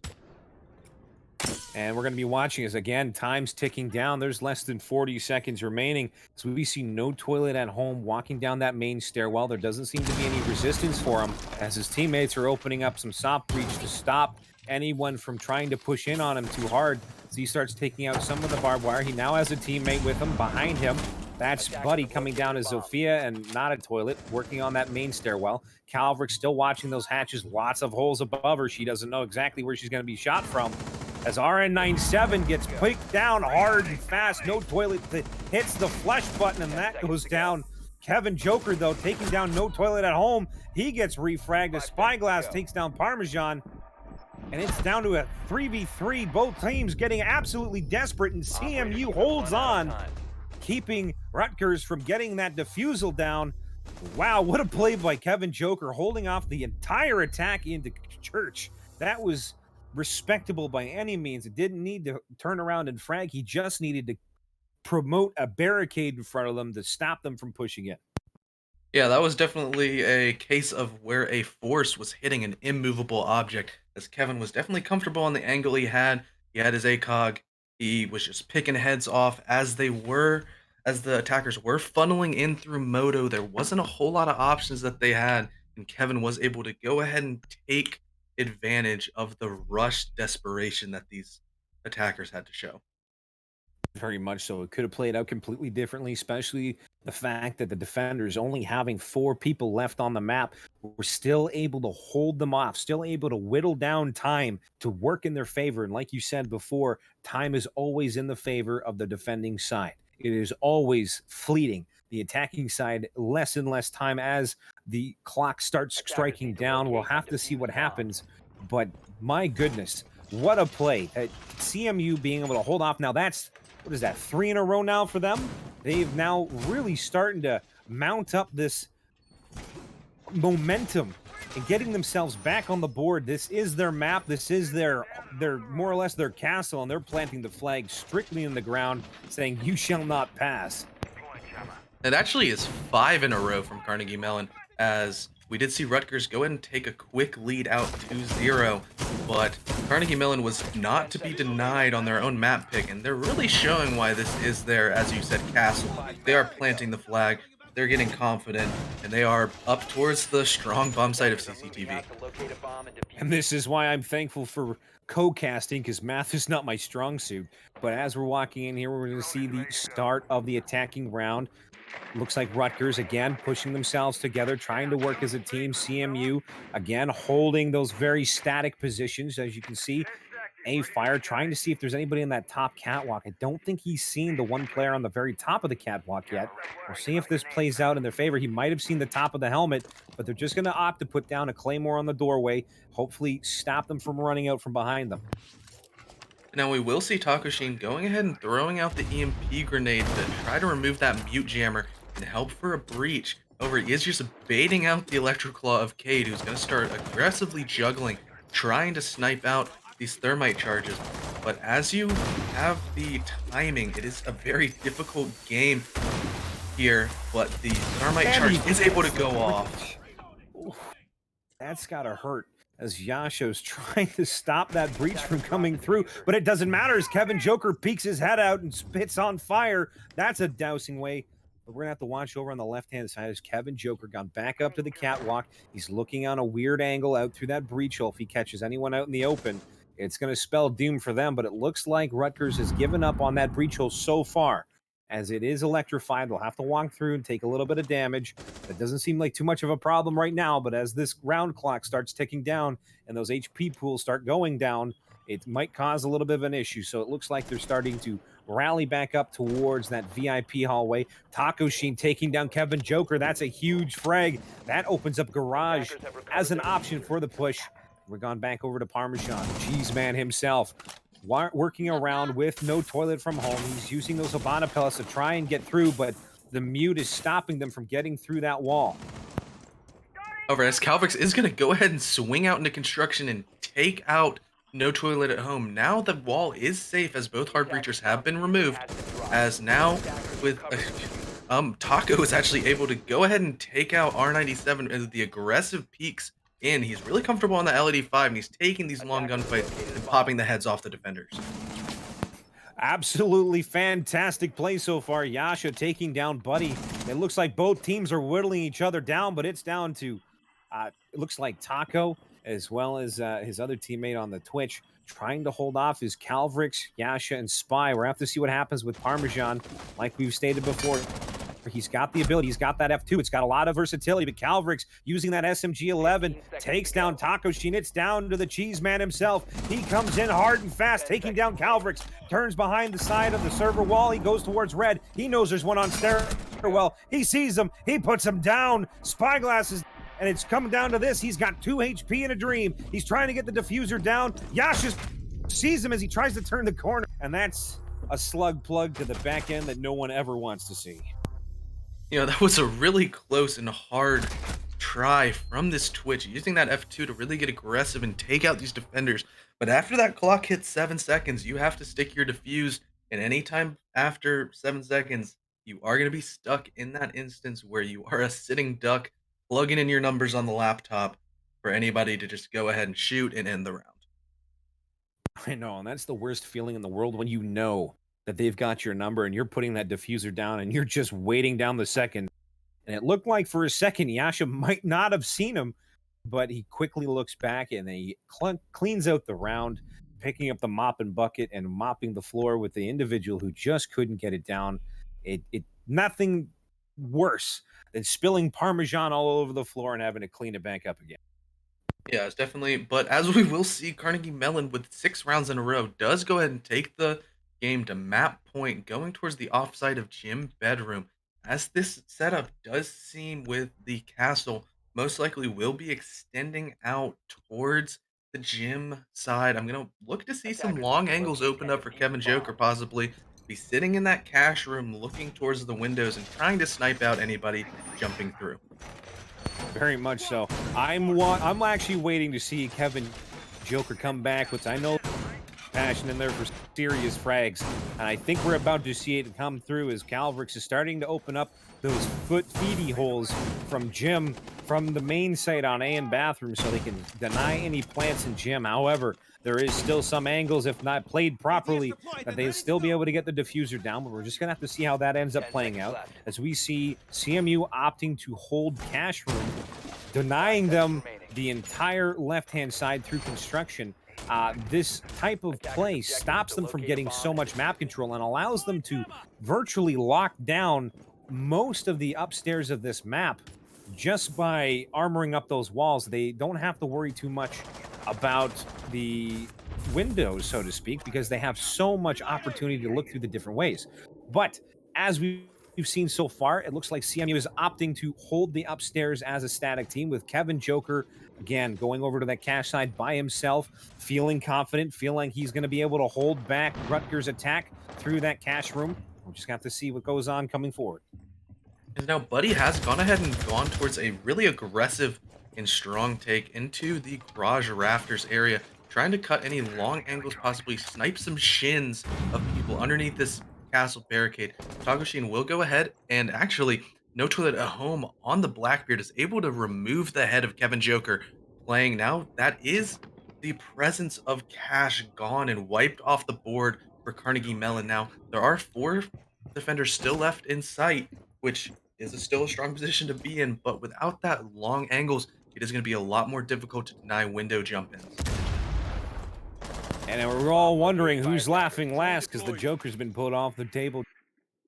And we're going to be watching as, again, time's ticking down. There's less than 40 seconds remaining. So we see No Toilet at home walking down that main stairwell. There doesn't seem to be any resistance for him, as his teammates are opening up some soft breach to stop anyone from trying to push in on him too hard. So he starts taking out some of the barbed wire. He now has a teammate with him behind him. That's Buddy coming down as Zofia, and not a Toilet, working on that main stairwell. Calverick still watching those hatches. Lots of holes above her. She doesn't know exactly where she's going to be shot from, as RN97 gets picked down hard and fast. No Toilet hits the flesh button, and that goes down. Kevin Joker, though, taking down No Toilet at home. He gets refragged as Spyglass takes down Parmesan. And it's down to a 3v3. Both teams getting absolutely desperate, and CMU holds on, keeping Rutgers from getting that defusal down. Wow, what a play by Kevin Joker, holding off the entire attack into Church. That was respectable by any means. It didn't need to turn around and frag. He just needed to promote a barricade in front of them to stop them from pushing in. Yeah, that was definitely a case of where a force was hitting an immovable object, as Kevin was definitely comfortable on the angle he had. He had his ACOG. He was just picking heads off as the attackers were funneling in through Moto. There wasn't a whole lot of options that they had, and Kevin was able to go ahead and take advantage of the rush desperation that these attackers had to show. Very much so. It could have played out completely differently, especially the fact that the defenders, only having 4 people left on the map, were still able to hold them off, still able to whittle down time to work in their favor. And like you said before, time is always in the favor of the defending side. It is always fleeting. The attacking side, less and less time as the clock starts striking down. We'll have to see what happens. But my goodness, what a play. CMU being able to hold off. Now that's, what is that, 3 in a row now for them? They've now really starting to mount up this momentum and getting themselves back on the board. This is their map. This is their more or less their castle, and they're planting the flag strictly in the ground, saying, "You shall not pass." It actually is 5 in a row from Carnegie Mellon, as we did see Rutgers go ahead and take a quick lead out 2-0, but Carnegie Mellon was not to be denied on their own map pick, and they're really showing why this is their, as you said, castle. They are planting the flag, they're getting confident, and they are up towards the strong bomb site of CCTV. And this is why I'm thankful for co-casting, because math is not my strong suit. But as we're walking in here, we're going to see the start of the attacking round. Looks like Rutgers again pushing themselves together, trying to work as a team. CMU again holding those very static positions, as you can see. A-Fire trying to see if there's anybody in that top catwalk. I don't think he's seen the one player on the very top of the catwalk yet. We'll see if this plays out in their favor. He might have seen the top of the helmet, but they're just going to opt to put down a claymore on the doorway, hopefully stop them from running out from behind them. Now we will see Takoshin going ahead and throwing out the EMP grenade to try to remove that mute jammer and help for a breach. However, he is just baiting out the electric claw of Cade, who's going to start aggressively juggling, trying to snipe out these thermite charges. But as you have the timing, it is a very difficult game here, but the thermite charge is able to go off. That's gotta hurt, as Yasho's trying to stop that breach from coming through, but it doesn't matter as Kevin Joker peeks his head out and spits on fire. That's a dousing way. But we're gonna have to watch over on the left-hand side as Kevin Joker gone back up to the catwalk. He's looking on a weird angle out through that breach hole. If he catches anyone out in the open, it's gonna spell doom for them, but it looks like Rutgers has given up on that breach hole so far. As it is electrified, they'll have to walk through and take a little bit of damage. That doesn't seem like too much of a problem right now, but as this round clock starts ticking down and those HP pools start going down, it might cause a little bit of an issue. So it looks like they're starting to rally back up towards that VIP hallway. Takoshin taking down Kevin Joker. That's a huge frag. That opens up Garage as an option for the push. We're gone back over to Parmesan, Cheese Man himself, working around with no toilet from home. He's using those Habana pellets to try and get through, but the mute is stopping them from getting through that wall. However, as Calvix is going to go ahead and swing out into construction and take out No Toilet at Home. Now the wall is safe as both hard breachers have been removed. As now with Taco is actually able to go ahead and take out R97 as the aggressive peaks in. He's really comfortable on the LED5 and he's taking these long gunfights and popping the heads off the defenders. Absolutely fantastic play so far. Yasha taking down Buddy. It looks like both teams are whittling each other down, but it's down to, it looks like Taco, as well as his other teammate on the Twitch, trying to hold off is Calvrix, Yasha, and Spy. We're going to have to see what happens with Parmesan, like we've stated before. He's got the ability. He's got that F2. It's got a lot of versatility, but Calvrix using that SMG-11 takes down Takoshin. It's down to the Cheese Man himself. He comes in hard and fast, taking down Calvrix. Turns behind the side of the server wall. He goes towards red. He knows there's one on stairwell. He sees him. He puts him down. Spyglass is... And it's coming down to this. He's got 2 HP in a dream. He's trying to get the diffuser down. Yasha sees him as he tries to turn the corner. And that's a slug plug to the back end that no one ever wants to see. You know, that was a really close and hard try from this Twitch, using that F2 to really get aggressive and take out these defenders. But after that clock hits 7 seconds, you have to stick your defuse. And anytime after 7 seconds, you are going to be stuck in that instance where you are a sitting duck, plugging in your numbers on the laptop for anybody to just go ahead and shoot and end the round. I know, and that's the worst feeling in the world when you know that they've got your number and you're putting that diffuser down and you're just waiting down the second. And it looked like for a second Yasha might not have seen him, but he quickly looks back and he cleans out the round, picking up the mop and bucket and mopping the floor with the individual who just couldn't get it down. It nothing worse than spilling Parmesan all over the floor and having to clean it back up again. Yeah, it's definitely, but as we will see, Carnegie Mellon with 6 rounds in a row does go ahead and take the game to map point, going towards the offside of Gym Bedroom. As this setup does seem with the castle, most likely will be extending out towards the gym side, I'm gonna look to see some Attackers long need to angles locate open and up for defuse the Kevin Joker, bomb. possibly be sitting in that cash room, looking towards the windows and trying to snipe out anybody jumping through. Very much so. I'm actually waiting to see Kevin Joker come back, which I know passion in there for serious frags. And I think we're about to see it come through as Calvrix is starting to open up those foot feedy holes from Jim from the main site on A and bathroom so they can deny any plants in Jim. However, there is still some angles, if not played properly, that they'd still be able to get the diffuser down, but we're just gonna have to see how that ends up 10 playing seconds out left. as we see CMU opting to hold cash room, 5 denying seconds them remaining. the entire left-hand side through construction. This type of Attackers' play objective is stops to them from locate a getting bomb so and much defuse map it. control and allows them to virtually lock down most of the upstairs of this map just by armoring up those walls. They don't have to worry too much about the windows, so to speak, because they have so much opportunity to look through the different ways. But as we've seen so far, it looks like CMU is opting to hold the upstairs as a static team with Kevin Joker again going over to that cash side by himself, feeling confident, feeling he's going to be able to hold back Rutgers' attack through that cash room. We'll just have to see what goes on coming forward. And now Buddy has gone ahead and gone towards a really aggressive and strong take into the garage rafters area, trying to cut any long angles, possibly snipe some shins of people underneath this castle barricade. Tagushine will go ahead and actually, no toilet at home on the Blackbeard is able to remove the head of Kevin Joker, playing now. That is the presence of cash gone and wiped off the board for Carnegie Mellon. Now, there are four defenders still left in sight, which is still a strong position to be in, but without that long angles, it is going to be a lot more difficult to deny window jump ins. And we're all Bomb wondering located by who's attackers. laughing last because the Joker's been pulled off the table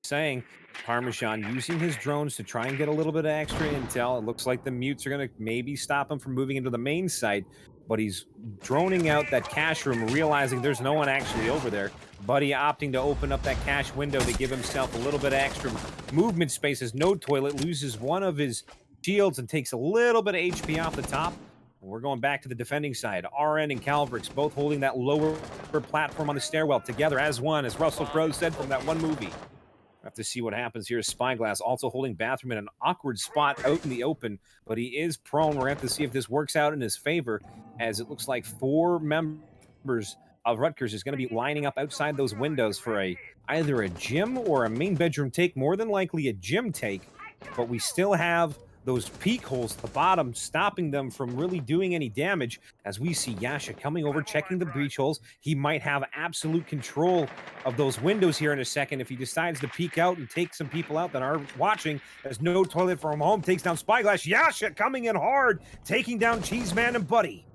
saying Parmesan using his drones to try and get a little bit of extra intel. It looks like the mutes are going to maybe stop him from moving into the main site, but he's droning out that cache room, realizing there's no one actually over there. Buddy opting to open up that cache window to give himself a little bit of extra movement space as No Toilet loses one of his shields and takes a little bit of HP off the top. We're going back to the defending side. RN and Calvrix both holding that lower platform on the stairwell together as one, as Russell Crowe said from that one movie. Have to see what happens here. Spyglass also holding Bathroom in an awkward spot out in the open, but he is prone. We're going to have to see if this works out in his favor, as it looks like four members of Rutgers is going to be lining up outside those windows for either a gym or a main bedroom take, more than likely a gym take, but we still have those peak holes at the bottom, stopping them from really doing any damage. As we see Yasha coming over, checking the breach holes, he might have absolute control of those windows here in a second if he decides to peek out and take some people out that are watching. As No Toilet from home takes down Spyglass. Yasha coming in hard, taking down Cheeseman and Buddy.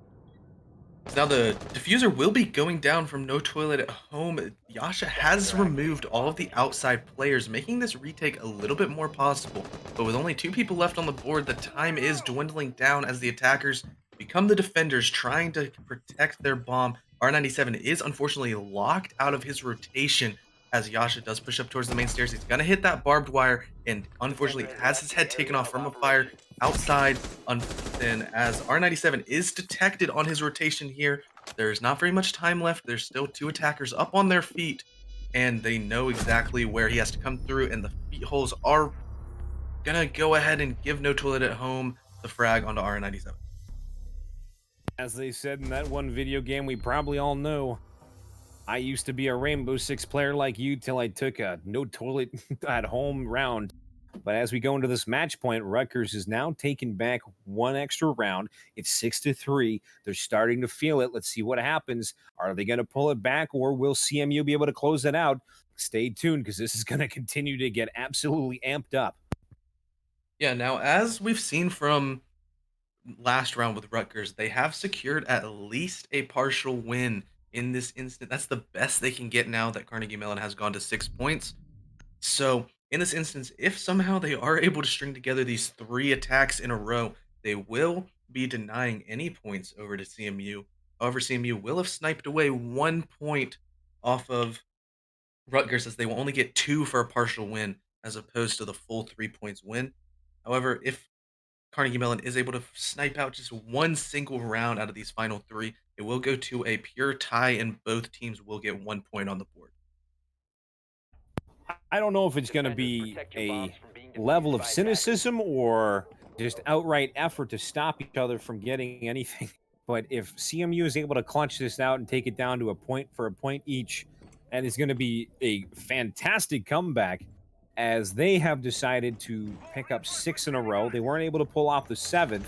Now the diffuser will be going down from No Toilet at Home. Yasha Seconds has are activating removed the all bomb of the diffuser. outside players, making this retake a little bit more possible. But with only two people left on the board, the time is dwindling down as the attackers become the defenders, trying to protect their bomb. R97 is unfortunately locked out of his rotation as Yasha does push up towards the main stairs. He's going to hit that barbed wire and Defender unfortunately has has left his the head taken area off of from a fire operation. outside. Then as R97 is detected on his rotation here, there's not very much time left. There's still two attackers up on their feet, and they know exactly where he has to come through, and the feet holes are gonna go ahead and give No Toilet at Home the frag onto R97. As they said in that one video game we probably all know, I used to be a Rainbow Six player like you till I took a No Toilet at home round. But as we go into this match point, Rutgers is now taking back one extra round. It's 6-3. They're starting to feel it. Let's see what happens. Are they going to pull it back, or will CMU be able to close it out? Stay tuned, because this is going to continue to get absolutely amped up. Yeah, now as we've seen from last round with Rutgers, they have secured at least a partial win in this instant. That's the best they can get now that Carnegie Mellon has gone to 6 points. So, in this instance, if somehow they are able to string together these three attacks in a row, they will be denying any points over to CMU. However, CMU will have sniped away 1 point off of Rutgers as they will only get two for a partial win as opposed to the full 3 points win. However, if Carnegie Mellon is able to snipe out just one single round out of these final three, it will go to a pure tie, and both teams will get 1 point on the board. I don't know if it's going to Defenders, be protect your bombs a from being level defused of by attackers. cynicism or just outright effort to stop each other from getting anything. But if CMU is able to clutch this out and take it down to a point for a point each, and it's going to be a fantastic comeback as they have decided to pick up six in a row. They weren't able to pull off the seventh,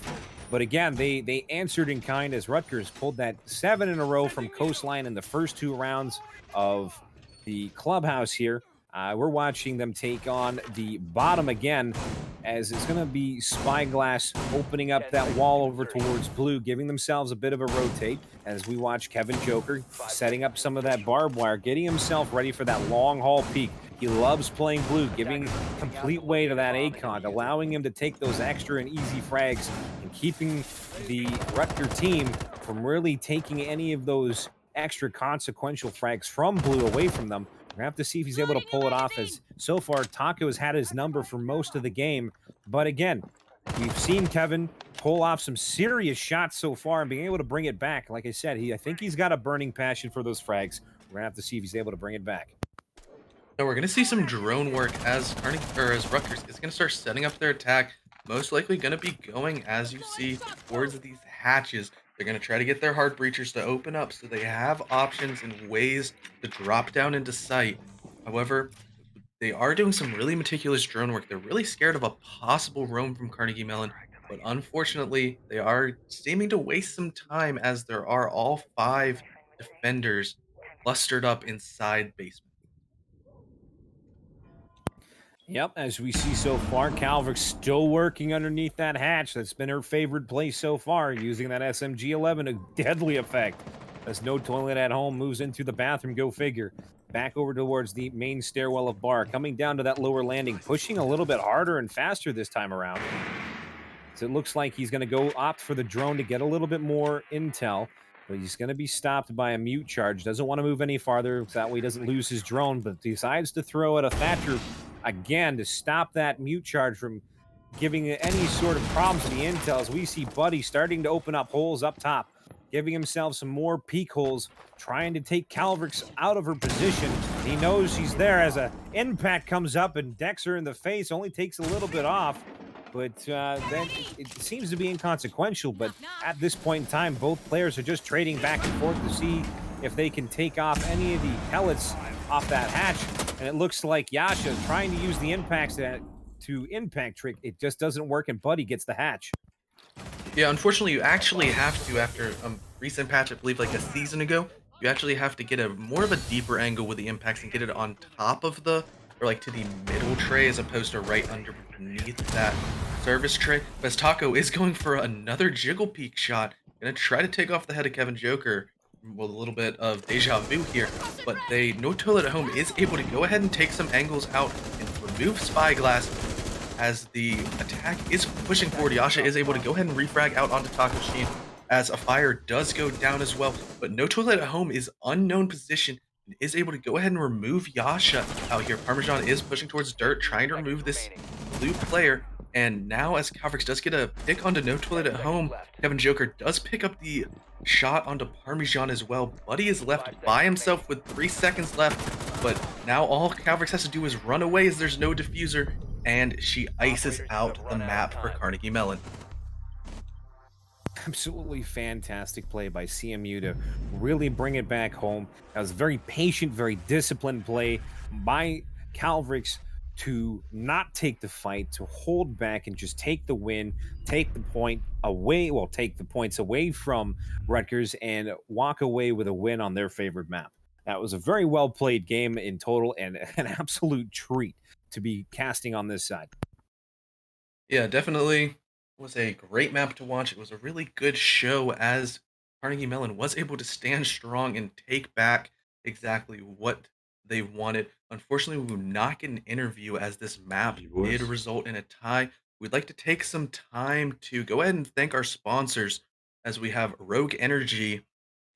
but again, they answered in kind as Rutgers pulled that seven in a row from Coastline in the first two rounds of the clubhouse here. We're watching them take on the bottom again, as it's going to be Spyglass opening up 10 that seconds wall to over insertion. towards blue, giving themselves a bit of a rotate as we watch Kevin Joker 5 setting up seconds some to of that insertion. barbed wire, getting himself ready for that long haul peak. He loves playing blue, giving Attackers are moving out complete to way to locate a that bomb and ACOG, defuse it. allowing him to take those extra and easy frags and keeping the Rutger team from really taking any of those extra consequential frags from blue away from them. We're gonna have to see if he's able to pull it off, as so far Taco has had his number for most of the game. But again, we've seen Kevin pull off some serious shots so far and being able to bring it back. Like I said, I think he's got a burning passion for those frags. We're gonna have to see if he's able to bring it back. So we're gonna see some drone work as Carnegie or as Rutgers is gonna start setting up their attack. Most likely gonna be going as you see towards these hatches. They're gonna try to get their hard breachers to open up so they have options and ways to drop down into sight. However, they are doing some really meticulous drone work. They're really scared of a possible roam from Carnegie Mellon, but unfortunately, they are seeming to waste some time as there are all five defenders clustered up inside basement. Yep, as we see so far, Calvert still working underneath that hatch. That's been her favorite place so far, using that SMG-11 to deadly effect. As no toilet at home moves into the bathroom, go figure. Back over towards the main stairwell of bar, coming down to that lower landing, pushing a little bit harder and faster this time around. So it looks like he's going to go opt for the drone to get a little bit more intel, but he's going to be stopped by a mute charge. Doesn't want to move any farther, so that way he doesn't lose his drone, but decides to throw at a Thatcher again to stop that mute charge from giving any sort of problems to the intel. As we see Buddy starting to open up holes up top, giving himself some more peek holes, trying to take Calvrix out of her position. He knows she's there as a impact comes up and decks her in the face, only takes a little bit off, but then it seems to be inconsequential. But at this point in time, both players are just trading back and forth to see if they can take off any of the pellets off that hatch. And it looks like Yasha trying to use the impacts to impact trick. It just doesn't work, and Buddy gets the hatch. Yeah, unfortunately, you actually have to, after a recent patch, I believe like a season ago, you actually have to get a more of a deeper angle with the impacts and get it on top of the, or like to the middle tray as opposed to right underneath that service tray. But as Taco is going for another jiggle peek shot, gonna try to take off the head of Kevin Joker with a little bit of deja vu here, but they No Toilet at Home is able to go ahead and take some angles out and remove Spyglass as the attack is pushing forward. Yasha is able to go ahead and refrag out onto Taco Sheen as a fire does go down as well. But No Toilet at Home is unknown position and is able to go ahead and remove Yasha out here. Parmesan is pushing towards dirt, trying to remove this blue player. And now as Calvrix does get a pick onto No Toilet at Home, Kevin Joker does pick up the shot onto Parmesan as well. Buddy is left by himself with 3 seconds left, but now all Calvrix has to do is run away as there's no diffuser, and she ices Operators, you out have the run out of map for time. Carnegie Mellon. Absolutely fantastic play by CMU to really bring it back home. That was very patient, very disciplined play by Calvrix to not take the fight, to hold back and just take the win, take the point away, well, take the points away from Rutgers and walk away with a win on their favorite map. That was a very well played game in total and an absolute treat to be casting on this side. Yeah, definitely was a great map to watch. It was a really good show as Carnegie Mellon was able to stand strong and take back exactly what they wanted. Unfortunately, we will not get an interview as this map De did boas. result in a tie. We'd like to take some time to go ahead and thank our sponsors as we have Rogue Energy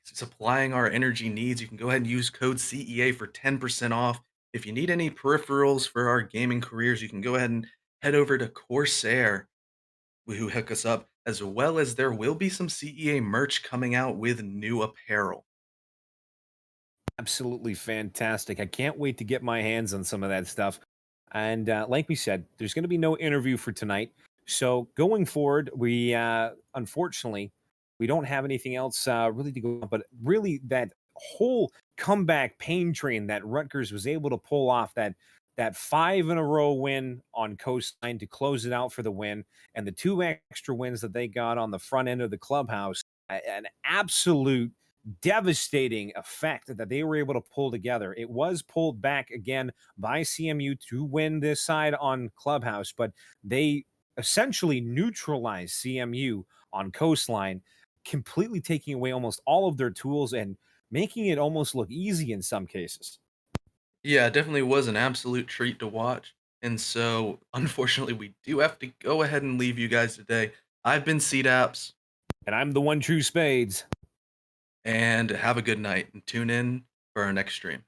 supplying our energy needs. You can go ahead and use code CEA for 10% off. If you need any peripherals for our gaming careers, you can go ahead and head over to Corsair. who hook us up, as well as there will be some CEA merch coming out with new apparel. Absolutely fantastic. I can't wait to get my hands on some of that stuff. And like we said, there's going to be no interview for tonight. So going forward, we unfortunately we don't have anything else really to go on. But really, that whole comeback pain train that Rutgers was able to pull off, that 5 in a row win on Coastline to close it out for the win, and the 2 extra wins that they got on the front end of the clubhouse, an absolute devastating effect that they were able to pull together. It was pulled back again by CMU to win this side on Clubhouse, but they essentially neutralized CMU on Coastline, completely taking away almost all of their tools and making it almost look easy in some cases. Yeah, it definitely was an absolute treat to watch. And so, unfortunately, we do have to go ahead and leave you guys today. I've been CDAPS, And I'm the one true Spades. and have a good night and tune in for our next stream.